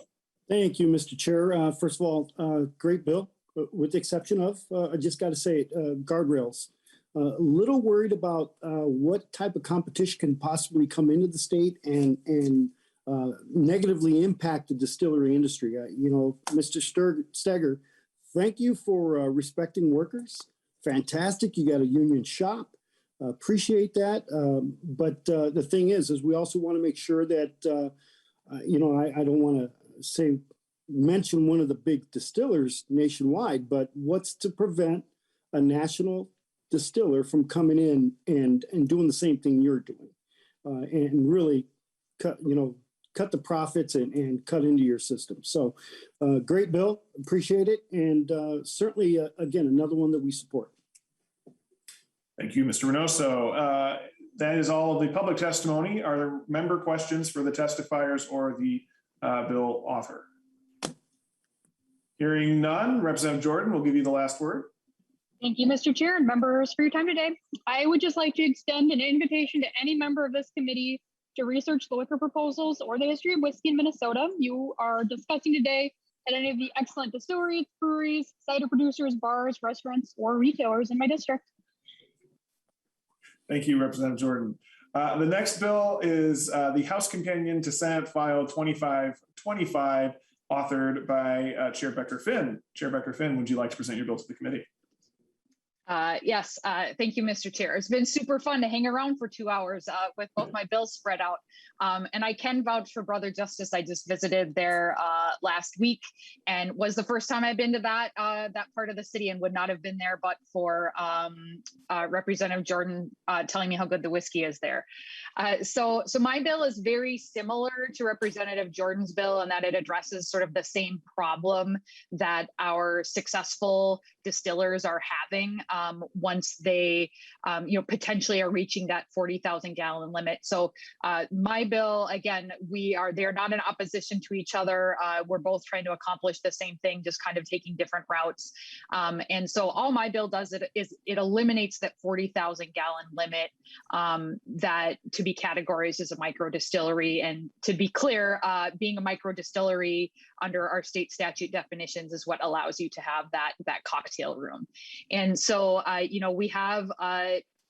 Thank you, Mr. Chair. First of all, great bill, with the exception of, I just got to say it, guardrails. A little worried about what type of competition can possibly come into the state and negatively impact the distillery industry. Mr. Steger, thank you for respecting workers. Fantastic. You got a union shop. Appreciate that. But the thing is we also want to make sure that, I don't want to mention one of the big distillers nationwide, but what's to prevent a national distiller from coming in and doing the same thing you're doing, and really cut the profits and cut into your system. So great bill, appreciate it. And certainly, again, another one that we support. Thank you, Mr. Reynoso. That is all of the public testimony. Are there member questions for the testifiers or the bill author? Hearing none, Representative Jordan will give you the last word. Thank you, Mr. Chair and members, for your time today. I would just like to extend an invitation to any member of this committee to research the liquor proposals or the history of whiskey in Minnesota you are discussing today at any of the excellent distilleries, breweries, cider producers, bars, restaurants, or retailers in my district. Thank you, Representative Jordan. The next bill is the House Companion to Senate File 2525, authored by Chair Becker Finn. Chair Becker Finn, would you like to present your bill to the committee? Yes, thank you, Mr. Chair. It's been super fun to hang around for 2 hours with both my bills spread out. And I can vouch for Brother Justice. I just visited there last week and was the first time I've been to that part of the city, and would not have been there but for Representative Jordan telling me how good the whiskey is there. So my bill is very similar to Representative Jordan's bill in that it addresses sort of the same problem that our successful distillers are having once they potentially are reaching that 40,000 gallon limit. So my bill, again, they're not in opposition to each other. We're both trying to accomplish the same thing, just kind of taking different routes. And so all my bill does is it eliminates that 40,000 gallon limit that to be categorized as a micro distillery. And to be clear, being a micro distillery under our state statute definitions is what allows you to have that cocktail room. And so, we have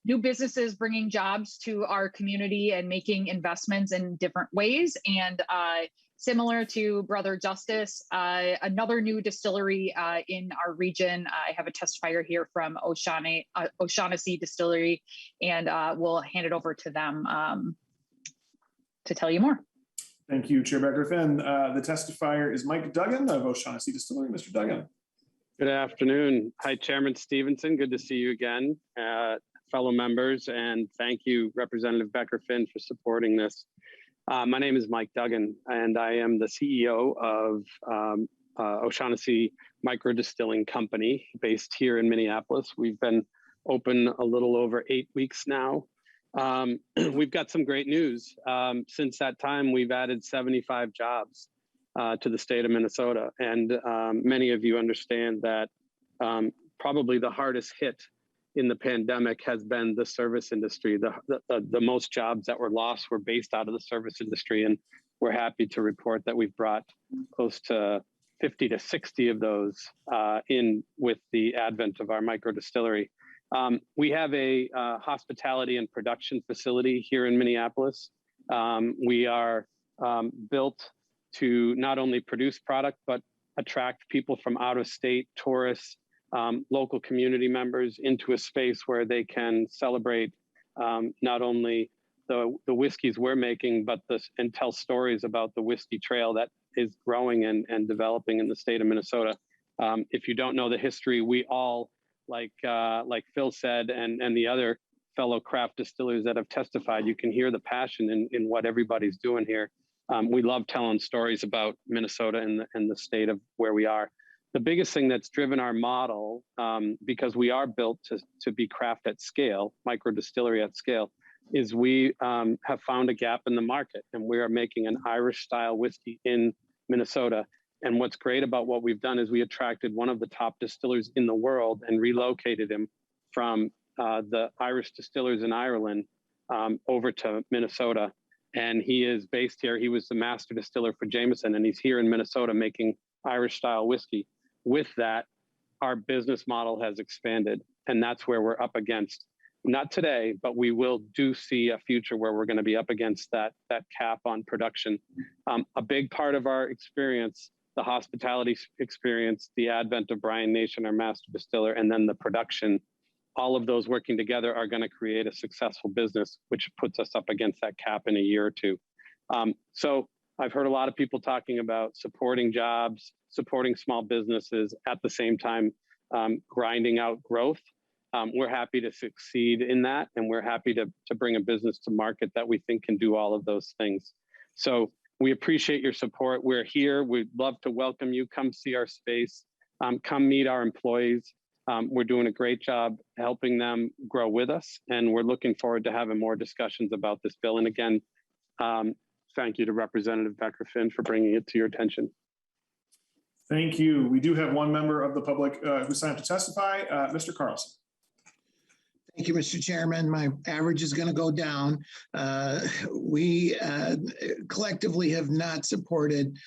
new businesses bringing jobs to our community and making investments in different ways. And similar to Brother Justice, another new distillery in our region. I have a testifier here from O'Shaughnessy Distillery, and we'll hand it over to them to tell you more. Thank you, Chair Becker-Finn. The testifier is Mike Duggan of O'Shaughnessy Distillery. Mr. Duggan. Good afternoon. Hi, Chairman Stevenson. Good to see you again, fellow members, and thank you, Representative Becker-Finn, for supporting this. My name is Mike Duggan, and I am the CEO of O'Shaughnessy Micro Distilling Company, based here in Minneapolis. We've been open a little over 8 weeks now. We've got some great news. Since that time, we've added 75 jobs to the state of Minnesota. And many of you understand that probably the hardest hit in the pandemic has been the service industry. The most jobs that were lost were based out of the service industry. And we're happy to report that we've brought close to 50 to 60 of those in with the advent of our micro distillery. We have a hospitality and production facility here in Minneapolis. We are built to not only produce product, but attract people from out of state, tourists, local community members into a space where they can celebrate not only the whiskeys we're making, but and tell stories about the whiskey trail that is growing and developing in the state of Minnesota. If you don't know the history, we all, like Phil said, and the other fellow craft distillers that have testified, you can hear the passion in what everybody's doing here. We love telling stories about Minnesota and the state of where we are. The biggest thing that's driven our model, because we are built to be craft at scale, micro distillery at scale, is we have found a gap in the market, and we are making an Irish style whiskey in Minnesota. And what's great about what we've done is we attracted one of the top distillers in the world and relocated him from the Irish distillers in Ireland over to Minnesota. And he is based here. He was the master distiller for Jameson, and he's here in Minnesota making Irish style whiskey. With that, our business model has expanded, and that's where we're up against. Not today, but we will see a future where we're going to be up against that cap on production. A big part of our experience, the hospitality experience, the advent of Brian Nation, our master distiller, and then the production, all of those working together are going to create a successful business, which puts us up against that cap in a year or two. So I've heard a lot of people talking about supporting jobs, supporting small businesses, at the same time grinding out growth. We're happy to succeed in that, and we're happy to bring a business to market that we think can do all of those things. So we appreciate your support. We're here. We'd love to welcome you. Come see our space. Come meet our employees. We're doing a great job helping them grow with us, and we're looking forward to having more discussions about this bill. And again, thank you to Representative Becker-Finn for bringing it to your attention. Thank you. We do have one member of the public who signed up to testify, Mr. Carlson. Thank you, Mr. Chairman. My average is going to go down. We collectively have not supported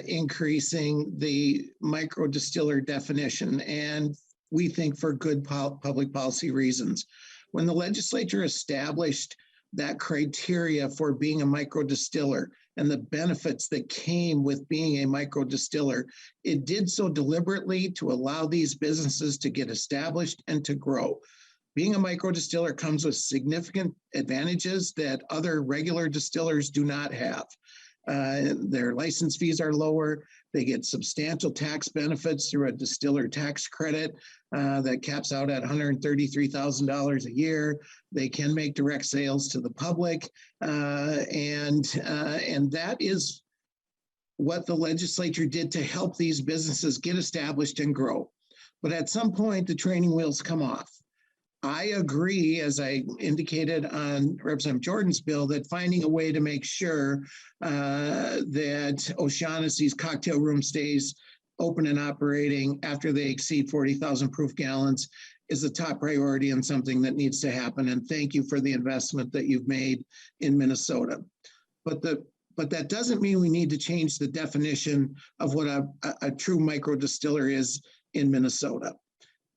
increasing the micro distiller definition, and we think for good public policy reasons. When the legislature established that criteria for being a micro distiller and the benefits that came with being a micro distiller, it did so deliberately to allow these businesses to get established and to grow. Being a micro distiller comes with significant advantages that other regular distillers do not have. Their license fees are lower. They get substantial tax benefits through a distiller tax credit that caps out at $133,000 a year. They can make direct sales to the public. And that is what the legislature did to help these businesses get established and grow. But at some point, the training wheels come off. I agree, as I indicated on Representative Jordan's bill, that finding a way to make sure that O'Shaughnessy's cocktail room stays open and operating after they exceed 40,000 proof gallons is a top priority and something that needs to happen. And thank you for the investment that you've made in Minnesota. But that doesn't mean we need to change the definition of what a true micro distiller is in Minnesota.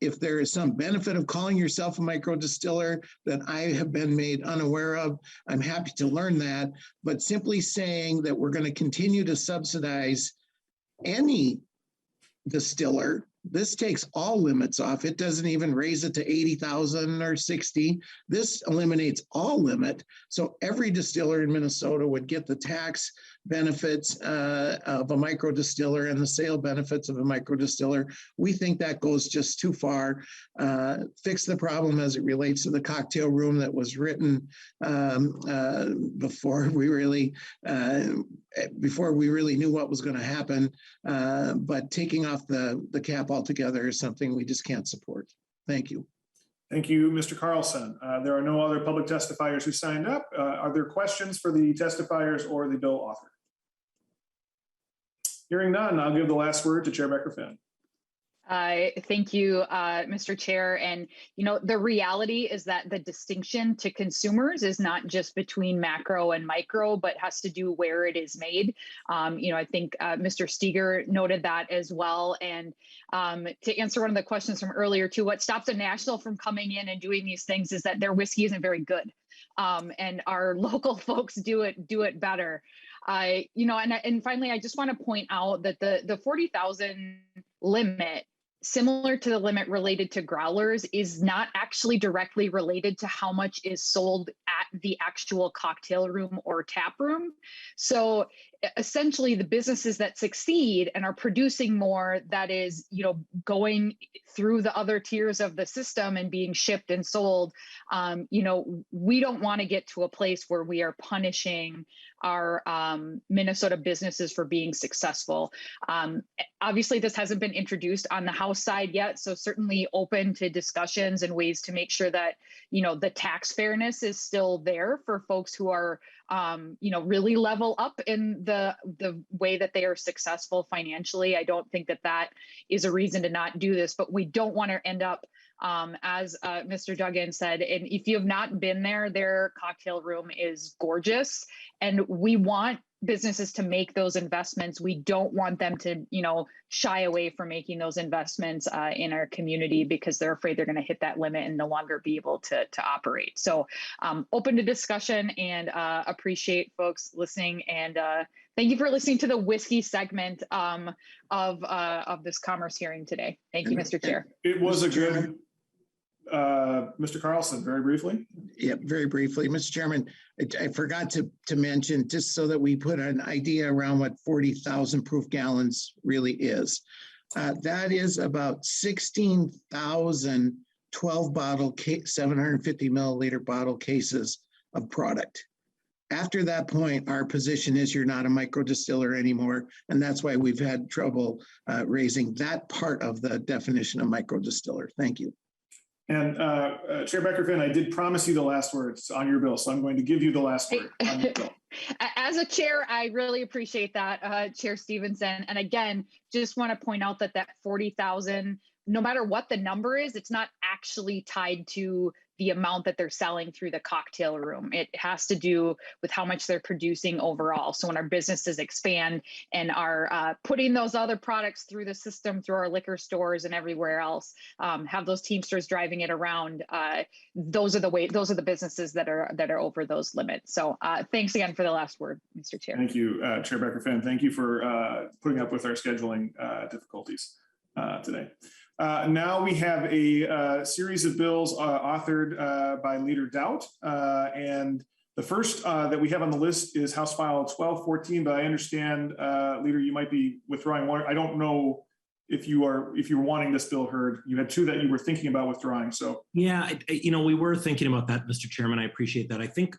If there is some benefit of calling yourself a micro distiller that I have been made unaware of, I'm happy to learn that. But simply saying that we're going to continue to subsidize any distiller This takes all limits off. It doesn't even raise it to 80,000 or 60. This eliminates all limit. So every distiller in Minnesota would get the tax benefits of a micro distiller and the sale benefits of a micro distiller. We think that goes just too far. Fix the problem as it relates to the cocktail room that was written before we really knew what was going to happen. But taking off the cap altogether is something we just can't support. Thank you. Thank you, Mr. Carlson. There are no other public testifiers who signed up. Are there questions for the testifiers or the bill author? Hearing none, I'll give the last word to Chair Becker-Finn. Thank you, Mr. Chair. And, the reality is that the distinction to consumers is not just between macro and micro, but has to do where it is made. I think Mr. Steger noted that as well. And to answer one of the questions from earlier too, what stops a national from coming in and doing these things is that their whiskey isn't very good. And our local folks do it better. And finally, I just want to point out that the 40,000 limit, similar to the limit related to growlers, is not actually directly related to how much is sold at the actual cocktail room or tap room. So essentially the businesses that succeed and are producing more, that is, going through the other tiers of the system and being shipped and sold, we don't want to get to a place where we are punishing our Minnesota businesses for being successful. Obviously, this hasn't been introduced on the House side yet, so certainly open to discussions and ways to make sure that, the tax fairness is still there for folks who are, really level up in the way that they are successful financially. I don't think that is a reason to not do this, but we don't want to end up as Mr. Duggan said, and if you have not been there, their cocktail room is gorgeous, and we want businesses to make those investments. We don't want them to, shy away from making those investments in our community because they're afraid they're going to hit that limit and no longer be able to operate. So open to discussion and appreciate folks listening. And thank you for listening to the whiskey segment of this commerce hearing today. Thank you, Mr. Chair. It was a good, Mr. Carlson, very briefly. Yeah, very briefly, Mr. Chairman, I forgot to mention, just so that we put an idea around what 40,000 proof gallons really is. That is about 16,000 12-bottle, 750 milliliter bottle cases of product. After that point, our position is you're not a micro distiller anymore, and that's why we've had trouble raising that part of the definition of micro distiller. Thank you. And Chair Becker-Finn, I did promise you the last words on your bill, so I'm going to give you the last word on your bill. As a chair, I really appreciate that, Chair Stevenson. And again, just want to point out that 40,000, no matter what the number is, it's not actually tied to the amount that they're selling through the cocktail room. It has to do with how much they're producing overall. So when our businesses expand and are putting those other products through the system, through our liquor stores and everywhere else, have those Teamsters driving it around, those are the businesses that are over those limits. So thanks again for the last word, Mr. Chair. Thank you, Chair Becker-Finn. Thank you for putting up with our scheduling difficulties today. Now we have a series of bills authored by Leader Daudt, and the first that we have on the list is House File 1214. But I understand, Leader, you might be withdrawing one. I don't know if you were wanting this bill heard. You had two that you were thinking about withdrawing. So yeah, we were thinking about that, Mr. Chairman. I appreciate that. I think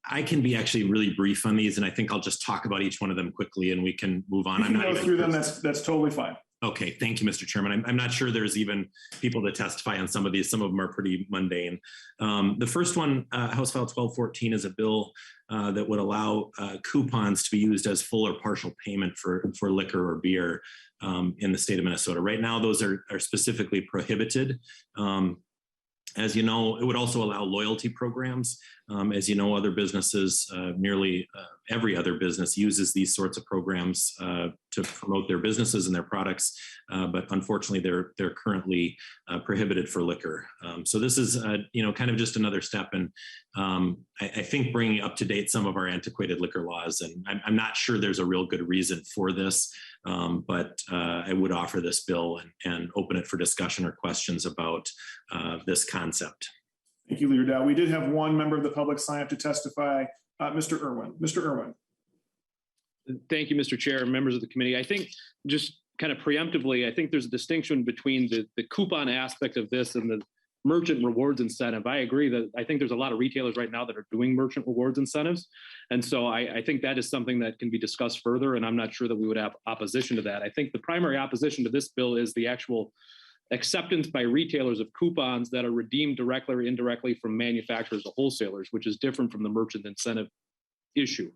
I can be actually really brief on these, and I think I'll just talk about each one of them quickly, and we can move on. You can go through them. That's totally fine. Okay, thank you, Mr. Chairman. I'm not sure there's even people that testify on some of these. Some of them are pretty mundane. The first one, House File 1214, is a bill that would allow coupons to be used as full or partial payment for liquor or beer in the state of Minnesota. Right now, those are specifically prohibited. As you know, it would also allow loyalty programs. As you know, other businesses, nearly every other business uses these sorts of programs to promote their businesses and their products, but unfortunately, they're currently prohibited for liquor. So this is, kind of just another step in, I think, bringing up to date some of our antiquated liquor laws. And I'm not sure there's a real good reason for this. But I would offer this bill and open it for discussion or questions about this concept. Thank you, Leader Dow. We did have one member of the public sign up to testify, Mr. Irwin. Mr. Irwin. Thank you, Mr. Chair and members of the committee. I think just kind of preemptively, I think there's a distinction between the coupon aspect of this and the merchant rewards incentive. I agree that I think there's a lot of retailers right now that are doing merchant rewards incentives. And so I think that is something that can be discussed further, and I'm not sure that we would have opposition to that. I think the primary opposition to this bill is the actual acceptance by retailers of coupons that are redeemed directly or indirectly from manufacturers or wholesalers, which is different from the merchant incentive issue.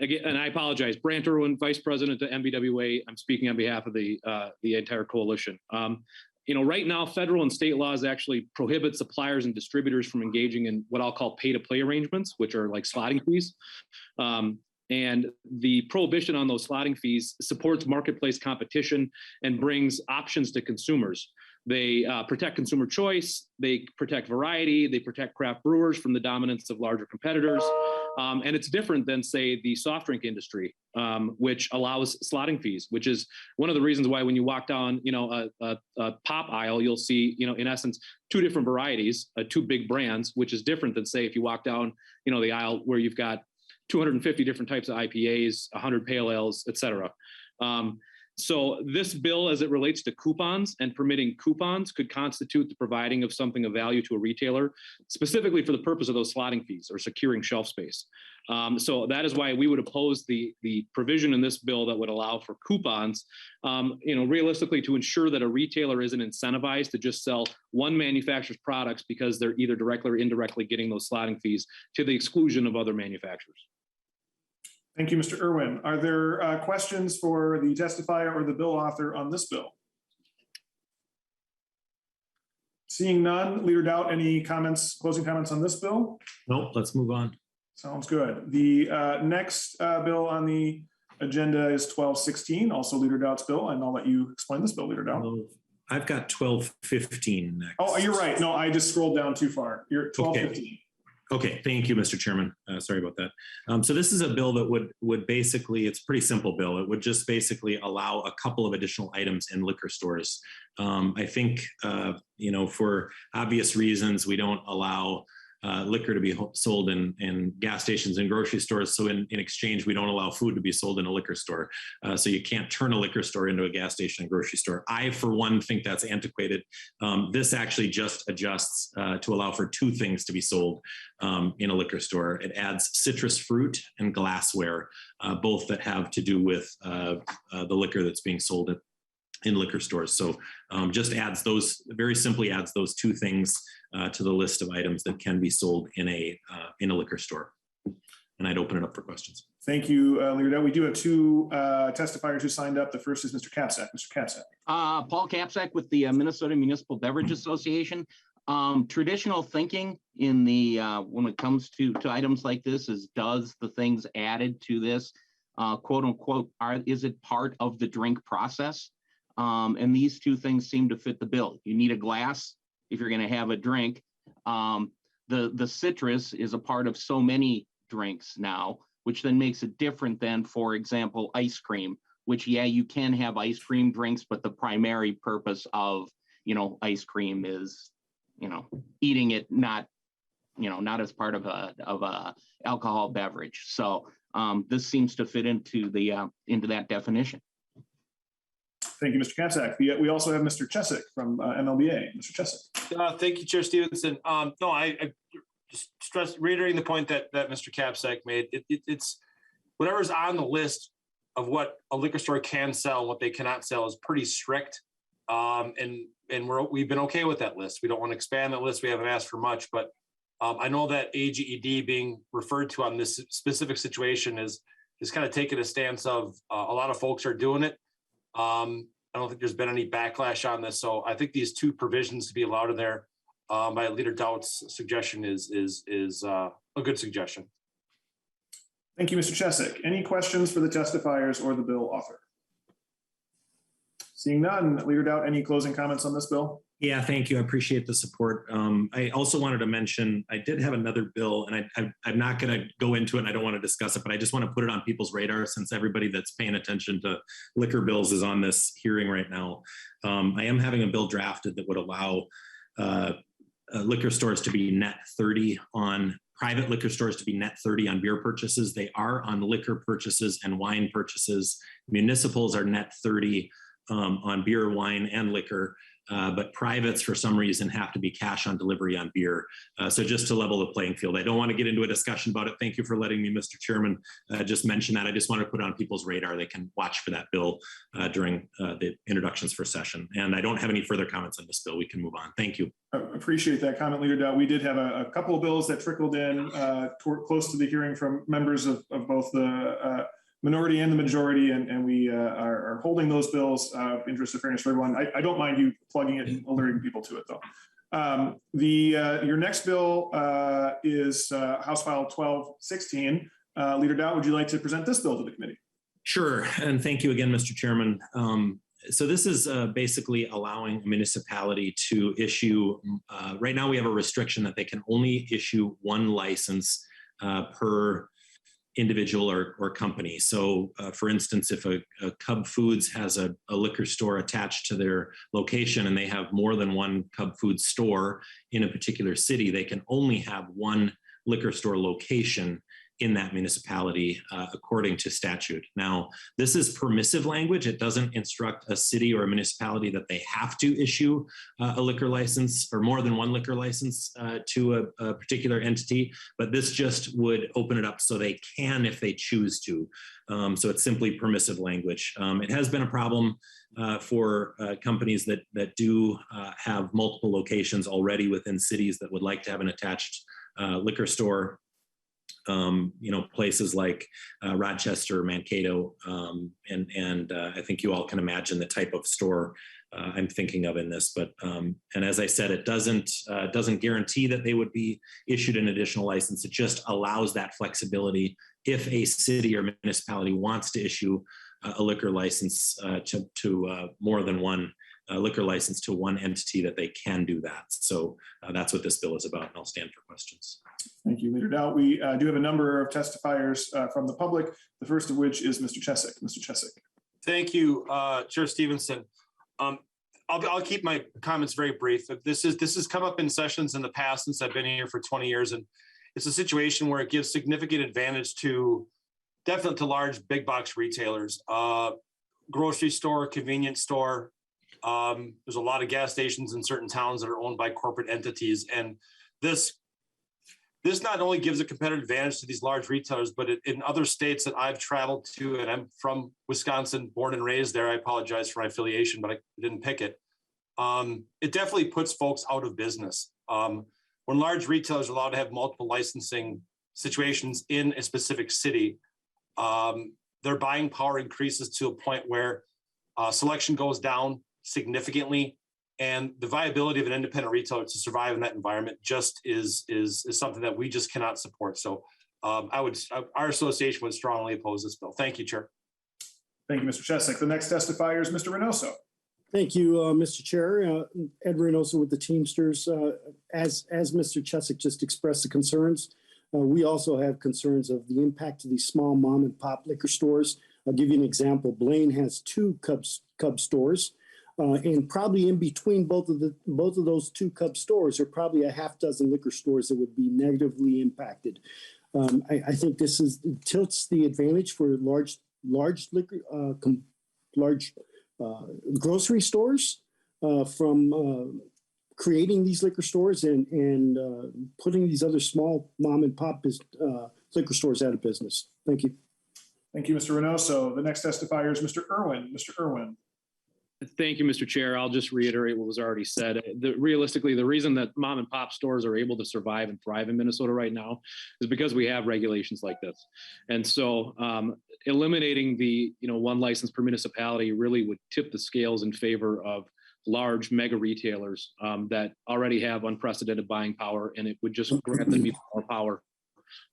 Again, and I apologize, Brant Irwin, Vice President of MBWA. I'm speaking on behalf of the entire coalition. Right now, federal and state laws actually prohibit suppliers and distributors from engaging in what I'll call pay-to-play arrangements, which are like slotting fees. And the prohibition on those slotting fees supports marketplace competition and brings options to consumers. They protect consumer choice, they protect variety, they protect craft brewers from the dominance of larger competitors. And it's different than, say, the soft drink industry, which allows slotting fees, which is one of the reasons why when you walk down, a pop aisle, you'll see, in essence, two different varieties, two big brands, which is different than, say, if you walk down, the aisle where you've got 250 different types of IPAs, 100 pale ales, et cetera. So this bill, as it relates to coupons and permitting coupons, could constitute the providing of something of value to a retailer, specifically for the purpose of those slotting fees or securing shelf space. So that is why we would oppose the provision in this bill that would allow for coupons, realistically to ensure that a retailer isn't incentivized to just sell one manufacturer's products because they're either directly or indirectly getting those slotting fees to the exclusion of other manufacturers. Thank you, Mr. Irwin. Are there questions for the testifier or the bill author on this bill? Seeing none, Leader Daudt, any comments, closing comments on this bill? No, let's move on. Sounds good. The next bill on the agenda is 1216, also Leader Daudt's bill, and I'll let you explain this bill, Leader Daudt. I've got 1215 next. Oh, you're right. No, I just scrolled down too far. You're 1215. Okay, thank you, Mr. Chairman. Sorry about that. So this is a bill that would basically, it's a pretty simple bill. It would just basically allow a couple of additional items in liquor stores. I think, for obvious reasons, we don't allow liquor to be sold in gas stations and grocery stores. So in exchange, we don't allow food to be sold in a liquor store. So you can't turn a liquor store into a gas station and grocery store. I, for one, think that's antiquated. This actually just adjusts to allow for two things to be sold in a liquor store. It adds citrus fruit and glassware, both that have to do with the liquor that's being sold in liquor stores. So just adds those, very simply adds those two things to the list of items that can be sold in a liquor store. And I'd open it up for questions. Thank you, Leader Daudt. We do have two testifiers who signed up. The first is Mr. Kapsak. Mr. Kapsak. Paul Kapsak with the Minnesota Municipal Beverage Association. Traditional thinking in the when it comes to items like this is, does the things added to this, quote unquote, is it part of the drink process? And these two things seem to fit the bill. You need a glass if you're going to have a drink. The citrus is a part of so many drinks now, which then makes it different than, for example, ice cream, which, yeah, you can have ice cream drinks, but the primary purpose of, ice cream is, eating it, not as part of a alcohol beverage. So this seems to fit into that definition. Thank you, Mr. Kapsak. We also have Mr. Chesick from MLBA. Mr. Chesick. Thank you, Chair Stevenson. No, I just reiterating the point that Mr. Kapsak made. It's whatever's on the list of what a liquor store can sell, what they cannot sell, is pretty strict. And we've been okay with that list. We don't want to expand that list. We haven't asked for much, but I know that AGED being referred to on this specific situation is kind of taking a stance of a lot of folks are doing it. I don't think there's been any backlash on this. So I think these two provisions to be allowed in there by Leader Daudt's suggestion is a good suggestion. Thank you, Mr. Chesick. Any questions for the testifiers or the bill author? Seeing none, Leader Doubt, any closing comments on this bill? Yeah, thank you. I appreciate the support. I also wanted to mention, I did have another bill, and I'm not going to go into it, and I don't want to discuss it, but I just want to put it on people's radar since everybody that's paying attention to liquor bills is on this hearing right now. I am having a bill drafted that would allow liquor stores to be net 30 on private liquor stores to be net 30 on beer purchases. They are on liquor purchases and wine purchases. Municipals are net 30 on beer, wine, and liquor. But privates, for some reason, have to be cash on delivery on beer. So just to level the playing field, I don't want to get into a discussion about it. Thank you for letting me, Mr. Chairman, just mention that. I just want to put it on people's radar. They can watch for that bill during the introductions for session. And I don't have any further comments on this bill. We can move on. Thank you. I appreciate that comment, Leader Dow. We did have a couple of bills that trickled in close to the hearing from members of both the minority and the majority, and we are holding those bills interest of fairness for everyone. I don't mind you plugging it and alerting people to it, though. Your next bill is House File 1216. Leader Dow, would you like to present this bill to the committee? Sure, and thank you again, Mr. Chairman. So this is basically allowing a municipality to issue, right now we have a restriction that they can only issue one license per individual or company. So for instance, if a Cub Foods has a liquor store attached to their location and they have more than one Cub Foods store in a particular city, they can only have one liquor store location in that municipality according to statute. Now, this is permissive language. It doesn't instruct a city or a municipality that they have to issue a liquor license or more than one liquor license to a particular entity, but this just would open it up so they can if they choose to. So it's simply permissive language. It has been a problem for companies that do have multiple locations already within cities that would like to have an attached liquor store. Places like Rochester, Mankato, and I think you all can imagine the type of store I'm thinking of in this. But and as I said, it doesn't guarantee that they would be issued an additional license. It just allows that flexibility if a city or municipality wants to issue a liquor license to more than one liquor license to one entity, that they can do that. So that's what this bill is about, and I'll stand for questions. Thank you, Leader Dow. We do have a number of testifiers from the public, the first of which is Mr. Chesick. Mr. Chesick. Thank you, Chair Stevenson. I'll keep my comments very brief. This has come up in sessions in the past since I've been here for 20 years, and it's a situation where it gives significant advantage to definitely to large big box retailers, grocery store, convenience store. There's a lot of gas stations in certain towns that are owned by corporate entities, and this not only gives a competitive advantage to these large retailers, but in other states that I've traveled to, and I'm from Wisconsin, born and raised there. I apologize for my affiliation, but I didn't pick it. It definitely puts folks out of business. When large retailers are allowed to have multiple licensing situations in a specific city, their buying power increases to a point where selection goes down significantly, and the viability of an independent retailer to survive in that environment just is something that we just cannot support. So our association would strongly oppose this bill. Thank you, Chair. Thank you, Mr. Chesick. The next testifier is Mr. Reynoso. Thank you, Mr. Chair. Ed Reynoso with the Teamsters. As Mr. Chesick just expressed the concerns, we also have concerns of the impact of these small mom and pop liquor stores. I'll give you an example. Blaine has 2 Cub stores. And probably in between both of those 2 Cub stores are probably a half dozen liquor stores that would be negatively impacted. I think this tilts the advantage for large grocery stores from creating these liquor stores and putting these other small mom and pop liquor stores out of business. Thank you. Thank you, Mr. Reynoso. The next testifier is Mr. Irwin. Mr. Irwin. Thank you, Mr. Chair. I'll just reiterate what was already said. Realistically, the reason that mom and pop stores are able to survive and thrive in Minnesota right now is because we have regulations like this. And so eliminating the one license per municipality really would tip the scales in favor of large mega retailers that already have unprecedented buying power, and it would just grant them more power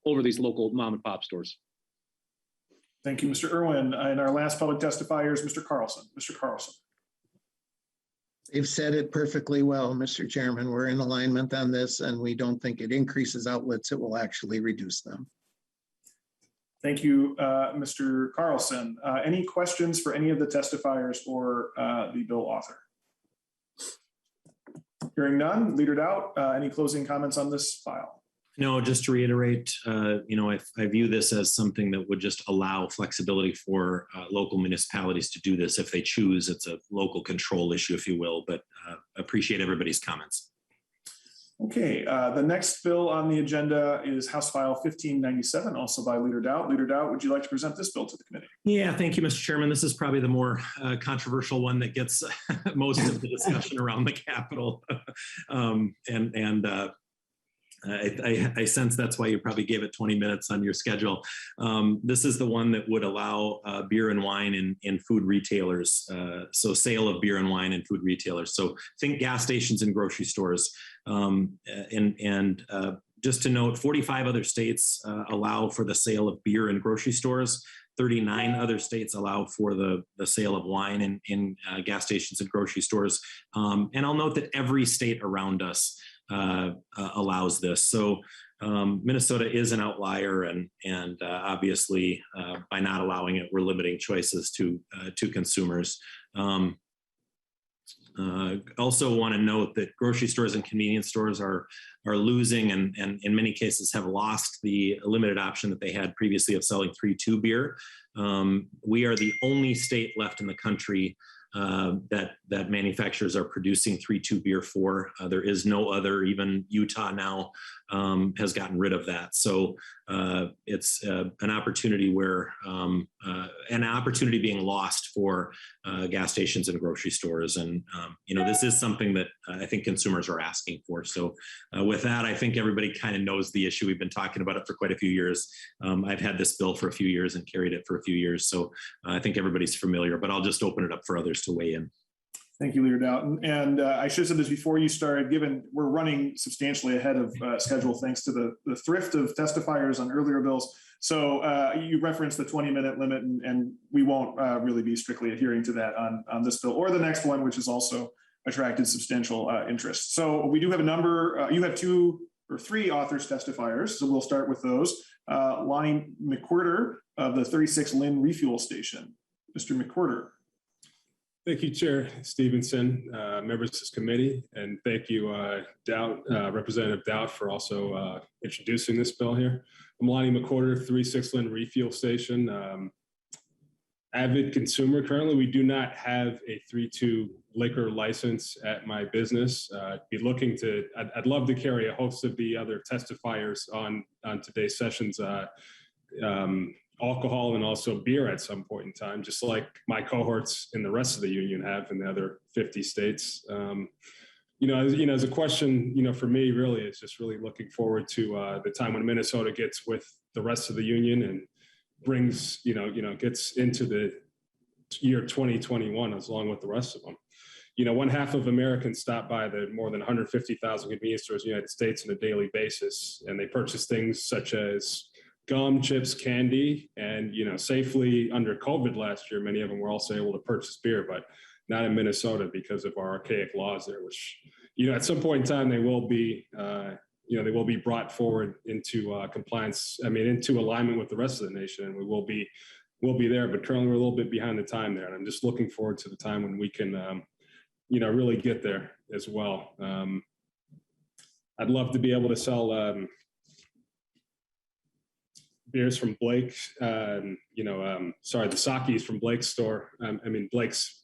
over these local mom and pop stores. Thank you, Mr. Irwin. And our last public testifier is Mr. Carlson. Mr. Carlson. They've said it perfectly well, Mr. Chairman. We're in alignment on this, and we don't think it increases outlets. It will actually reduce them. Thank you, Mr. Carlson. Any questions for any of the testifiers or the bill author? Hearing none, Leader Doubt, any closing comments on this file? No, just to reiterate, I view this as something that would just allow flexibility for local municipalities to do this if they choose. It's a local control issue, if you will, but appreciate everybody's comments. Okay, the next bill on the agenda is House File 1597, also by Leader Doubt. Leader Doubt, would you like to present this bill to the committee? Yeah, thank you, Mr. Chairman. This is probably the more controversial one that gets most of the discussion around the Capitol. I sense that's why you probably gave it 20 minutes on your schedule. This is the one that would allow beer and wine in food retailers. So sale of beer and wine in food retailers. So think gas stations and grocery stores. Just to note, 45 other states allow for the sale of beer in grocery stores. 39 other states allow for the sale of wine in gas stations and grocery stores. And I'll note that every state around us allows this. So Minnesota is an outlier, and obviously by not allowing it, we're limiting choices to consumers. Also want to note that grocery stores and convenience stores are losing and in many cases have lost the limited option that they had previously of selling 3-2 beer. We are the only state left in the country that manufacturers are producing 3-2 beer for. There is no other, even Utah now has gotten rid of that. So it's an opportunity where an opportunity being lost for gas stations and grocery stores. And, this is something that I think consumers are asking for. So with that, I think everybody kind of knows the issue. We've been talking about it for quite a few years. I've had this bill for a few years and carried it for a few years. So I think everybody's familiar, but I'll just open it up for others to weigh in. Thank you, Leader Doughton. And I should have said this before you started, given we're running substantially ahead of schedule thanks to the thrift of testifiers on earlier bills. So you referenced the 20-minute limit, and we won't really be strictly adhering to that on this bill or the next one, which has also attracted substantial interest. So we do have a number, you have 2 or 3 authors testifiers, so we'll start with those. Lonnie McWhirter of the 36 Lynn Refuel Station. Mr. McWhirter. Thank you, Chair Stevenson, members of this committee, and thank you, Representative Doubt, for also introducing this bill here. I'm Lonnie McWhirter, 36 Lynn Refuel Station. Avid consumer. Currently, we do not have a 3-2 liquor license at my business. I'd love to carry a host of the other testifiers on today's sessions, alcohol and also beer at some point in time, just like my cohorts in the rest of the union have in the other 50 states. As a question, for me, really, it's just really looking forward to the time when Minnesota gets with the rest of the union and brings, gets into the year 2021 as along with the rest of them. One half of Americans stop by the more than 150,000 convenience stores in the United States on a daily basis, and they purchase things such as gum, chips, candy, and safely under COVID last year, many of them were also able to purchase beer, but not in Minnesota because of our archaic laws there, which at some point in time they will be brought forward into compliance. Into alignment with the rest of the nation, and we'll be there. But currently, we're a little bit behind the time there, and I'm just looking forward to the time when we can, really get there as well. I'd love to be able to sell beers from Blake. The sake's from Blake's store. Blake's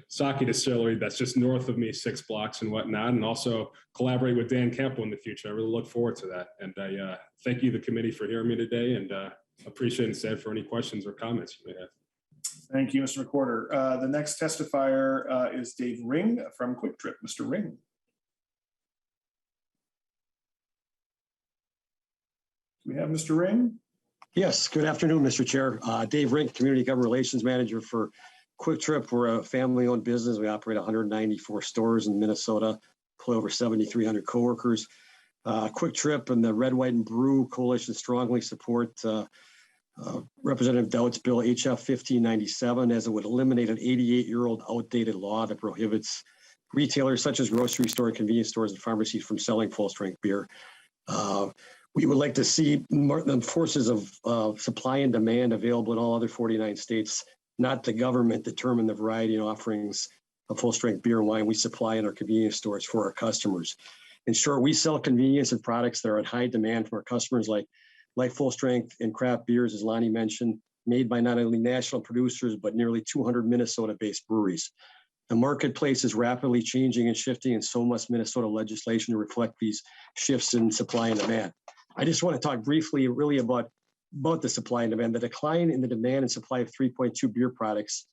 sake distillery that's just north of me, 6 blocks and whatnot, and also collaborate with Dan Campbell in the future. I really look forward to that. And I thank you, the committee, for hearing me today, and appreciate and stand for any questions or comments you may have. Thank you, Mr. McWhirter. The next testifier is Dave Ring from Quick Trip. Mr. Ring. Do we have Mr. Ring? Yes, good afternoon, Mr. Chair. Dave Ring, Community Government Relations Manager for Quick Trip. We're a family-owned business. We operate 194 stores in Minnesota, employ over 7,300 coworkers. Quick Trip and the Red, White, and Brew Coalition strongly support Representative Doubt's bill HF 1597, as it would eliminate an 88-year-old outdated law that prohibits retailers such as grocery store, convenience stores, and pharmacies from selling full-strength beer. We would like to see the forces of supply and demand available in all other 49 states, not the government determine the variety and offerings of full-strength beer and wine we supply in our convenience stores for our customers. In short, we sell convenience and products that are in high demand from our customers, like full strength and craft beers, as Lonnie mentioned, made by not only national producers, but nearly 200 Minnesota-based breweries. The marketplace is rapidly changing and shifting, and so must Minnesota legislation to reflect these shifts in supply and demand. I just want to talk briefly really about the supply and demand. The decline in the demand and supply of 3.2 beer products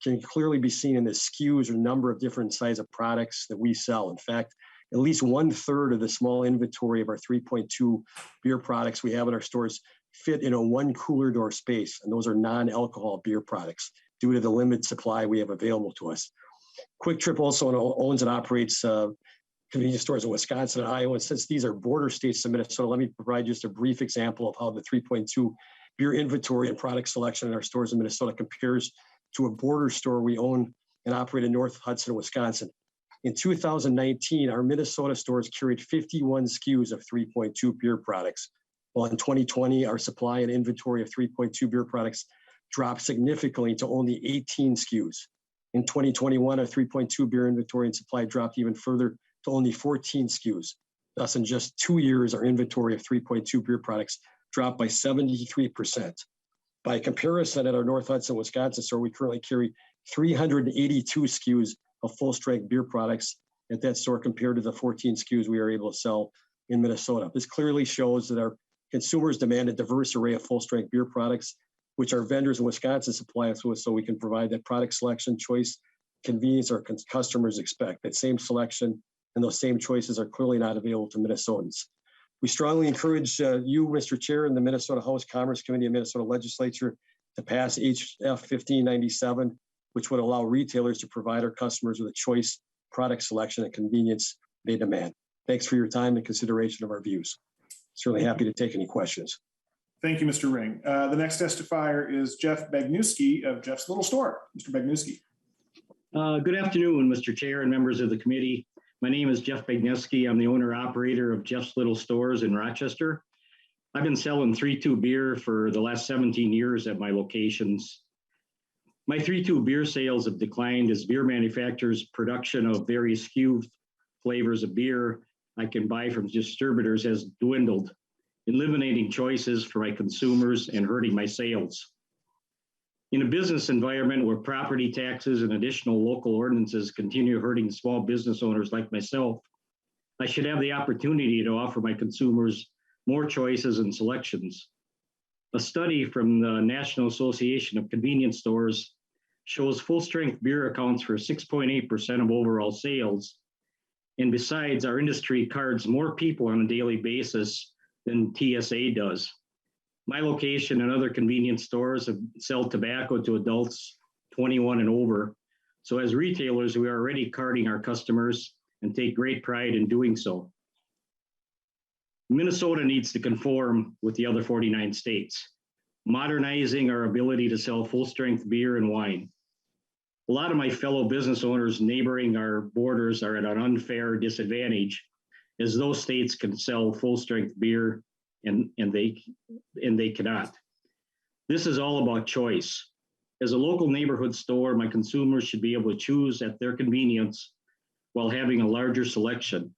can clearly be seen in the SKUs or number of different size of products that we sell. In fact, at least 1/3 of the small inventory of our 3.2 beer products we have in our stores fit in a 1 cooler door space, and those are non-alcohol beer products due to the limited supply we have available to us. Quick Trip also owns and operates convenience stores in Wisconsin and Iowa. And since these are border states to Minnesota, let me provide just a brief example of how the 3.2 beer inventory and product selection in our stores in Minnesota compares to a border store we own and operate in North Hudson, Wisconsin. In 2019, our Minnesota stores carried 51 SKUs of 3.2 beer products, while in 2020, our supply and inventory of 3.2 beer products dropped significantly to only 18 SKUs. In 2021, our 3.2 beer inventory and supply dropped even further to only 14 SKUs. Thus, in just 2 years, our inventory of 3.2 beer products dropped by 73%. By comparison, at our North Hudson, Wisconsin store, we currently carry 382 SKUs of full-strength beer products at that store compared to the 14 SKUs we are able to sell in Minnesota. This clearly shows that our consumers demand a diverse array of full-strength beer products, which our vendors in Wisconsin supply us with, so we can provide that product selection, choice, convenience our customers expect. That same selection and those same choices are clearly not available to Minnesotans. We strongly encourage you, Mr. Chair, and the Minnesota House Commerce Committee and Minnesota Legislature to pass HF 1597, which would allow retailers to provide our customers with a choice, product selection, and convenience they demand. Thanks for your time and consideration of our views. Certainly happy to take any questions. Thank you, Mr. Ring. The next testifier is Jeff Bagnuski of Jeff's Little Store. Mr. Bagnuski. Good afternoon, Mr. Chair and members of the committee. My name is Jeff Bagnuski. I'm the owner-operator of Jeff's Little Stores in Rochester. I've been selling 3.2 beer for the last 17 years at my locations. My 3.2 beer sales have declined as beer manufacturers' production of various SKU flavors of beer I can buy from distributors has dwindled, eliminating choices for my consumers and hurting my sales. In a business environment where property taxes and additional local ordinances continue hurting small business owners like myself, I should have the opportunity to offer my consumers more choices and selections. A study from the National Association of Convenience Stores shows full-strength beer accounts for 6.8% of overall sales. And besides, our industry cards more people on a daily basis than TSA does. My location and other convenience stores sell tobacco to adults 21 and over. So as retailers, we are already carding our customers and take great pride in doing so. Minnesota needs to conform with the other 49 states, modernizing our ability to sell full-strength beer and wine. A lot of my fellow business owners neighboring our borders are at an unfair disadvantage, as those states can sell full-strength beer and they cannot. This is all about choice. As a local neighborhood store, my consumers should be able to choose at their convenience while having a larger selection.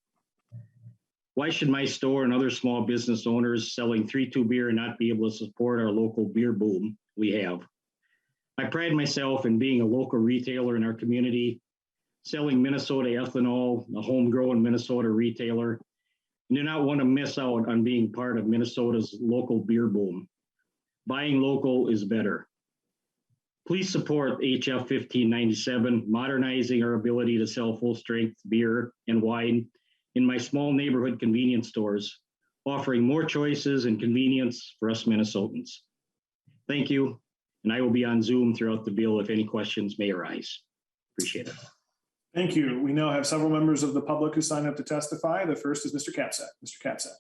Why should my store and other small business owners selling 3.2 beer not be able to support our local beer boom we have? I pride myself in being a local retailer in our community, selling Minnesota ethanol, a homegrown Minnesota retailer, and do not want to miss out on being part of Minnesota's local beer boom. Buying local is better. Please support HF 1597, modernizing our ability to sell full-strength beer and wine in my small neighborhood convenience stores, offering more choices and convenience for us Minnesotans. Thank you, and I will be on Zoom throughout the bill if any questions may arise. Appreciate it. Thank you. We now have several members of the public who signed up to testify. The first is Mr. Kapsak. Mr. Kapsak.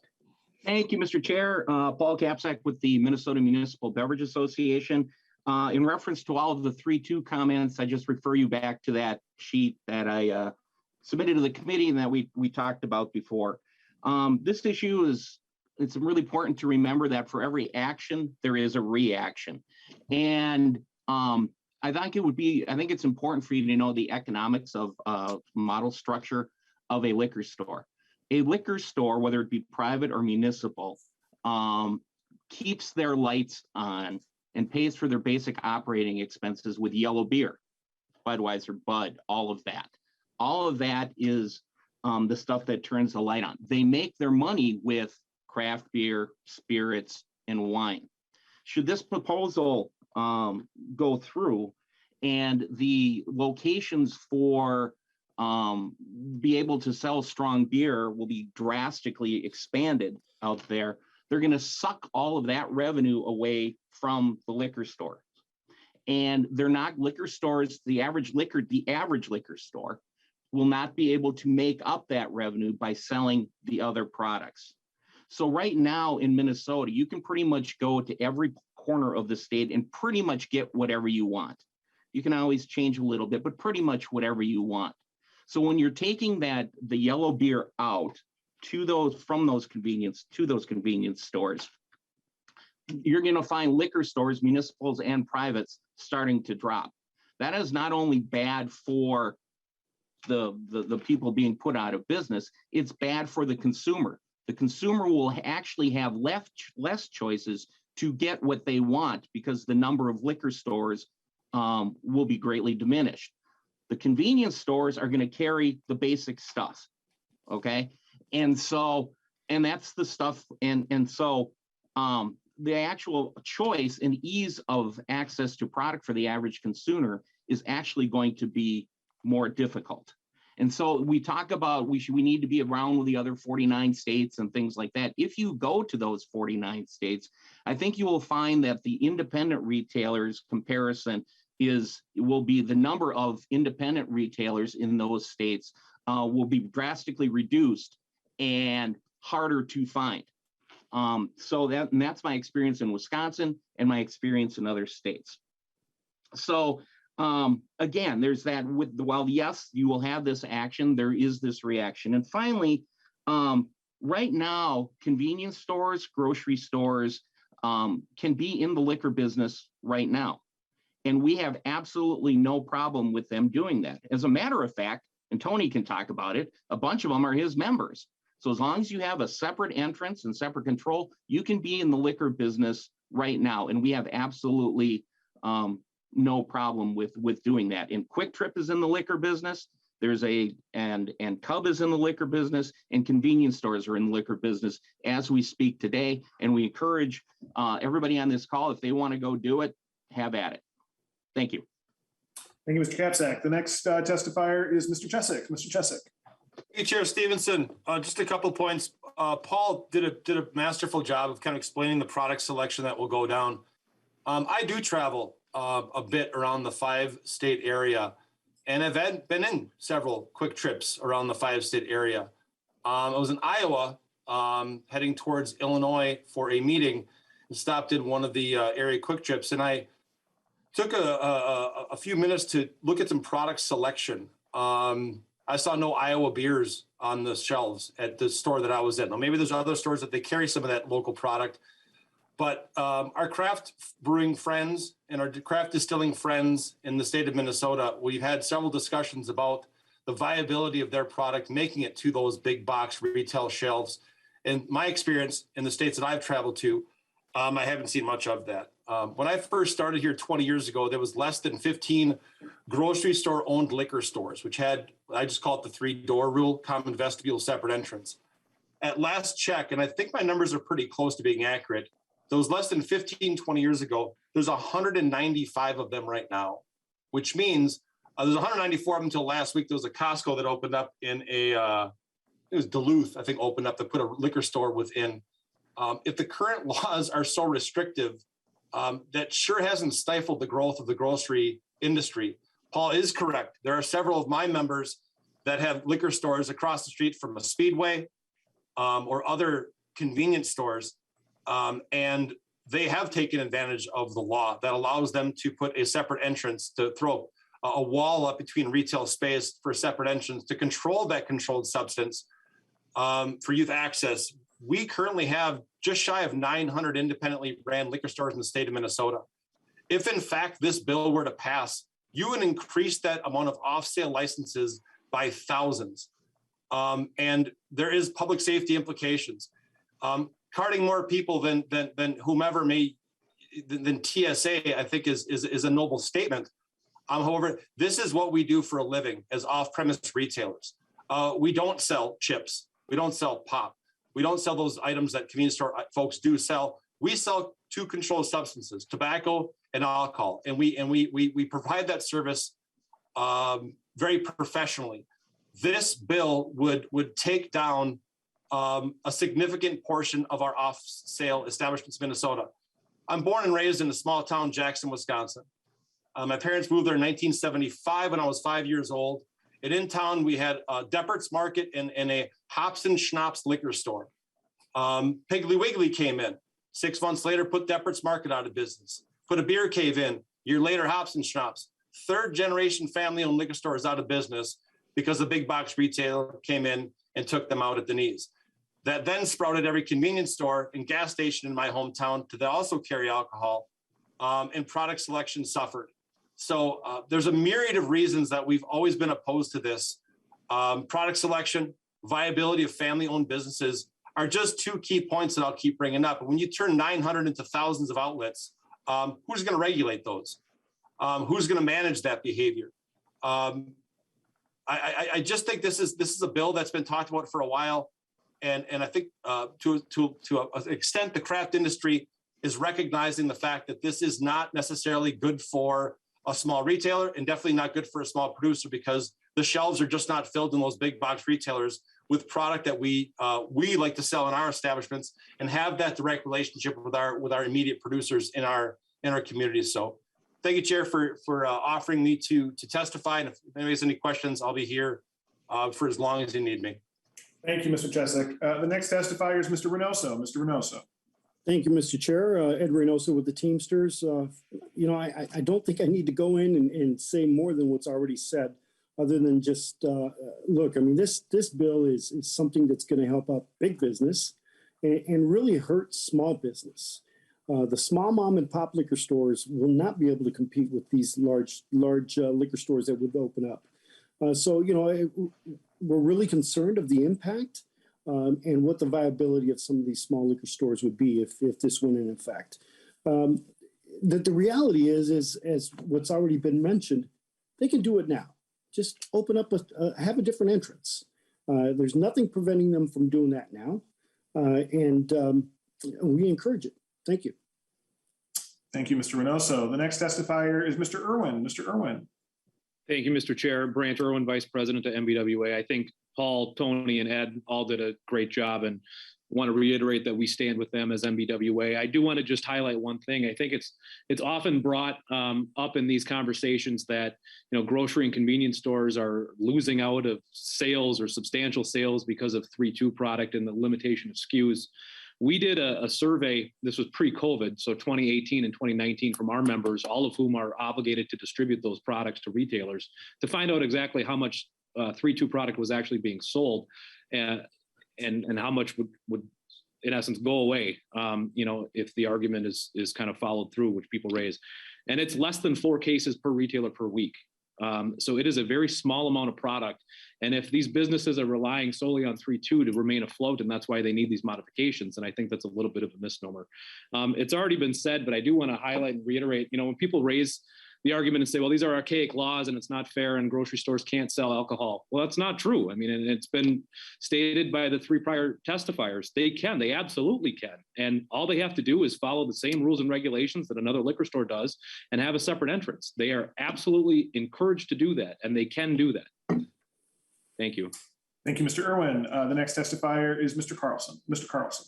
Thank you, Mr. Chair. Paul Kapsak with the Minnesota Municipal Beverage Association. In reference to all of the 3-2 comments, I just refer you back to that sheet that I submitted to the committee and that we talked about before. This issue it's really important to remember that for every action, there is a reaction. And I think it's important for you to know the economics of model structure of a liquor store. A liquor store, whether it be private or municipal, keeps their lights on and pays for their basic operating expenses with yellow beer, Budweiser, Bud, all of that. All of that is the stuff that turns the light on. They make their money with craft beer, spirits, and wine. Should this proposal go through and the locations for be able to sell strong beer will be drastically expanded out there, they're going to suck all of that revenue away from the liquor store. And they're not liquor stores, the average liquor store will not be able to make up that revenue by selling the other products. So right now in Minnesota, you can pretty much go to every corner of the state and pretty much get whatever you want. You can always change a little bit, but pretty much whatever you want. So when you're taking the yellow beer out from those convenience stores, you're going to find liquor stores, municipals and privates, starting to drop. That is not only bad for the people being put out of business, it's bad for the consumer. The consumer will actually have less choices to get what they want because the number of liquor stores will be greatly diminished. The convenience stores are going to carry the basic stuff, okay? And that's the stuff, and so the actual choice and ease of access to product for the average consumer is actually going to be more difficult. And so we talk about we need to be around with the other 49 states and things like that. If you go to those 49 states, I think you will find that the independent retailers comparison will be the number of independent retailers in those states will be drastically reduced and harder to find. So that's my experience in Wisconsin and my experience in other states. So again, there's that while yes, you will have this action, there is this reaction. And finally, right now, convenience stores, grocery stores can be in the liquor business right now. And we have absolutely no problem with them doing that. As a matter of fact, and Tony can talk about it, a bunch of them are his members. So as long as you have a separate entrance and separate control, you can be in the liquor business right now. And we have absolutely no problem with doing that. And Quick Trip is in the liquor business. And Cub is in the liquor business, and convenience stores are in the liquor business as we speak today. And we encourage everybody on this call, if they want to go do it, have at it. Thank you. Thank you, Mr. Kapsak. The next testifier is Mr. Chesick. Mr. Chesick. Thank you, Chair Stevenson. Just a couple of points. Paul did a masterful job of kind of explaining the product selection that will go down. I do travel a bit around the 5-state area, and I've been in several Quick Trips around the 5-state area. I was in Iowa heading towards Illinois for a meeting and stopped in one of the area Quick Trips, and I took a few minutes to look at some product selection. I saw no Iowa beers on the shelves at the store that I was at. Now, maybe there's other stores that they carry some of that local product, but our craft brewing friends and our craft distilling friends in the state of Minnesota, we've had several discussions about the viability of their product, making it to those big box retail shelves. In my experience in the states that I've traveled to, I haven't seen much of that. When I first started here 20 years ago, there was less than 15 grocery store owned liquor stores, which had, I just call it the 3-door rule, common vestibule, separate entrance. At last check, and I think my numbers are pretty close to being accurate, those less than 15, 20 years ago, there's 195 of them right now, which means there's 194 of them until last week. There was a Costco that opened up in it was Duluth, I think, opened up to put a liquor store within. If the current laws are so restrictive, that sure hasn't stifled the growth of the grocery industry. Paul is correct. There are several of my members that have liquor stores across the street from a Speedway or other convenience stores, and they have taken advantage of the law that allows them to put a separate entrance, to throw a wall up between retail space for a separate entrance to control that controlled substance for youth access. We currently have just shy of 900 independently ran liquor stores in the state of Minnesota. If in fact this bill were to pass, you would increase that amount of off-sale licenses by thousands. And there is public safety implications. Carding more people than whomever than TSA, I think is a noble statement. However, this is what we do for a living as off-premise retailers. We don't sell chips. We don't sell pop. We don't sell those items that convenience store folks do sell. We sell two controlled substances, tobacco and alcohol, and we provide that service very professionally. This bill would take down a significant portion of our off-sale establishments in Minnesota. I'm born and raised in a small town, Jackson, Wisconsin. My parents moved there in 1975 when I was 5 years old. And in town, we had Deppert's Market and a Hops and Schnapps liquor store. Piggly Wiggly came in. 6 months later, put Deppert's Market out of business. Put a beer cave in. Year later, Hops and Schnapps. Third generation family-owned liquor stores out of business because the big box retailer came in and took them out at the knees. That then sprouted every convenience store and gas station in my hometown to also carry alcohol, and product selection suffered. So there's a myriad of reasons that we've always been opposed to this. Product selection, viability of family-owned businesses are just two key points that I'll keep bringing up. And when you turn 900 into thousands of outlets, who's going to regulate those? Who's going to manage that behavior? I just think this is a bill that's been talked about for a while. And I think to an extent, the craft industry is recognizing the fact that this is not necessarily good for a small retailer and definitely not good for a small producer, because the shelves are just not filled in those big box retailers with product that we like to sell in our establishments and have that direct relationship with our immediate producers in our communities. So thank you, Chair, for offering me to testify. And if anybody has any questions, I'll be here for as long as you need me. Thank you, Mr. Chesek. The next testifier is Mr. Reynoso. Mr. Reynoso. Thank you, Mr. Chair. Ed Reynoso with the Teamsters. I don't think I need to go in and say more than what's already said, other than just look. I mean, this bill is something that's going to help out big business and really hurt small business. The small mom and pop liquor stores will not be able to compete with these large liquor stores that would open up. We're really concerned of the impact and what the viability of some of these small liquor stores would be if this went in effect. The reality is as what's already been mentioned, they can do it now. Just open up, have a different entrance. There's nothing preventing them from doing that now. And we encourage it. Thank you. Thank you, Mr. Reynoso. The next testifier is Mr. Irwin. Mr. Irwin. Thank you, Mr. Chair. Branch Irwin, Vice President at MBWA. I think Paul, Tony, and Ed all did a great job, and want to reiterate that we stand with them as MBWA. I do want to just highlight one thing. I think it's often brought up in these conversations that grocery and convenience stores are losing out of sales or substantial sales because of 3.2 product and the limitation of SKUs. We did a survey, this was pre-COVID, so 2018 and 2019, from our members, all of whom are obligated to distribute those products to retailers, to find out exactly how much 3.2 product was actually being sold and how much would in essence go away, if the argument is kind of followed through, which people raise. And it's less than 4 cases per retailer per week. So it is a very small amount of product. And if these businesses are relying solely on 3.2 to remain afloat, and that's why they need these modifications, and I think that's a little bit of a misnomer. It's already been said, but I do want to highlight and reiterate, when people raise the argument and say, well, these are archaic laws and it's not fair and grocery stores can't sell alcohol. Well, that's not true. I mean, and it's been stated by the 3 prior testifiers. They absolutely can. And all they have to do is follow the same rules and regulations that another liquor store does and have a separate entrance. They are absolutely encouraged to do that, and they can do that. Thank you. Thank you, Mr. Irwin. The next testifier is Mr. Carlson. Mr. Carlson.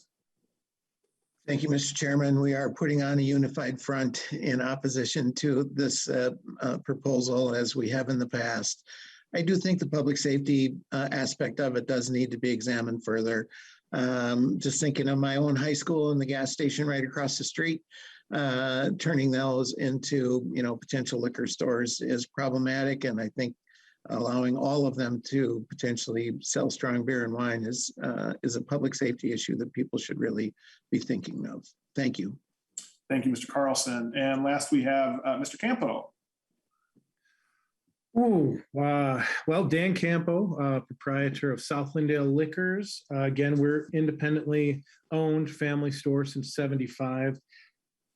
Thank you, Mr. Chairman. We are putting on a unified front in opposition to this proposal, as we have in the past. I do think the public safety aspect of it does need to be examined further. Just thinking of my own high school and the gas station right across the street, turning those into, potential liquor stores is problematic. And I think allowing all of them to potentially sell strong beer and wine is a public safety issue that people should really be thinking of. Thank you. Thank you, Mr. Carlson. And last we have Mr. Campo. Well, Dan Campo, proprietor of South Lindale Liquors. Again, we're independently owned family store since '75.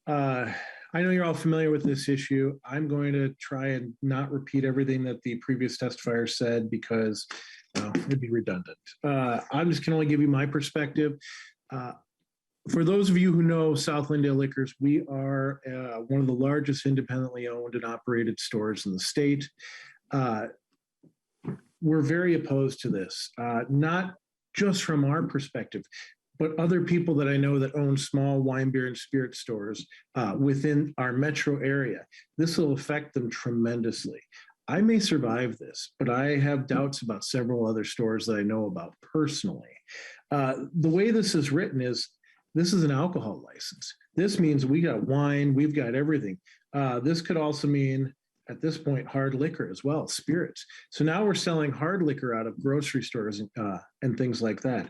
I know you're all familiar with this issue. I'm going to try and not repeat everything that the previous testifier said because it'd be redundant. I'm just can only give you my perspective. For those of you who know South Lindale Liquors, we are one of the largest independently owned and operated stores in the state. We're very opposed to this, not just from our perspective, but other people that I know that own small wine, beer, and spirit stores within our metro area. This will affect them tremendously. I may survive this, but I have doubts about several other stores that I know about personally. The way this is written is, this is an alcohol license. This means we got wine, we've got everything. This could also mean, at this point, hard liquor as well, spirits. So now we're selling hard liquor out of grocery stores and things like that.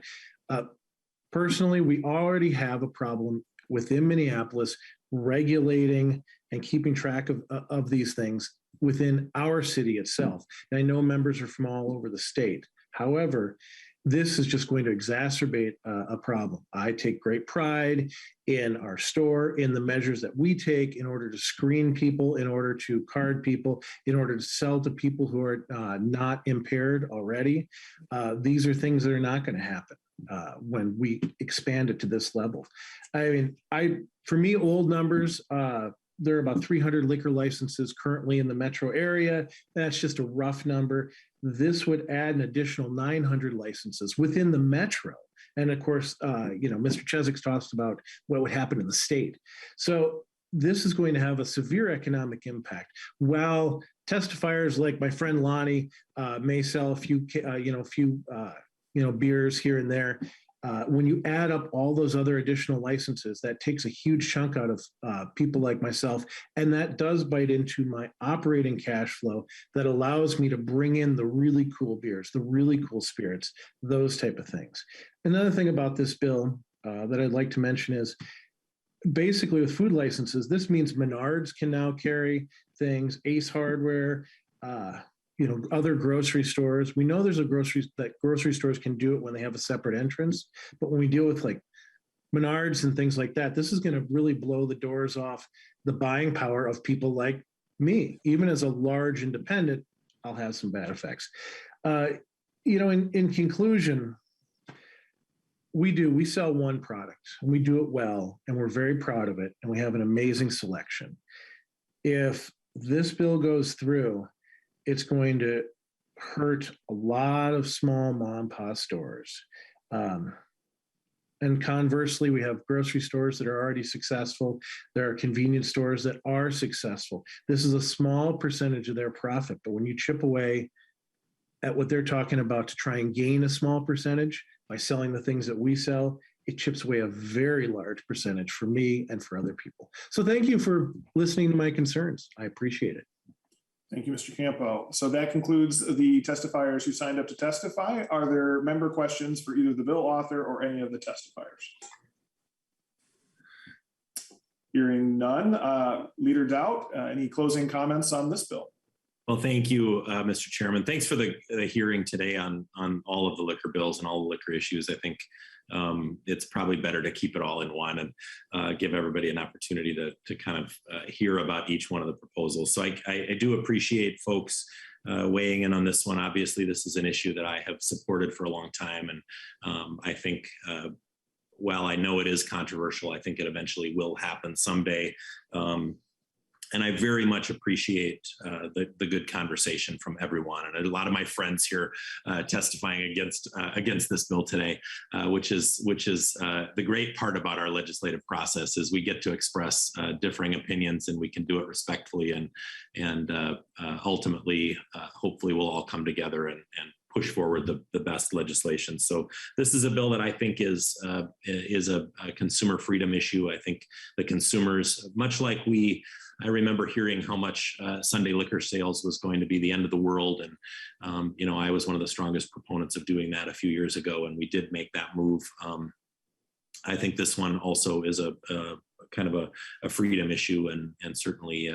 Personally, we already have a problem within Minneapolis regulating and keeping track of these things within our city itself. And I know members are from all over the state. However, this is just going to exacerbate a problem. I take great pride in our store, in the measures that we take in order to screen people, in order to card people, in order to sell to people who are not impaired already. These are things that are not going to happen when we expand it to this level. I mean, for me, old numbers, there are about 300 liquor licenses currently in the metro area. That's just a rough number. This would add an additional 900 licenses within the metro. And of course, Mr. Chesak talks about what would happen in the state. So this is going to have a severe economic impact. While testifiers like my friend Lonnie may sell a few beers here and there, when you add up all those other additional licenses, that takes a huge chunk out of people like myself. And that does bite into my operating cash flow that allows me to bring in the really cool beers, the really cool spirits, those type of things. Another thing about this bill that I'd like to mention is basically with food licenses, this means Menards can now carry things, Ace Hardware, other grocery stores. We know there's grocery stores can do it when they have a separate entrance, but when we deal with like Menards and things like that, this is going to really blow the doors off the buying power of people like me. Even as a large independent, I'll have some bad effects. In conclusion, we sell one product and we do it well, and we're very proud of it, and we have an amazing selection. If this bill goes through, it's going to hurt a lot of small mom and pop stores. And conversely, we have grocery stores that are already successful. There are convenience stores that are successful. This is a small percentage of their profit, but when you chip away at what they're talking about to try and gain a small percentage by selling the things that we sell, it chips away a very large percentage for me and for other people. So thank you for listening to my concerns. I appreciate it. Thank you, Mr. Campo. So that concludes the testifiers who signed up to testify. Are there member questions for either the bill author or any of the testifiers? Hearing none. Leader Daudt, any closing comments on this bill? Well, thank you, Mr. Chairman. Thanks for the hearing today on all of the liquor bills and all the liquor issues. I think it's probably better to keep it all in one and give everybody an opportunity to kind of hear about each one of the proposals. So I do appreciate folks weighing in on this one. Obviously, this is an issue that I have supported for a long time. And I think while I know it is controversial, I think it eventually will happen someday. And I very much appreciate the good conversation from everyone, and a lot of my friends here testifying against this bill today, which is the great part about our legislative process is we get to express differing opinions, and we can do it respectfully, and ultimately, hopefully, we'll all come together and push forward the best legislation. So this is a bill that I think is a consumer freedom issue. I think the consumers, much like I remember hearing how much Sunday liquor sales was going to be the end of the world. And, I was one of the strongest proponents of doing that a few years ago, and we did make that move. I think this one also is a kind of a freedom issue, and certainly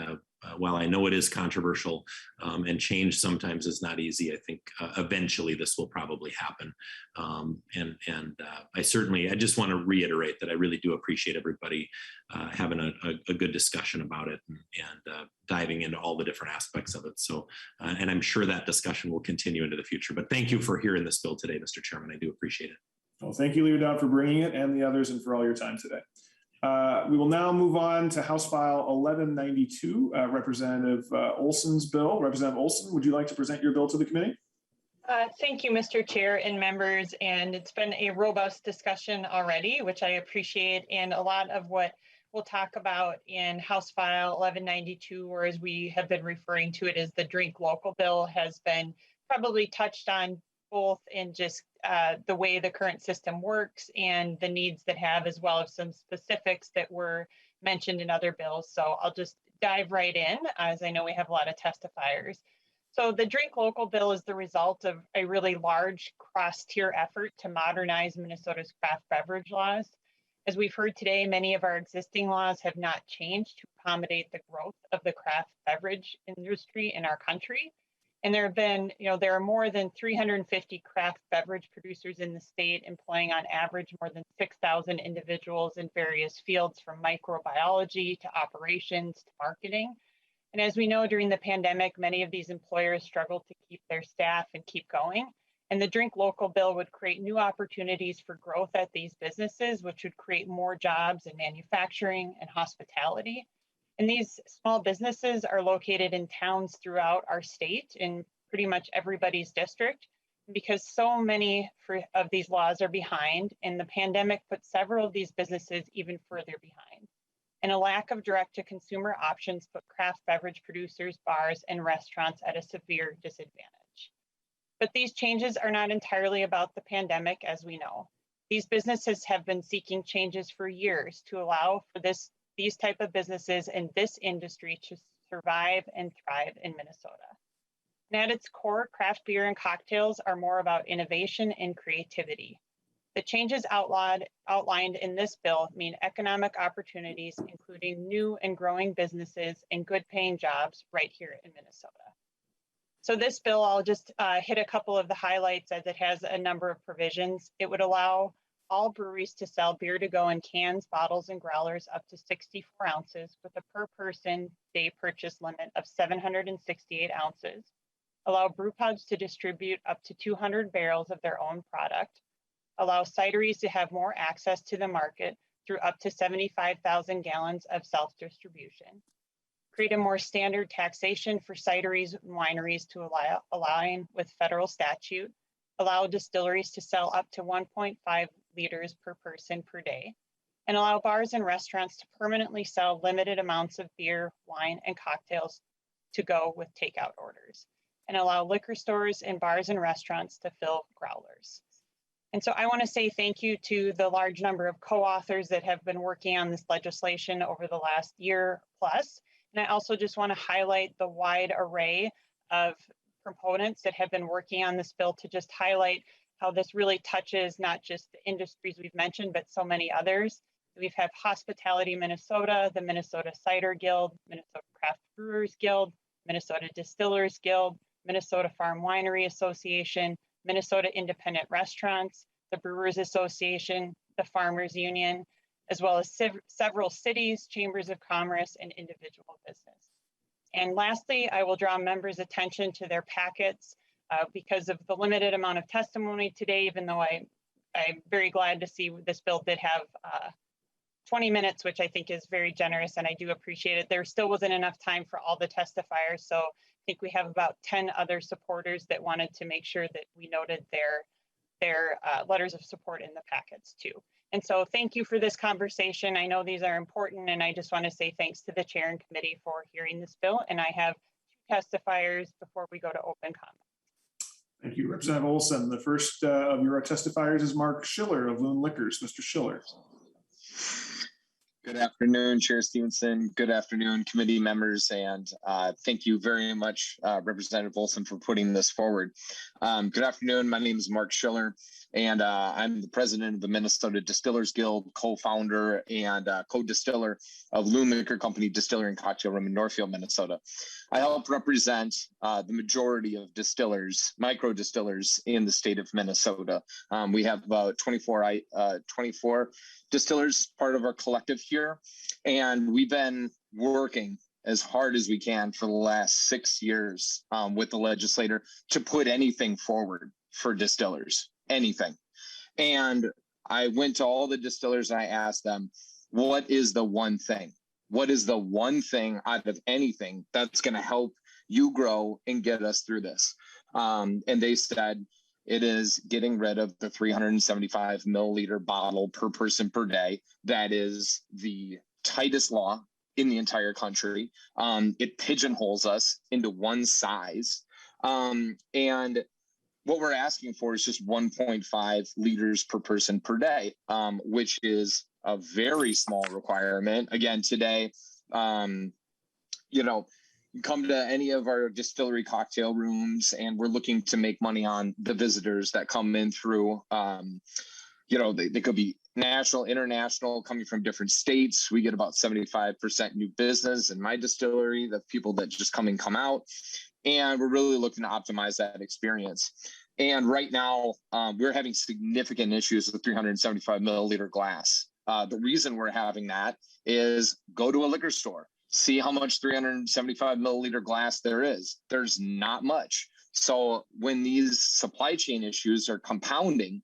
while I know it is controversial and change sometimes is not easy, I think eventually this will probably happen. I just want to reiterate that I really do appreciate everybody having a good discussion about it and diving into all the different aspects of it. So, and I'm sure that discussion will continue into the future. But thank you for hearing this bill today, Mr. Chairman. I do appreciate it. Well, thank you, Leader Dodd, for bringing it, and the others, and for all your time today. We will now move on to House File 1192, Representative Olson's bill. Representative Olson, would you like to present your bill to the committee? Thank you, Mr. Chair and members. And it's been a robust discussion already, which I appreciate. And a lot of what we'll talk about in House File 1192, or as we have been referring to it as the Drink Local bill, has been probably touched on both in just the way the current system works and the needs that have, as well as some specifics that were mentioned in other bills. So I'll just dive right in, as I know we have a lot of testifiers. So the Drink Local bill is the result of a really large cross-tier effort to modernize Minnesota's craft beverage laws. As we've heard today, many of our existing laws have not changed to accommodate the growth of the craft beverage industry in our country. And there are more than 350 craft beverage producers in the state, employing on average more than 6,000 individuals in various fields, from microbiology to operations to marketing. And as we know, during the pandemic, many of these employers struggled to keep their staff and keep going. And the Drink Local bill would create new opportunities for growth at these businesses, which would create more jobs in manufacturing and hospitality. And these small businesses are located in towns throughout our state, in pretty much everybody's district. Because so many of these laws are behind, and the pandemic put several of these businesses even further behind. And a lack of direct-to-consumer options put craft beverage producers, bars, and restaurants at a severe disadvantage. But these changes are not entirely about the pandemic, as we know. These businesses have been seeking changes for years to allow for these type of businesses in this industry to survive and thrive in Minnesota. And at its core, craft beer and cocktails are more about innovation and creativity. The changes outlined in this bill mean economic opportunities, including new and growing businesses and good paying jobs right here in Minnesota. So this bill, I'll just hit a couple of the highlights, as it has a number of provisions. It would allow all breweries to sell beer to go in cans, bottles, and growlers up to 64 ounces with a per person day purchase limit of 768 ounces. Allow brew pubs to distribute up to 200 barrels of their own product. Allow cideries to have more access to the market through up to 75,000 gallons of self-distribution. Create a more standard taxation for cideries and wineries to align with federal statute. Allow distilleries to sell up to 1.5 liters per person per day, and allow bars and restaurants to permanently sell limited amounts of beer, wine, and cocktails to go with takeout orders, and allow liquor stores and bars and restaurants to fill growlers. And so I want to say thank you to the large number of co-authors that have been working on this legislation over the last year plus. And I also just want to highlight the wide array of proponents that have been working on this bill, to just highlight how this really touches not just the industries we've mentioned, but so many others. We've had Hospitality Minnesota, the Minnesota Cider Guild, Minnesota Craft Brewers Guild, Minnesota Distillers Guild, Minnesota Farm Winery Association, Minnesota Independent Restaurants, the Brewers Association, the Farmers Union, as well as several cities, chambers of commerce, and individual business. And lastly, I will draw members' attention to their packets because of the limited amount of testimony today, even though I'm very glad to see this bill did have 20 minutes, which I think is very generous, and I do appreciate it. There still wasn't enough time for all the testifiers, so I think we have about 10 other supporters that wanted to make sure that we noted their letters of support in the packets too. And so thank you for this conversation. I know these are important, and I just want to say thanks to the chair and committee for hearing this bill. And I have two testifiers before we go to open comment. Thank you. Representative Olson, the first of your testifiers is Mark Schiller of Loon Liquors. Mr. Schiller. Good afternoon, Chair Stevenson. Good afternoon, committee members, and thank you very much, Representative Olson, for putting this forward. Good afternoon. My name is Mark Schiller, and I'm the president of the Minnesota Distillers Guild, co-founder and co-distiller of Loon Liquor Company Distillery and Cocktail Room in Northfield, Minnesota. I help represent the majority of distillers, micro distillers in the state of Minnesota. We have about 24 distillers part of our collective here, and we've been working as hard as we can for the last 6 years with the legislator to put anything forward for distillers, anything. And I went to all the distillers and I asked them, what is the one thing? What is the one thing out of anything that's going to help you grow and get us through this? And they said, it is getting rid of the 375 milliliter bottle per person per day. That is the tightest law in the entire country. It pigeonholes us into one size. And what we're asking for is just 1.5 liters per person per day, which is a very small requirement. Again, today, you come to any of our distillery cocktail rooms and we're looking to make money on the visitors that come in through, they could be national, international, coming from different states. We get about 75% new business in my distillery, the people that just come out. And we're really looking to optimize that experience. And right now, we're having significant issues with 375 milliliter glass. The reason we're having that is go to a liquor store. See how much 375 milliliter glass there is. There's not much. So when these supply chain issues are compounding,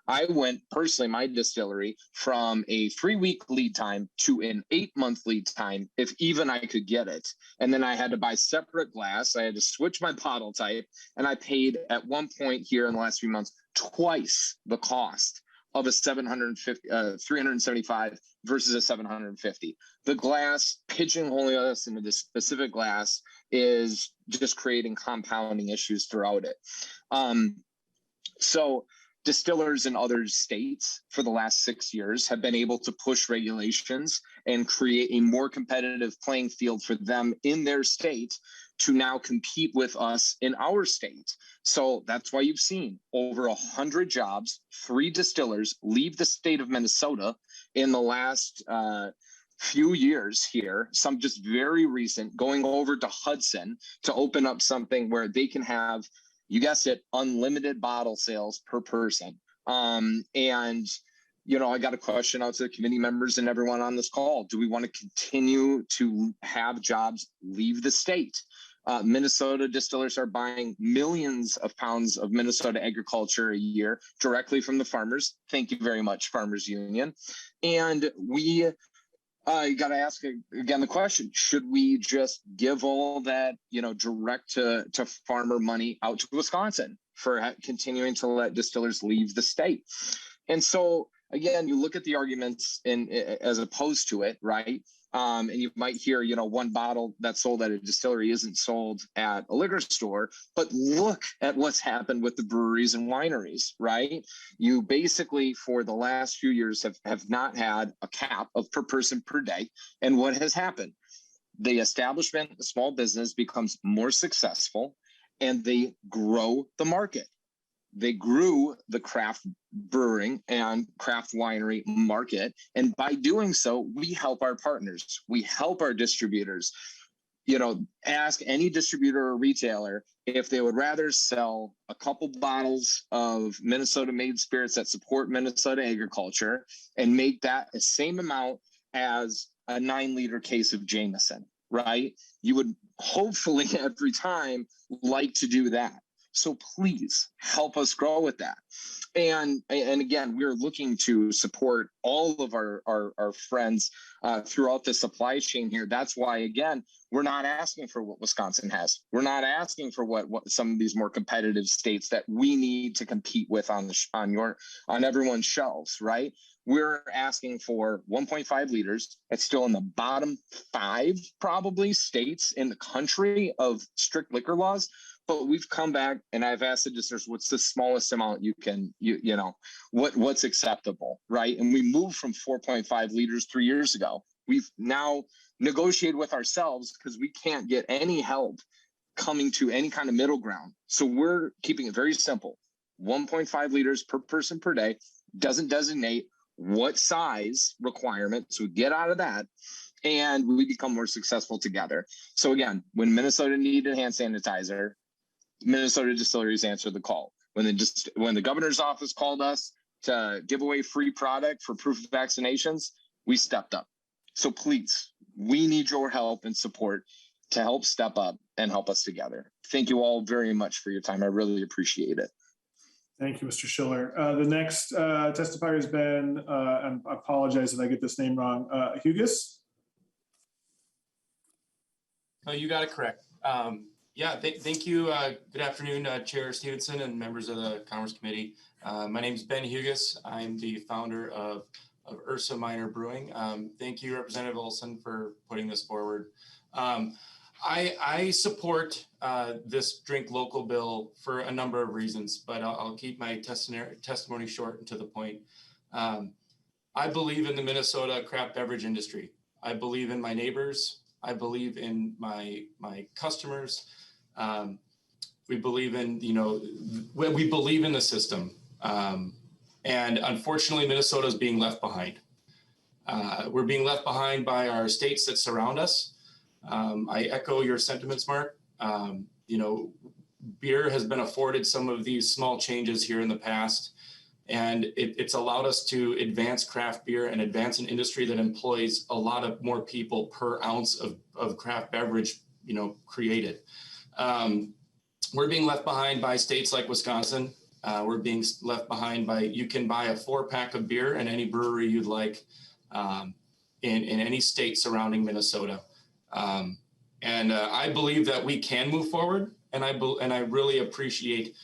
I went personally, my distillery, from a 3-week lead time to an 8-month lead time, if even I could get it. And then I had to buy separate glass. I had to switch my bottle type. And I paid at one point here in the last few months, twice the cost of a 375 versus a 750. The glass pigeonholing us into this specific glass is just creating compounding issues throughout it. So distillers in other states for the last 6 years have been able to push regulations and create a more competitive playing field for them in their state to now compete with us in our state. So that's why you've seen over 100 jobs, 3 distillers leave the state of Minnesota in the last few years here, some just very recent, going over to Hudson to open up something where they can have, you guessed it, unlimited bottle sales per person. And I got a question out to the committee members and everyone on this call. Do we want to continue to have jobs leave the state? Minnesota distillers are buying millions of pounds of Minnesota agriculture a year directly from the farmers. Thank you very much, Farmers Union. And we got to ask again the question, should we just give all that, direct to farmer money out to Wisconsin for continuing to let distillers leave the state? And so, again, you look at the arguments as opposed to it, right? And you might hear, one bottle that's sold at a distillery isn't sold at a liquor store, but look at what's happened with the breweries and wineries, right? You basically, for the last few years, have not had a cap of per person per day. And what has happened? The establishment, the small business becomes more successful and they grow the market. They grew the craft brewing and craft winery market. And by doing so, we help our partners. We help our distributors. Ask any distributor or retailer if they would rather sell a couple bottles of Minnesota-made spirits that support Minnesota agriculture and make that the same amount as a 9-liter case of Jameson, right? You would hopefully every time like to do that. So please help us grow with that. And again, we're looking to support all of our friends throughout the supply chain here. That's why, again, we're not asking for what Wisconsin has. We're not asking for what some of these more competitive states that we need to compete with on everyone's shelves, right? We're asking for 1.5 liters. It's still in the bottom 5 probably states in the country of strict liquor laws. But we've come back and I've asked the distillers, what's the smallest amount you can, you know, what's acceptable, right? And we moved from 4.5 liters 3 years ago. We've now negotiated with ourselves because we can't get any help coming to any kind of middle ground. So we're keeping it very simple. 1.5 liters per person per day, doesn't designate what size requirement. So we get out of that and we become more successful together. So again, when Minnesota needed hand sanitizer, Minnesota Distilleries answered the call. When the governor's office called us to give away free product for proof of vaccinations, we stepped up. So please, we need your help and support to help step up and help us together. Thank you all very much for your time. I really appreciate it. Thank you, Mr. Schiller. The next testifier has been, and I apologize if I get this name wrong, Hugus. Oh, you got it correct. Yeah, thank you. Good afternoon, Chair Stevenson and members of the Commerce Committee. My name is Ben Hugus. I'm the founder of Ursa Minor Brewing. Thank you, Representative Olson, for putting this forward. I support this Drink Local bill for a number of reasons, but I'll keep my testimony short and to the point. I believe in the Minnesota craft beverage industry. I believe in my neighbors. I believe in my customers. We believe in, we believe in the system. And unfortunately, Minnesota is being left behind. We're being left behind by our states that surround us. I echo your sentiments, Mark. Beer has been afforded some of these small changes here in the past, and it's allowed us to advance craft beer and advance an industry that employs a lot of more people per ounce of craft beverage, created. We're being left behind by states like Wisconsin. We're being left behind by, you can buy a 4-pack of beer in any brewery you'd like in any state surrounding Minnesota. And I believe that we can move forward, and I really appreciate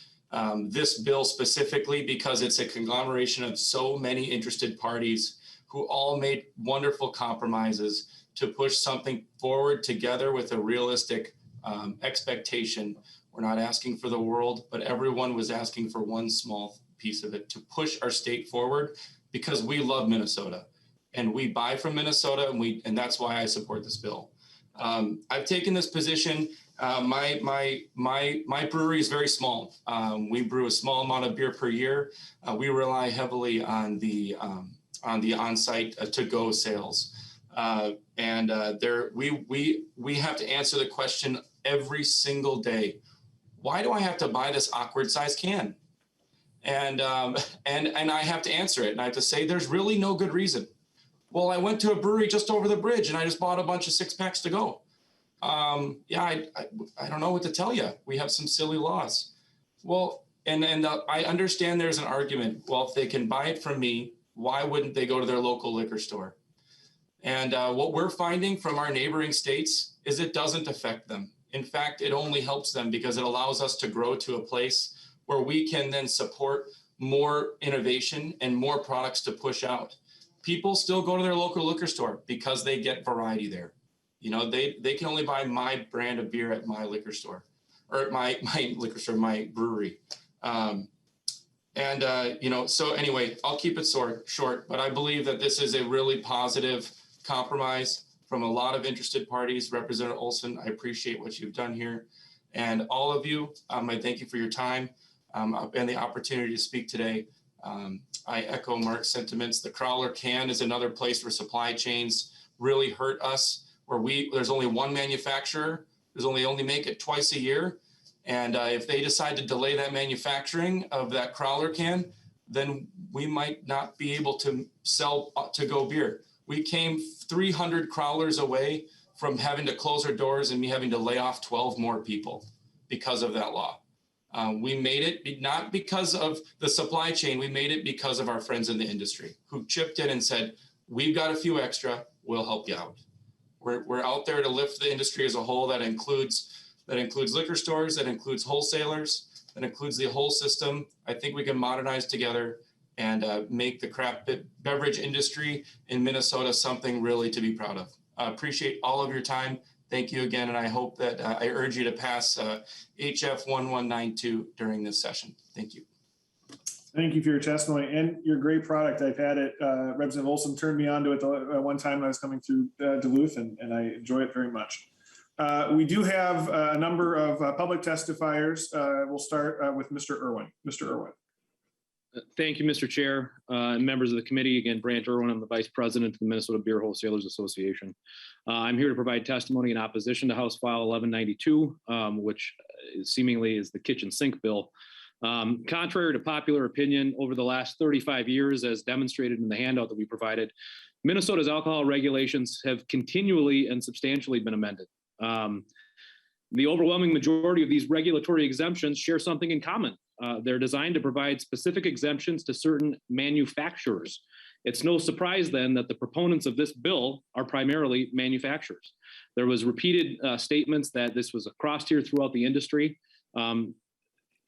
this bill specifically because it's a conglomeration of so many interested parties who all made wonderful compromises to push something forward together with a realistic expectation. We're not asking for the world, but everyone was asking for one small piece of it to push our state forward because we love Minnesota and we buy from Minnesota, and that's why I support this bill. I've taken this position. My brewery is very small. We brew a small amount of beer per year. We rely heavily on the on-site to-go sales, and we have to answer the question every single day: why do I have to buy this awkward size can? And I have to answer it, and I have to say there's really no good reason. Well, I went to a brewery just over the bridge and I just bought a bunch of 6-packs to go. Yeah, I don't know what to tell you. We have some silly laws. Well, and I understand there's an argument. Well, if they can buy it from me, why wouldn't they go to their local liquor store? And what we're finding from our neighboring states is it doesn't affect them. In fact, it only helps them because it allows us to grow to a place where we can then support more innovation and more products to push out. People still go to their local liquor store because they get variety there. They can only buy my brand of beer at my liquor store, or at my liquor store, my brewery. So anyway, I'll keep it short, but I believe that this is a really positive compromise from a lot of interested parties. Representative Olson, I appreciate what you've done here. And all of you, I thank you for your time and the opportunity to speak today. I echo Mark's sentiments. The crawler can is another place where supply chains really hurt us, where there's only one manufacturer, there's only make it twice a year. And if they decide to delay that manufacturing of that crawler can, then we might not be able to sell to-go beer. We came 300 crawlers away from having to close our doors and me having to lay off 12 more people because of that law. We made it not because of the supply chain, we made it because of our friends in the industry who chipped in and said, we've got a few extra, we'll help you out. We're out there to lift the industry as a whole. That includes liquor stores, that includes wholesalers, that includes the whole system. I think we can modernize together and make the craft beverage industry in Minnesota something really to be proud of. I appreciate all of your time. Thank you again, and I hope that I urge you to pass HF 1192 during this session. Thank you. Thank you for your testimony and your great product. I've had it. Representative Olson turned me on to it one time when I was coming through Duluth, and I enjoy it very much. We do have a number of public testifiers. We'll start with Mr. Irwin. Mr. Irwin. Thank you, Mr. Chair, and members of the committee. Again, Brant Irwin, I'm the Vice President of the Minnesota Beer Wholesalers Association. I'm here to provide testimony in opposition to House File 1192, which seemingly is the kitchen sink bill. Contrary to popular opinion, over the last 35 years, as demonstrated in the handout that we provided, Minnesota's alcohol regulations have continually and substantially been amended. The overwhelming majority of these regulatory exemptions share something in common. They're designed to provide specific exemptions to certain manufacturers. It's no surprise then that the proponents of this bill are primarily manufacturers. There was repeated statements that this was a cross tier throughout the industry.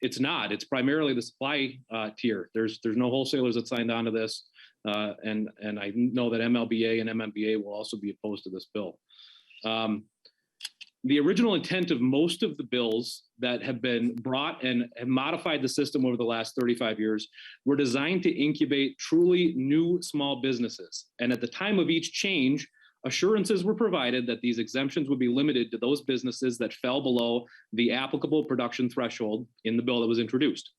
It's not. It's primarily the supply tier. There's no wholesalers that signed on to this, and I know that MLBA and MMBA will also be opposed to this bill. The original intent of most of the bills that have been brought and have modified the system over the last 35 years were designed to incubate truly new small businesses. And at the time of each change, assurances were provided that these exemptions would be limited to those businesses that fell below the applicable production threshold in the bill that was introduced.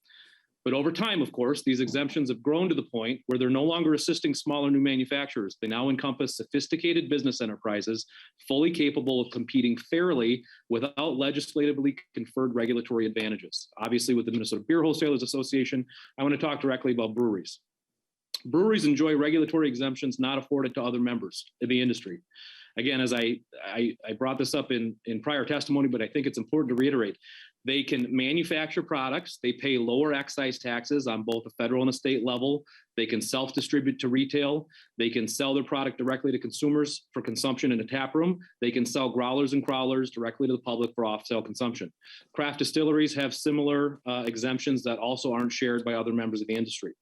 But over time, of course, these exemptions have grown to the point where they're no longer assisting smaller new manufacturers. They now encompass sophisticated business enterprises fully capable of competing fairly without legislatively conferred regulatory advantages. Obviously, with the Minnesota Beer Wholesalers Association, I want to talk directly about breweries. Breweries enjoy regulatory exemptions not afforded to other members of the industry. Again, as I brought this up in prior testimony, but I think it's important to reiterate, they can manufacture products. They pay lower excise taxes on both the federal and the state level. They can self-distribute to retail. They can sell their product directly to consumers for consumption in a tap room. They can sell growlers and crawlers directly to the public for off-sale consumption. Craft distilleries have similar exemptions that also aren't shared by other members of the industry.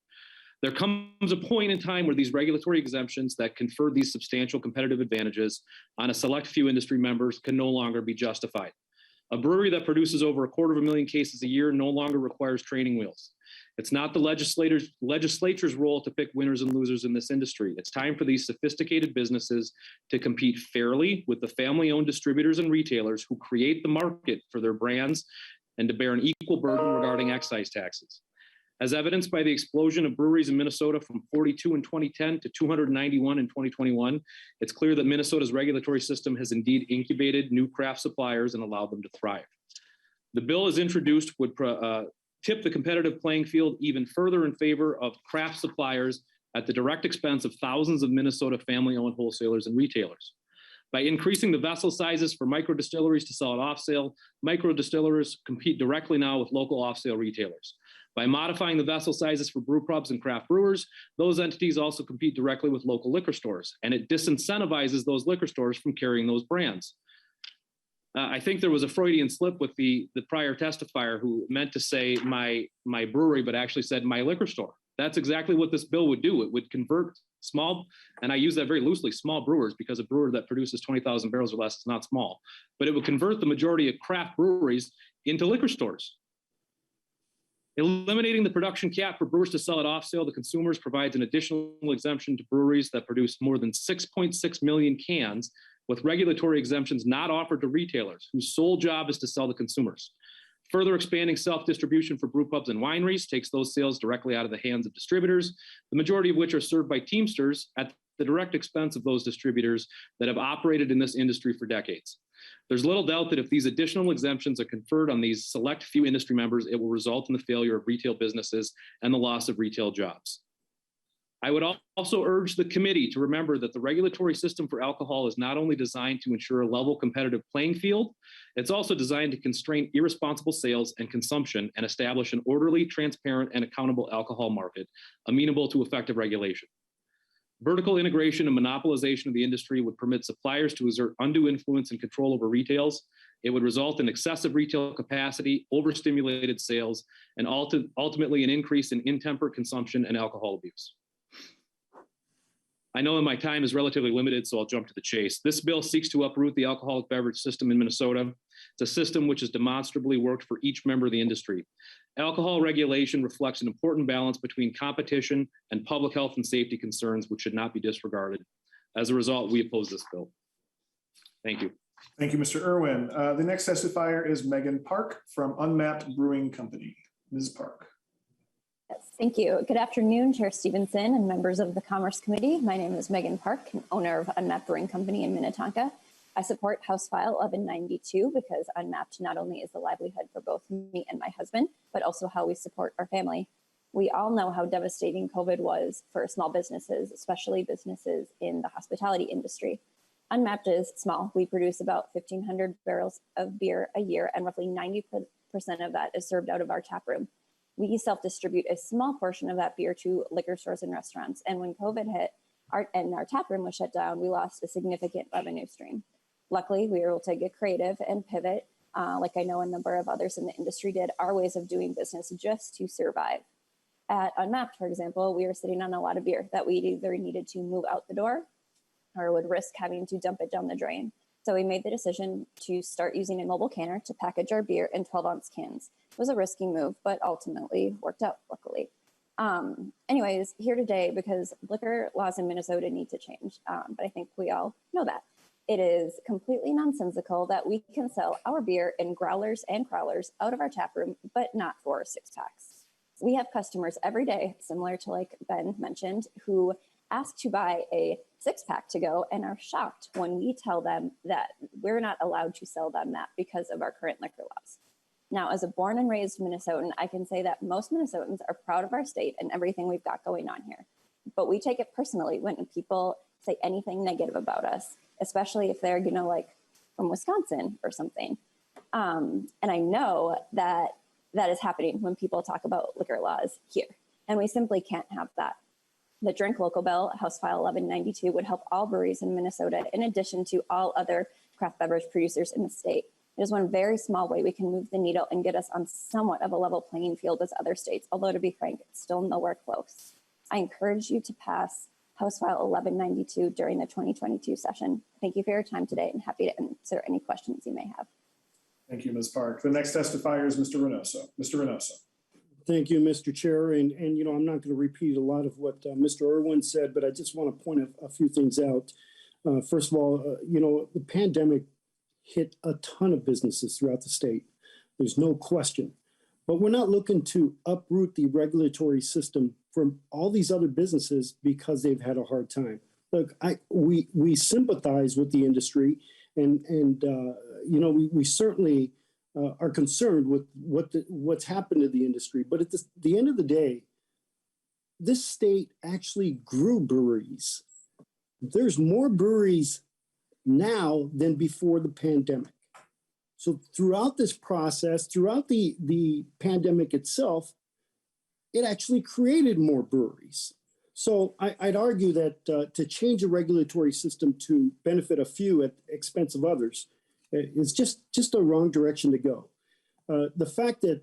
There comes a point in time where these regulatory exemptions that confer these substantial competitive advantages on a select few industry members can no longer be justified. A brewery that produces over 250,000 cases a year no longer requires training wheels. It's not the legislature's role to pick winners and losers in this industry. It's time for these sophisticated businesses to compete fairly with the family-owned distributors and retailers who create the market for their brands and to bear an equal burden regarding excise taxes. As evidenced by the explosion of breweries in Minnesota from 42 in 2010 to 291 in 2021, it's clear that Minnesota's regulatory system has indeed incubated new craft suppliers and allowed them to thrive. The bill as introduced would tip the competitive playing field even further in favor of craft suppliers at the direct expense of thousands of Minnesota family-owned wholesalers and retailers. By increasing the vessel sizes for micro distilleries to sell at off-sale, micro distillers compete directly now with local off-sale retailers. By modifying the vessel sizes for brew pubs and craft brewers, those entities also compete directly with local liquor stores, and it disincentivizes those liquor stores from carrying those brands. I think there was a Freudian slip with the prior testifier who meant to say my brewery, but actually said my liquor store. That's exactly what this bill would do. It would convert small, and I use that very loosely, small brewers, because a brewer that produces 20,000 barrels or less is not small, but it would convert the majority of craft breweries into liquor stores. Eliminating the production cap for brewers to sell at off-sale to consumers provides an additional exemption to breweries that produce more than 6.6 million cans, with regulatory exemptions not offered to retailers whose sole job is to sell to consumers. Further expanding self-distribution for brew pubs and wineries takes those sales directly out of the hands of distributors, the majority of which are served by Teamsters at the direct expense of those distributors that have operated in this industry for decades. There's little doubt that if these additional exemptions are conferred on these select few industry members, it will result in the failure of retail businesses and the loss of retail jobs. I would also urge the committee to remember that the regulatory system for alcohol is not only designed to ensure a level competitive playing field, it's also designed to constrain irresponsible sales and consumption and establish an orderly, transparent, and accountable alcohol market amenable to effective regulation. Vertical integration and monopolization of the industry would permit suppliers to exert undue influence and control over retails. It would result in excessive retail capacity, overstimulated sales, and ultimately an increase in intemperate consumption and alcohol abuse. I know that my time is relatively limited, so I'll jump to the chase. This bill seeks to uproot the alcoholic beverage system in Minnesota. It's a system which has demonstrably worked for each member of the industry. Alcohol regulation reflects an important balance between competition and public health and safety concerns, which should not be disregarded. As a result, we oppose this bill. Thank you. Thank you, Mr. Irwin. The next testifier is Megan Park from Unmapped Brewing Company. Ms. Park. Yes, thank you. Good afternoon, Chair Stevenson and members of the Commerce Committee. My name is Megan Park, owner of Unmapped Brewing Company in Minnetonka. I support House File 1192 because Unmapped not only is the livelihood for both me and my husband, but also how we support our family. We all know how devastating COVID was for small businesses, especially businesses in the hospitality industry. Unmapped is small. We produce about 1,500 barrels of beer a year, and roughly 90% of that is served out of our tap room. We self-distribute a small portion of that beer to liquor stores and restaurants. And when COVID hit and our tap room was shut down, we lost a significant revenue stream. Luckily, we were able to get creative and pivot, like I know a number of others in the industry did, our ways of doing business just to survive. At Unmapped, for example, we were sitting on a lot of beer that we either needed to move out the door or would risk having to dump it down the drain. So we made the decision to start using a mobile canner to package our beer in 12-ounce cans. It was a risky move, but ultimately worked out, luckily. Anyways, here today because liquor laws in Minnesota need to change, but I think we all know that. It is completely nonsensical that we can sell our beer in growlers and crowlers out of our tap room, but not for six-packs. We have customers every day, similar to like Ben mentioned, who ask to buy a six-pack to go and are shocked when we tell them that we're not allowed to sell them that because of our current liquor laws. Now, as a born and raised Minnesotan, I can say that most Minnesotans are proud of our state and everything we've got going on here. But we take it personally when people say anything negative about us, especially if they're, you know, like from Wisconsin or something. And I know that that is happening when people talk about liquor laws here, and we simply can't have that. The Drink Local bill, House File 1192, would help all breweries in Minnesota in addition to all other craft beverage producers in the state. It is one very small way we can move the needle and get us on somewhat of a level playing field as other states, although to be frank, it's still nowhere close. I encourage you to pass House File 1192 during the 2022 session. Thank you for your time today and happy to answer any questions you may have. Thank you, Ms. Park. The next testifier is Mr. Reynoso. Mr. Reynoso. Thank you, Mr. Chair. And you know, I'm not going to repeat a lot of what Mr. Irwin said, but I just want to point a few things out. First of all, you know, the pandemic hit a ton of businesses throughout the state. There's no question. But we're not looking to uproot the regulatory system from all these other businesses because they've had a hard time. Look, we sympathize with the industry, and you know, we certainly are concerned with what's happened to the industry. But at the end of the day, this state actually grew breweries. There's more breweries now than before the pandemic. So throughout this process, throughout the pandemic itself, it actually created more breweries. So I'd argue that to change a regulatory system to benefit a few at the expense of others is just a wrong direction to go. The fact that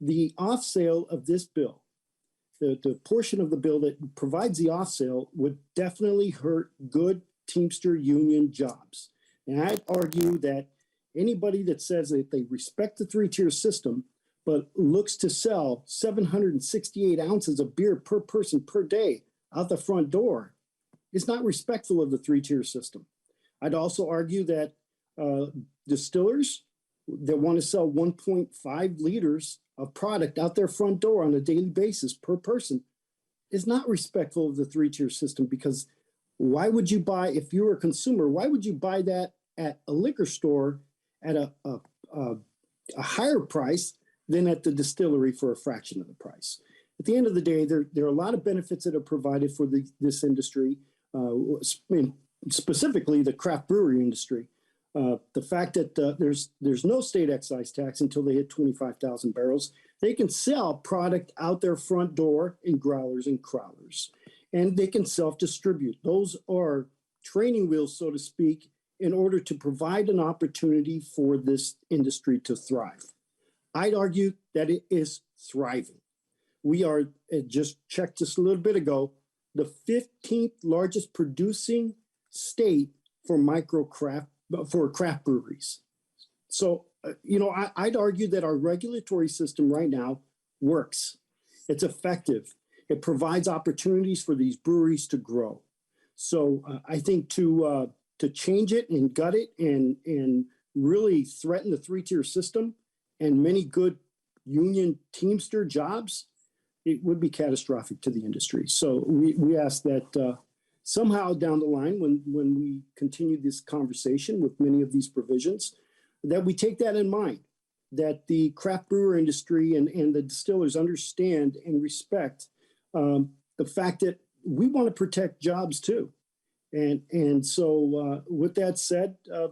the off sale of this bill, the portion of the bill that provides the off sale, would definitely hurt good Teamster union jobs. And I'd argue that anybody that says that they respect the three-tier system, but looks to sell 768 ounces of beer per person per day out the front door is not respectful of the three-tier system. I'd also argue that distillers that want to sell 1.5 liters of product out their front door on a daily basis per person is not respectful of the three-tier system, because why would you buy, if you're a consumer, why would you buy that at a liquor store at a higher price than at the distillery for a fraction of the price? At the end of the day, there are a lot of benefits that are provided for this industry, specifically the craft brewery industry. The fact that there's no state excise tax until they hit 25,000 barrels. They can sell product out their front door in growlers and crowlers, and they can self-distribute. Those are training wheels, so to speak, in order to provide an opportunity for this industry to thrive. I'd argue that it is thriving. We are, just checked just a little bit ago, the 15th largest producing state for craft breweries. So, I'd argue that our regulatory system right now works. It's effective. It provides opportunities for these breweries to grow. So I think to change it and gut it and really threaten the three-tier system and many good union Teamster jobs, it would be catastrophic to the industry. So we ask that somehow down the line, when we continue this conversation with many of these provisions, that we take that in mind, that the craft brewer industry and the distillers understand and respect the fact that we want to protect jobs too. And so with that said, a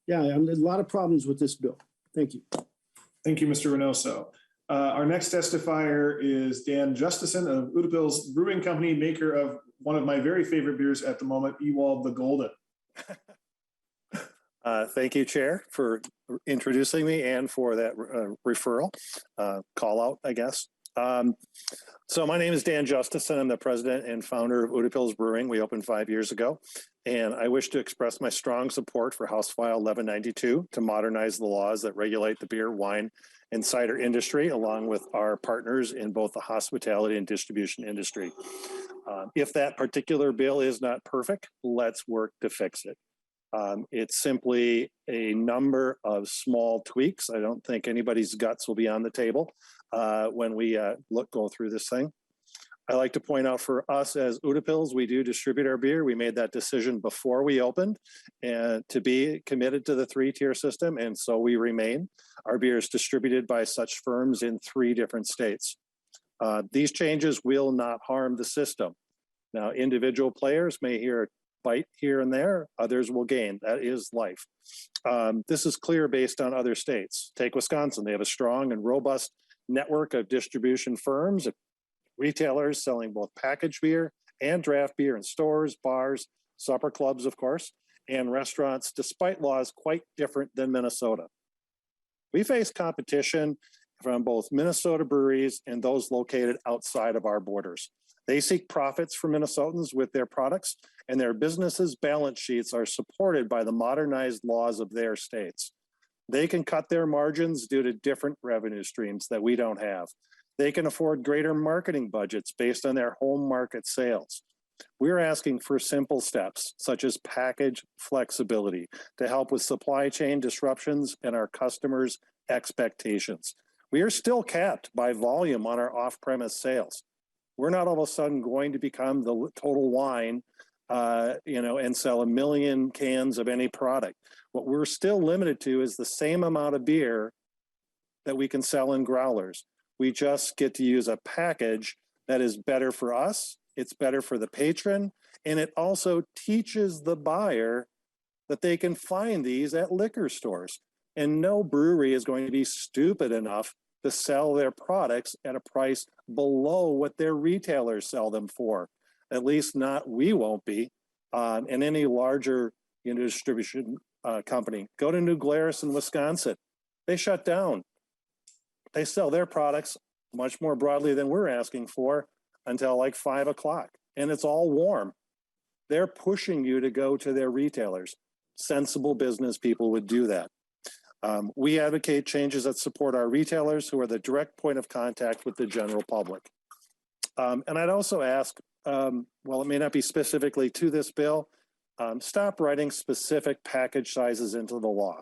lot of problems with this bill. Thank you. Thank you, Mr. Reynoso. Our next testifier is Dan Justison of Utepils Brewing Company, maker of one of my very favorite beers at the moment, Ewald the Golden. Thank you, Chair, for introducing me and for that referral call out, I guess. So my name is Dan Justison. I'm the president and founder of Utepils Brewing. We opened 5 years ago, and I wish to express my strong support for House File 1192 to modernize the laws that regulate the beer, wine, and cider industry, along with our partners in both the hospitality and distribution industry. If that particular bill is not perfect, let's work to fix it. It's simply a number of small tweaks. I don't think anybody's guts will be on the table when we go through this thing. I like to point out for us as Utepils, we do distribute our beer. We made that decision before we opened and to be committed to the three-tier system, and so we remain. Our beer is distributed by such firms in 3 different states. These changes will not harm the system. Now, individual players may hear a bite here and there, others will gain. That is life. This is clear based on other states. Take Wisconsin. They have a strong and robust network of distribution firms, retailers selling both packaged beer and draft beer in stores, bars, supper clubs, of course, and restaurants, despite laws quite different than Minnesota. We face competition from both Minnesota breweries and those located outside of our borders. They seek profits for Minnesotans with their products, and their businesses' balance sheets are supported by the modernized laws of their states. They can cut their margins due to different revenue streams that we don't have. They can afford greater marketing budgets based on their home market sales. We're asking for simple steps, such as package flexibility, to help with supply chain disruptions and our customers' expectations. We are still capped by volume on our off-premise sales. We're not all of a sudden going to become the Total Wine, and sell 1 million cans of any product. What we're still limited to is the same amount of beer that we can sell in growlers. We just get to use a package that is better for us, it's better for the patron, and it also teaches the buyer that they can find these at liquor stores. And no brewery is going to be stupid enough to sell their products at a price below what their retailers sell them for. At least not we won't be, and any larger distribution company. Go to New Glarus in Wisconsin. They shut down. They sell their products much more broadly than we're asking for until like 5 o'clock, and it's all warm. They're pushing you to go to their retailers. Sensible business people would do that. We advocate changes that support our retailers, who are the direct point of contact with the general public. And I'd also ask, while it may not be specifically to this bill, stop writing specific package sizes into the law.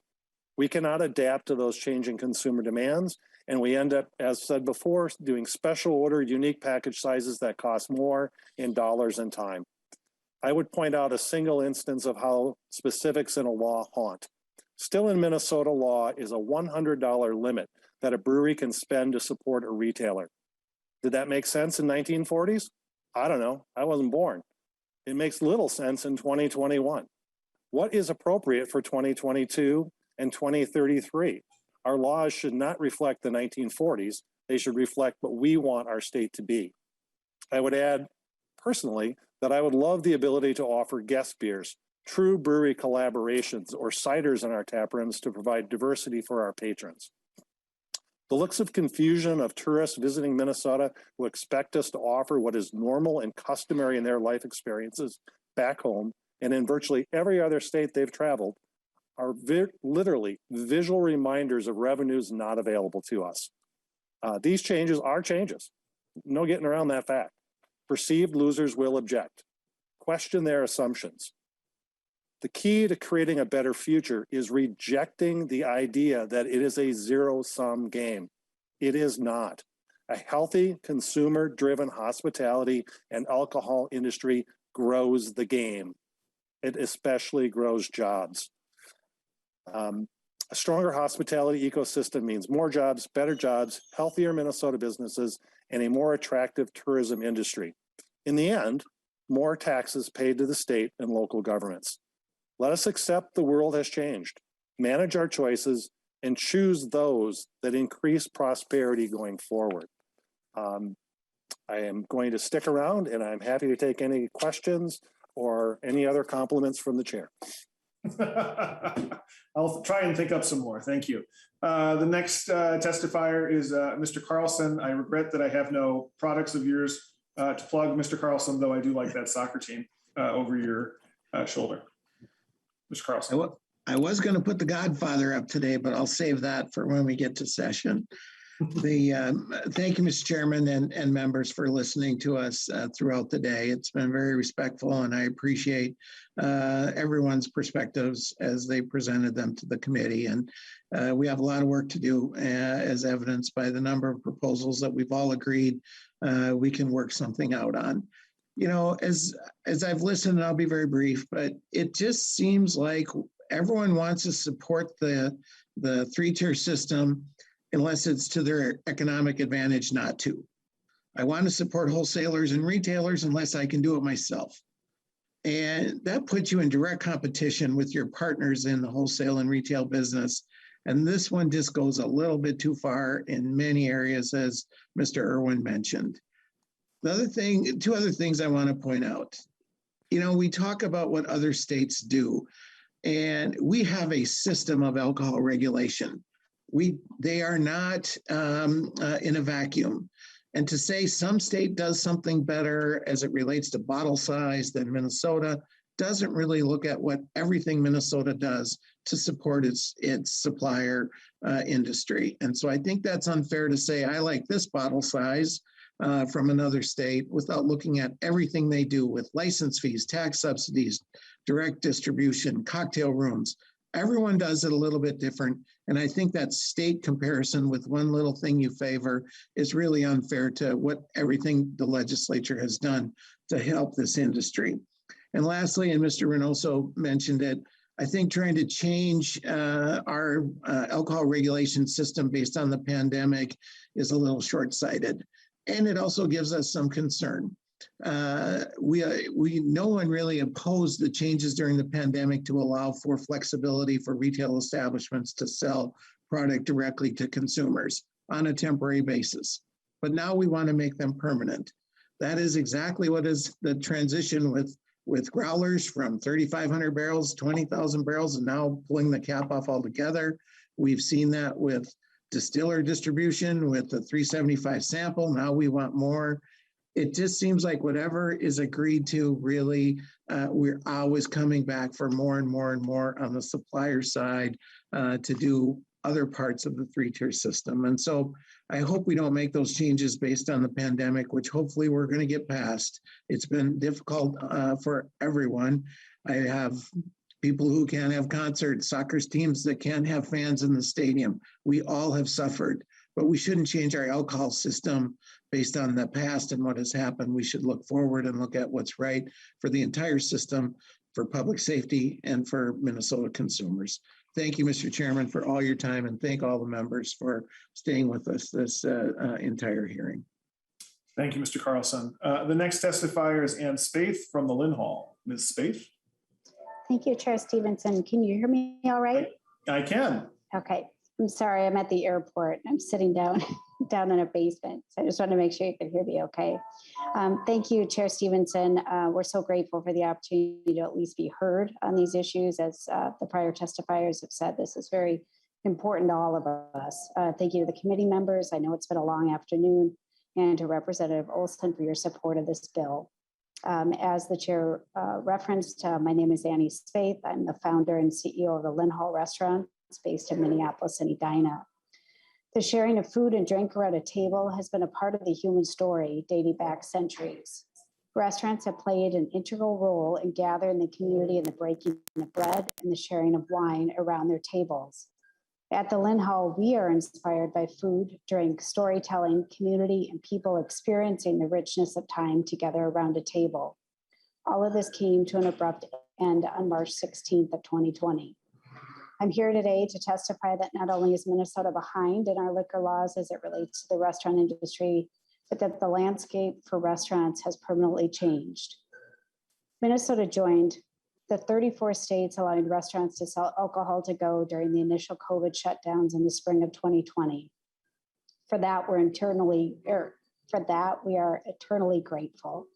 We cannot adapt to those changing consumer demands, and we end up, as said before, doing special order unique package sizes that cost more in dollars and time. I would point out a single instance of how specifics in a law haunt. Still in Minnesota law is a $100 limit that a brewery can spend to support a retailer. Did that make sense in 1940s? I don't know. I wasn't born. It makes little sense in 2021. What is appropriate for 2022 and 2033? Our laws should not reflect the 1940s. They should reflect what we want our state to be. I would add, personally, that I would love the ability to offer guest beers, true brewery collaborations, or ciders in our tap rooms to provide diversity for our patrons. The looks of confusion of tourists visiting Minnesota who expect us to offer what is normal and customary in their life experiences back home and in virtually every other state they've traveled are literally visual reminders of revenues not available to us. These changes are changes. No getting around that fact. Perceived losers will object. Question their assumptions. The key to creating a better future is rejecting the idea that it is a zero-sum game. It is not. A healthy, consumer-driven hospitality and alcohol industry grows the game. It especially grows jobs. A stronger hospitality ecosystem means more jobs, better jobs, healthier Minnesota businesses, and a more attractive tourism industry. In the end, more taxes paid to the state and local governments. Let us accept the world has changed, manage our choices, and choose those that increase prosperity going forward. I am going to stick around, and I'm happy to take any questions or any other compliments from the chair. I'll try and think up some more. Thank you. The next testifier is Mr. Carlson. I regret that I have no products of yours to plug, Mr. Carlson, though I do like that soccer team over your shoulder. Mr. Carlson. I was going to put the Godfather up today, but I'll save that for when we get to session. Thank you, Mr. Chairman and members for listening to us throughout the day. It's been very respectful, and I appreciate everyone's perspectives as they presented them to the committee. And we have a lot of work to do, as evidenced by the number of proposals that we've all agreed we can work something out on. You know, as I've listened, and I'll be very brief, but it just seems like everyone wants to support the three-tier system unless it's to their economic advantage not to. I want to support wholesalers and retailers unless I can do it myself. And that puts you in direct competition with your partners in the wholesale and retail business. And this one just goes a little bit too far in many areas, as Mr. Irwin mentioned. Two other things I want to point out. You know, we talk about what other states do, and we have a system of alcohol regulation. They are not in a vacuum. And to say some state does something better as it relates to bottle size than Minnesota doesn't really look at what everything Minnesota does to support its supplier industry. And so I think that's unfair to say, I like this bottle size from another state without looking at everything they do with license fees, tax subsidies, direct distribution, cocktail rooms. Everyone does it a little bit different. And I think that state comparison with one little thing you favor is really unfair to what everything the legislature has done to help this industry. And lastly, and Mr. Reynoso mentioned it, I think trying to change our alcohol regulation system based on the pandemic is a little short-sighted. And it also gives us some concern. No one really opposed the changes during the pandemic to allow for flexibility for retail establishments to sell product directly to consumers on a temporary basis. But now we want to make them permanent. That is exactly what is the transition with growlers from 3,500 barrels, 20,000 barrels, and now pulling the cap off altogether. We've seen that with distiller distribution with the 375 sample. Now we want more. It just seems like whatever is agreed to, really, we're always coming back for more and more and more on the supplier side to do other parts of the three-tier system. And so I hope we don't make those changes based on the pandemic, which hopefully we're going to get past. It's been difficult for everyone. I have people who can't have concerts, soccer teams that can't have fans in the stadium. We all have suffered, but we shouldn't change our alcohol system based on the past and what has happened. We should look forward and look at what's right for the entire system, for public safety, and for Minnesota consumers. Thank you, Mr. Chairman, for all your time, and thank all the members for staying with us this entire hearing. Thank you, Mr. Carlson. The next testifier is Ann Spaeth from the Lynn Hall. Ms. Spaeth? Thank you, Chair Stevenson. Can you hear me all right? I can. Okay. I'm sorry, I'm at the airport. I'm sitting down in a basement. So I just want to make sure you can hear me okay. Thank you, Chair Stevenson. We're so grateful for the opportunity to at least be heard on these issues. As the prior testifiers have said, this is very important to all of us. Thank you to the committee members. I know it's been a long afternoon, and to Representative Olson for your support of this bill. As the chair referenced, my name is Annie Spaeth. I'm the founder and CEO of the Lynn Hall Restaurant. It's based in Minneapolis and Edina. The sharing of food and drink around a table has been a part of the human story dating back centuries. Restaurants have played an integral role in gathering the community in the breaking of bread and the sharing of wine around their tables. At the Lynn Hall, we are inspired by food, drink, storytelling, community, and people experiencing the richness of time together around a table. All of this came to an abrupt end on March 16th of 2020. I'm here today to testify that not only is Minnesota behind in our liquor laws as it relates to the restaurant industry, but that the landscape for restaurants has permanently changed. Minnesota joined the 34 states allowing restaurants to sell alcohol to go during the initial COVID shutdowns in the spring of 2020. For that, we are eternally grateful.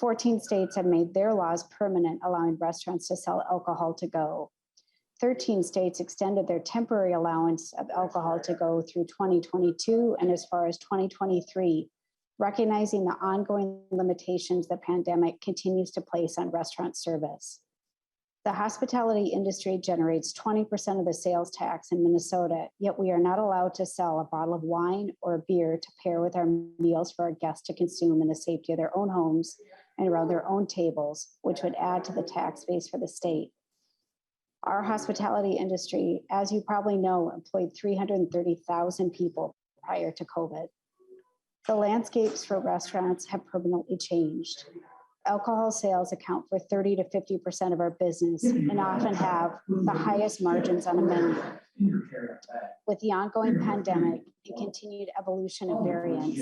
14 states have made their laws permanent, allowing restaurants to sell alcohol to go. 13 states extended their temporary allowance of alcohol to go through 2022 and as far as 2023, recognizing the ongoing limitations the pandemic continues to place on restaurant service. The hospitality industry generates 20% of the sales tax in Minnesota, yet we are not allowed to sell a bottle of wine or a beer to pair with our meals for our guests to consume in the safety of their own homes and around their own tables, which would add to the tax base for the state. Our hospitality industry, as you probably know, employed 330,000 people prior to COVID. The landscapes for restaurants have permanently changed. Alcohol sales account for 30 to 50% of our business and often have the highest margins on a menu. With the ongoing pandemic and continued evolution of variants,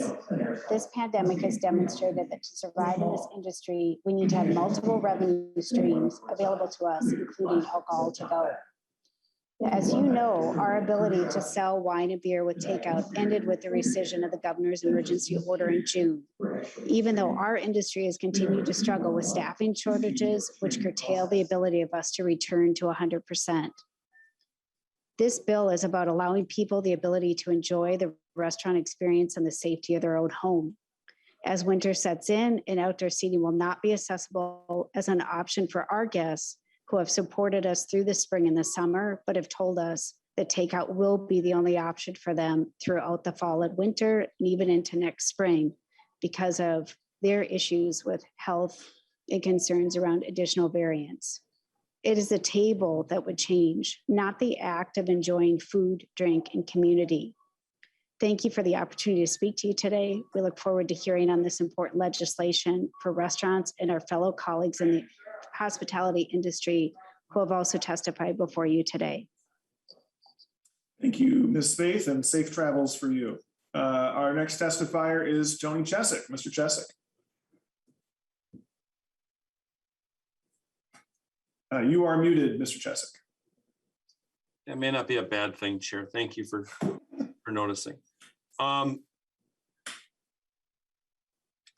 this pandemic has demonstrated that to survive in this industry, we need to have multiple revenue streams available to us, including alcohol to go. As you know, our ability to sell wine and beer with takeout ended with the rescission of the governor's emergency order in June, even though our industry has continued to struggle with staffing shortages, which curtail the ability of us to return to 100%. This bill is about allowing people the ability to enjoy the restaurant experience in the safety of their own home. As winter sets in and outdoor seating will not be accessible as an option for our guests, who have supported us through the spring and the summer, but have told us that takeout will be the only option for them throughout the fall and winter, and even into next spring, because of their issues with health and concerns around additional variants. It is the table that would change, not the act of enjoying food, drink, and community. Thank you for the opportunity to speak to you today. We look forward to hearing on this important legislation for restaurants and our fellow colleagues in the hospitality industry who have also testified before you today. Thank you, Ms. Spaeth, and safe travels for you. Our next testifier is Tony Chesick. Mr. Chesick. You are muted, Mr. Chesick. It may not be a bad thing, Chair. Thank you for noticing. I've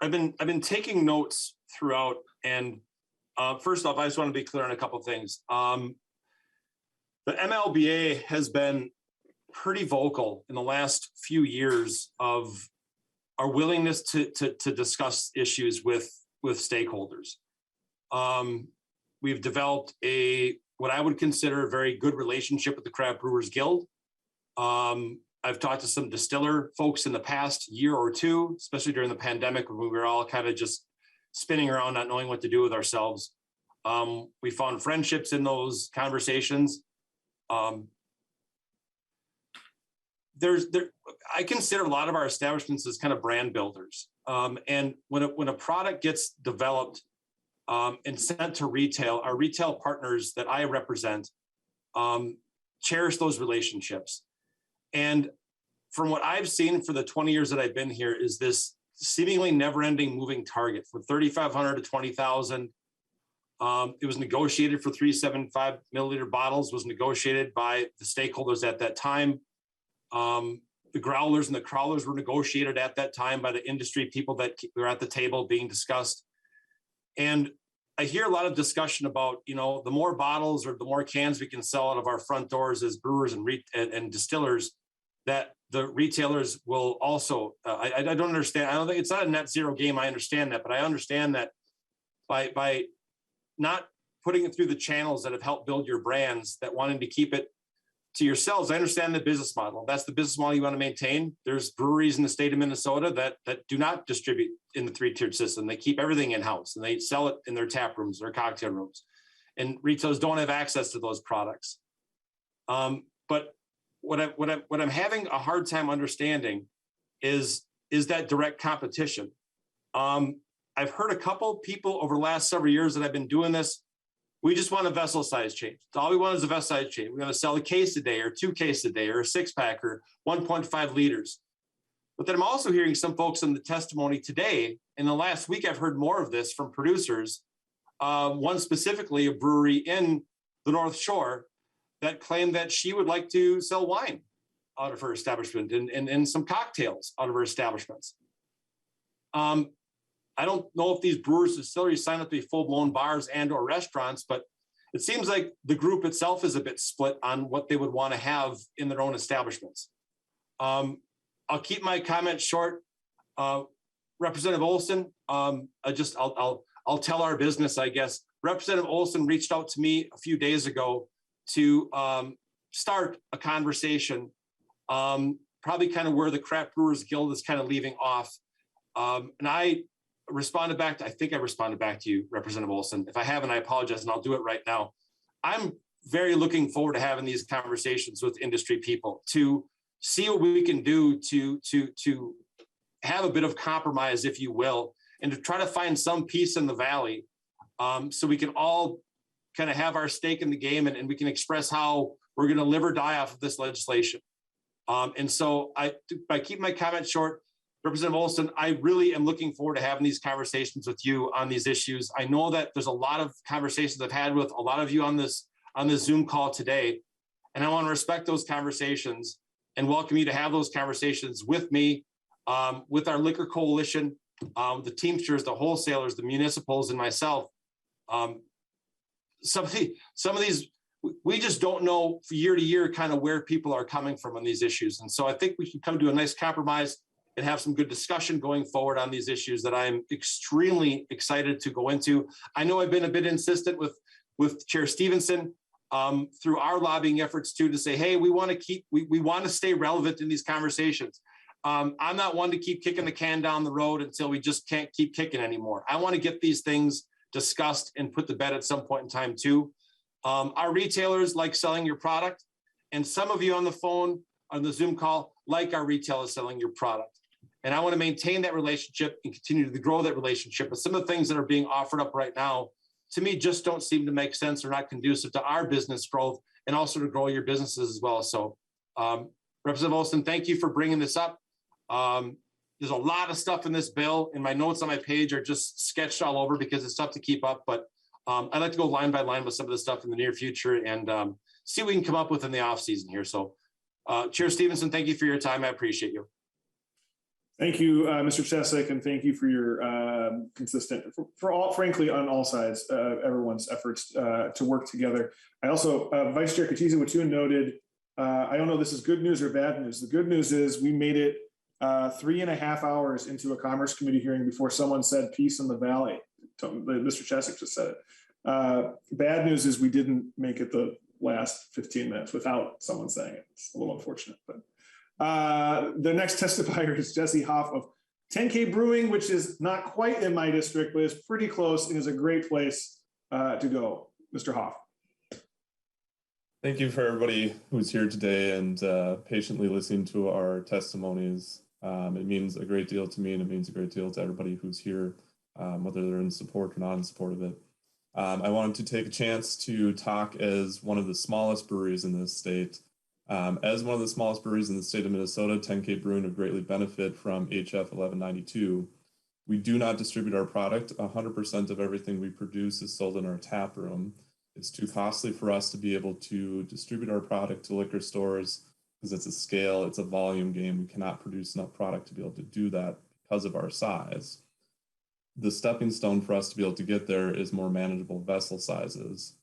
been taking notes throughout, and first off, I just want to be clear on a couple of things. The MLBA has been pretty vocal in the last few years of our willingness to discuss issues with stakeholders. We've developed what I would consider a very good relationship with the Craft Brewers Guild. I've talked to some distiller folks in the past year or two, especially during the pandemic when we were all kind of just spinning around, not knowing what to do with ourselves. We found friendships in those conversations. I consider a lot of our establishments as kind of brand builders. And when a product gets developed and sent to retail, our retail partners that I represent cherish those relationships. And from what I've seen for the 20 years that I've been here is this seemingly never-ending moving target from 3,500 to 20,000. It was negotiated for 375 milliliter bottles, was negotiated by the stakeholders at that time. The growlers and the crawlers were negotiated at that time by the industry people that were at the table being discussed. And I hear a lot of discussion about, you know, the more bottles or the more cans we can sell out of our front doors as brewers and distillers, that the retailers will also, I don't understand. I don't think it's not a net zero game. I understand that, but I understand that by not putting it through the channels that have helped build your brands, that wanting to keep it to yourselves. I understand the business model. That's the business model you want to maintain. There's breweries in the state of Minnesota that do not distribute in the 3-tiered system. They keep everything in-house and they sell it in their tap rooms or cocktail rooms. And retailers don't have access to those products. But what I'm having a hard time understanding is that direct competition. I've heard a couple people over the last several years that I've been doing this. We just want a vessel size change. All we want is a vessel size change. We're going to sell a case a day or 2 cases a day or a 6-pack or 1.5 liters. But then I'm also hearing some folks in the testimony today. In the last week, I've heard more of this from producers. One specifically, a brewery in the North Shore, that claimed that she would like to sell wine out of her establishment and some cocktails out of her establishments. I don't know if these brewers and distilleries sign up to be full-blown bars and or restaurants, but it seems like the group itself is a bit split on what they would want to have in their own establishments. I'll keep my comments short. Representative Olson, I'll tell our business, I guess. Representative Olson reached out to me a few days ago to start a conversation, probably kind of where the Craft Brewers Guild is kind of leaving off. And I responded back to, I think I responded back to you, Representative Olson. If I haven't, I apologize, and I'll do it right now. I'm very looking forward to having these conversations with industry people to see what we can do to have a bit of compromise, if you will, and to try to find some peace in the valley, so we can all kind of have our stake in the game and we can express how we're going to live or die off of this legislation. And so by keeping my comments short, Representative Olson, I really am looking forward to having these conversations with you on these issues. I know that there's a lot of conversations I've had with a lot of you on this Zoom call today, and I want to respect those conversations and welcome you to have those conversations with me, with our liquor coalition, the Teamsters, the wholesalers, the municipals, and myself. Some of these, we just don't know year to year kind of where people are coming from on these issues. And so I think we can come to a nice compromise and have some good discussion going forward on these issues that I'm extremely excited to go into. I know I've been a bit insistent with Chair Stevenson through our lobbying efforts too, to say, hey, we want to stay relevant in these conversations. I'm not one to keep kicking the can down the road until we just can't keep kicking anymore. I want to get these things discussed and put to bed at some point in time too. Our retailers like selling your product, and some of you on the phone, on the Zoom call, like our retailers selling your product. And I want to maintain that relationship and continue to grow that relationship. But some of the things that are being offered up right now, to me, just don't seem to make sense or not conducive to our business growth and also to grow your businesses as well. So Representative Olson, thank you for bringing this up. There's a lot of stuff in this bill, and my notes on my page are just sketched all over because it's tough to keep up. But I'd like to go line by line with some of the stuff in the near future and see what we can come up with in the off season here. So Chair Stevenson, thank you for your time. I appreciate you. Thank you, Mr. Chesek, and thank you for your consistent, for all, frankly, on all sides, everyone's efforts to work together. I also, Vice Chair Katiza, what you noted, I don't know if this is good news or bad news. The good news is we made it 3.5 hours into a Commerce Committee hearing before someone said peace in the valley. Mr. Chesek just said it. Bad news is we didn't make it the last 15 minutes without someone saying it. It's a little unfortunate, but the next testifier is Jesse Hoff of 10K Brewing, which is not quite in my district, but is pretty close and is a great place to go. Mr. Hoff. Thank you for everybody who's here today and patiently listening to our testimonies. It means a great deal to me, and it means a great deal to everybody who's here, whether they're in support or not in support of it. I wanted to take a chance to talk as one of the smallest breweries in this state. As one of the smallest breweries in the state of Minnesota, 10K Brewing would greatly benefit from HF 1192. We do not distribute our product. 100% of everything we produce is sold in our tap room. It's too costly for us to be able to distribute our product to liquor stores because it's a scale, it's a volume game. We cannot produce enough product to be able to do that because of our size. the stepping stone for us to be able to get there is more manageable vessel sizes.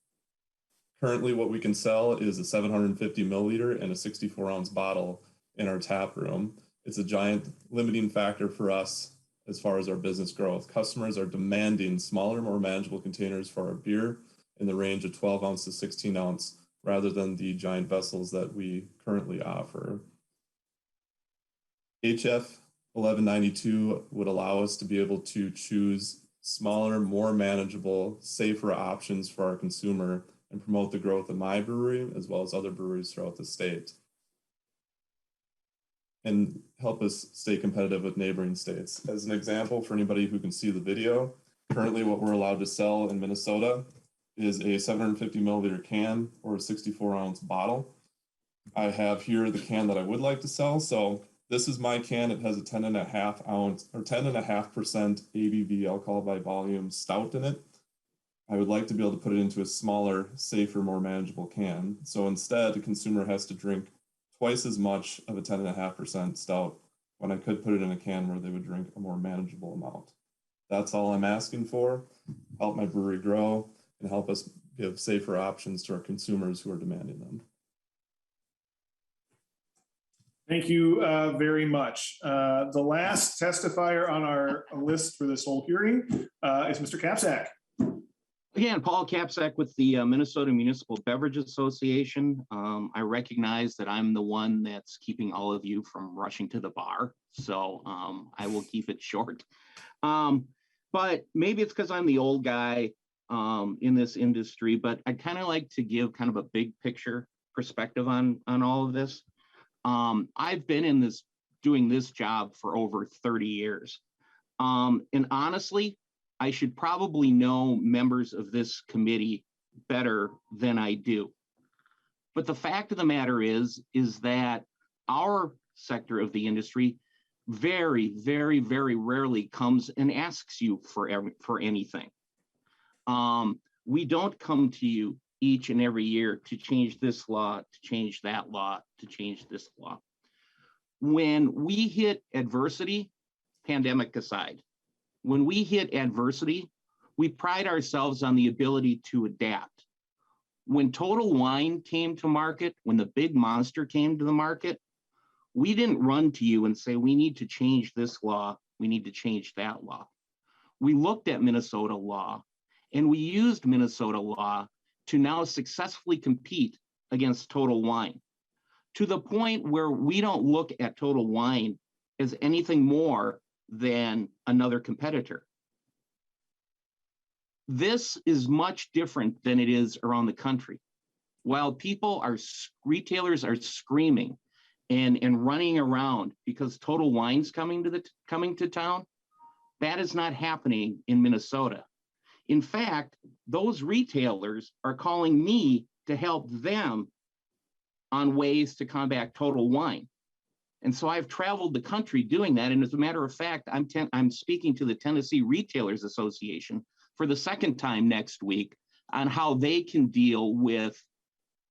Currently, what we can sell is a 750 milliliter and a 64 ounce bottle in our tap room. It's a giant limiting factor for us as far as our business growth. Customers are demanding smaller, more manageable containers for our beer in the range of 12 ounce to 16 ounce, rather than the giant vessels that we currently offer. HF 1192 would allow us to be able to choose smaller, more manageable, safer options for our consumer and promote the growth of my brewery as well as other breweries throughout the state, and help us stay competitive with neighboring states. As an example, for anybody who can see the video, currently what we're allowed to sell in Minnesota is a 750 milliliter can or a 64 ounce bottle. I have here the can that I would like to sell. So this is my can. It has a 10.5 ounce or 10.5% ABV, alcohol by volume stout in it. I would like to be able to put it into a smaller, safer, more manageable can. So instead, the consumer has to drink twice as much of a 10.5% stout when I could put it in a can where they would drink a more manageable amount. That's all I'm asking for. Help my brewery grow and help us give safer options to our consumers who are demanding them. Thank you very much. The last testifier on our list for this whole hearing is Mr. Kapsack. Again, Paul Kapsack with the Minnesota Municipal Beverage Association. I recognize that I'm the one that's keeping all of you from rushing to the bar, so I will keep it short. But maybe it's because I'm the old guy in this industry, but I kind of like to give kind of a big picture perspective on all of this. I've been doing this job for over 30 years. And honestly, I should probably know members of this committee better than I do. But the fact of the matter is that our sector of the industry very, very, very rarely comes and asks you for anything. We don't come to you each and every year to change this law, to change that law, to change this law. When we hit adversity, pandemic aside, when we hit adversity, we pride ourselves on the ability to adapt. When Total Wine came to market, when the big monster came to the market, we didn't run to you and say, we need to change this law, we need to change that law. We looked at Minnesota law and we used Minnesota law to now successfully compete against Total Wine, to the point where we don't look at Total Wine as anything more than another competitor. This is much different than it is around the country. While retailers are screaming and running around because Total Wine's coming to town, that is not happening in Minnesota. In fact, those retailers are calling me to help them on ways to combat Total Wine. And so I've traveled the country doing that. And as a matter of fact, I'm speaking to the Tennessee Retailers Association for the second time next week on how they can deal with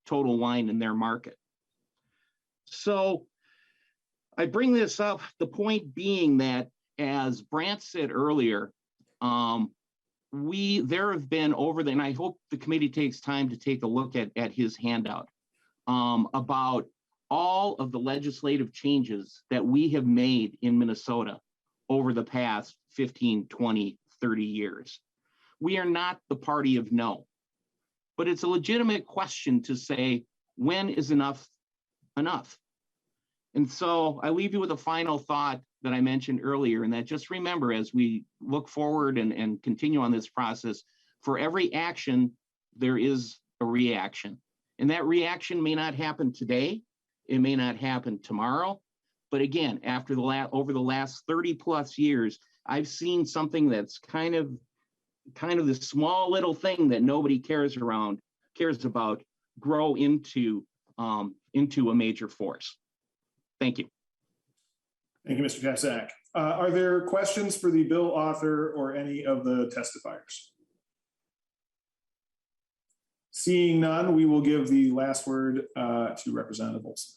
Total Wine in their market. So I bring this up, the point being that, as Brant said earlier, there have been and I hope the committee takes time to take a look at his handout about all of the legislative changes that we have made in Minnesota over the past 15, 20, 30 years. We are not the party of no, but it's a legitimate question to say, when is enough enough? And so I leave you with a final thought that I mentioned earlier, and that just remember, as we look forward and continue on this process, for every action, there is a reaction. And that reaction may not happen today, it may not happen tomorrow, but again, over the last 30 plus years, I've seen something that's kind of this small little thing that nobody cares about grow into a major force. Thank you. Thank you, Mr. Kapsack. Are there questions for the bill author or any of the testifiers? Seeing none, we will give the last word to Representative Olson.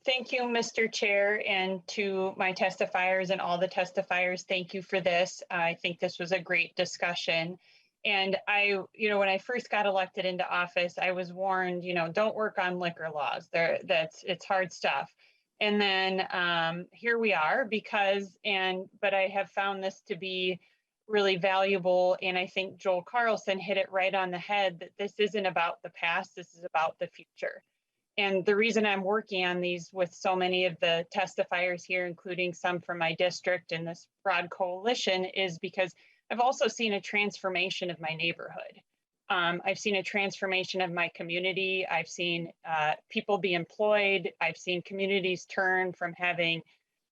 Thank you, Mr. Chair, and to my testifiers and all the testifiers, thank you for this. I think this was a great discussion. And when I first got elected into office, I was warned, don't work on liquor laws. It's hard stuff. And then here we are but I have found this to be really valuable. And I think Joel Carlson hit it right on the head that this isn't about the past, this is about the future. And the reason I'm working on these with so many of the testifiers here, including some from my district and this broad coalition, is because I've also seen a transformation of my neighborhood. I've seen a transformation of my community. I've seen people be employed. I've seen communities turn from having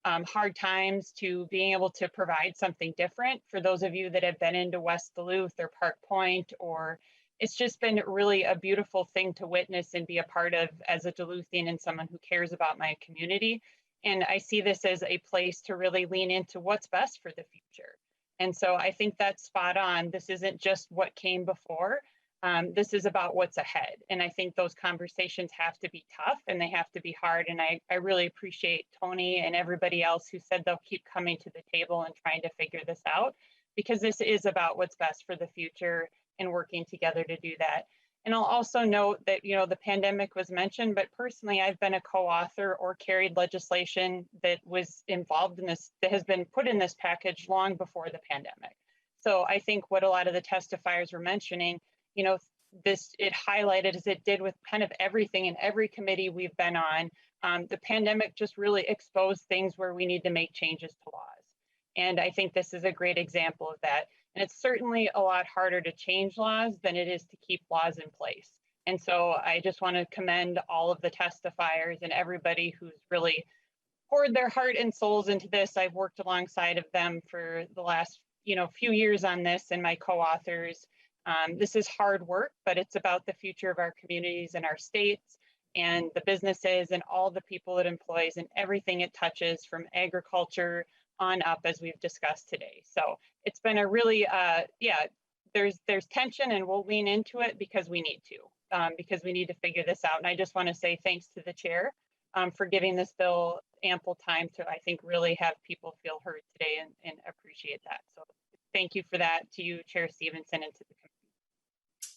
hard times to being able to provide something different. For those of you that have been into West Duluth or Park Point, or it's just been really a beautiful thing to witness and be a part of as a Duluthian and someone who cares about my community. And I see this as a place to really lean into what's best for the future. And so I think that's spot on. This isn't just what came before. This is about what's ahead. And I think those conversations have to be tough and they have to be hard. And I really appreciate Tony and everybody else who said they'll keep coming to the table and trying to figure this out, because this is about what's best for the future and working together to do that. And I'll also note that, the pandemic was mentioned, but personally, I've been a co-author or carried legislation that was involved in this, that has been put in this package long before the pandemic. So I think what a lot of the testifiers were mentioning, it highlighted, as it did with kind of everything in every committee we've been on, the pandemic just really exposed things where we need to make changes to laws. And I think this is a great example of that. And it's certainly a lot harder to change laws than it is to keep laws in place. And so I just want to commend all of the testifiers and everybody who's really poured their heart and souls into this. I've worked alongside of them for the last, few years on this, and my co-authors. This is hard work, but it's about the future of our communities and our states and the businesses and all the people it employs and everything it touches, from agriculture on up, as we've discussed today. So it's been a really, there's tension, and we'll lean into it because we need to figure this out. And I just want to say thanks to the chair for giving this bill ample time to, I think, really have people feel heard today, and appreciate that. So thank you for that, to you, Chair Stevenson, and to the committee.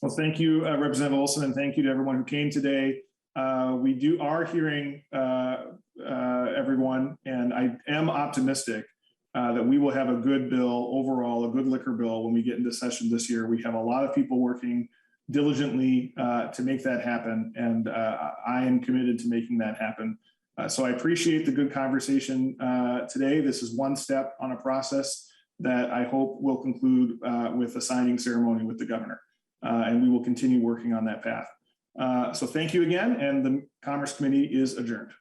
Well, thank you, Representative Olson, and thank you to everyone who came today. We are hearing everyone, and I am optimistic that we will have a good bill overall, a good liquor bill when we get into session this year. We have a lot of people working diligently to make that happen, and I am committed to making that happen. So I appreciate the good conversation today. This is one step on a process that I hope will conclude with a signing ceremony with the governor, and we will continue working on that path. So thank you again, and the Commerce Committee is adjourned.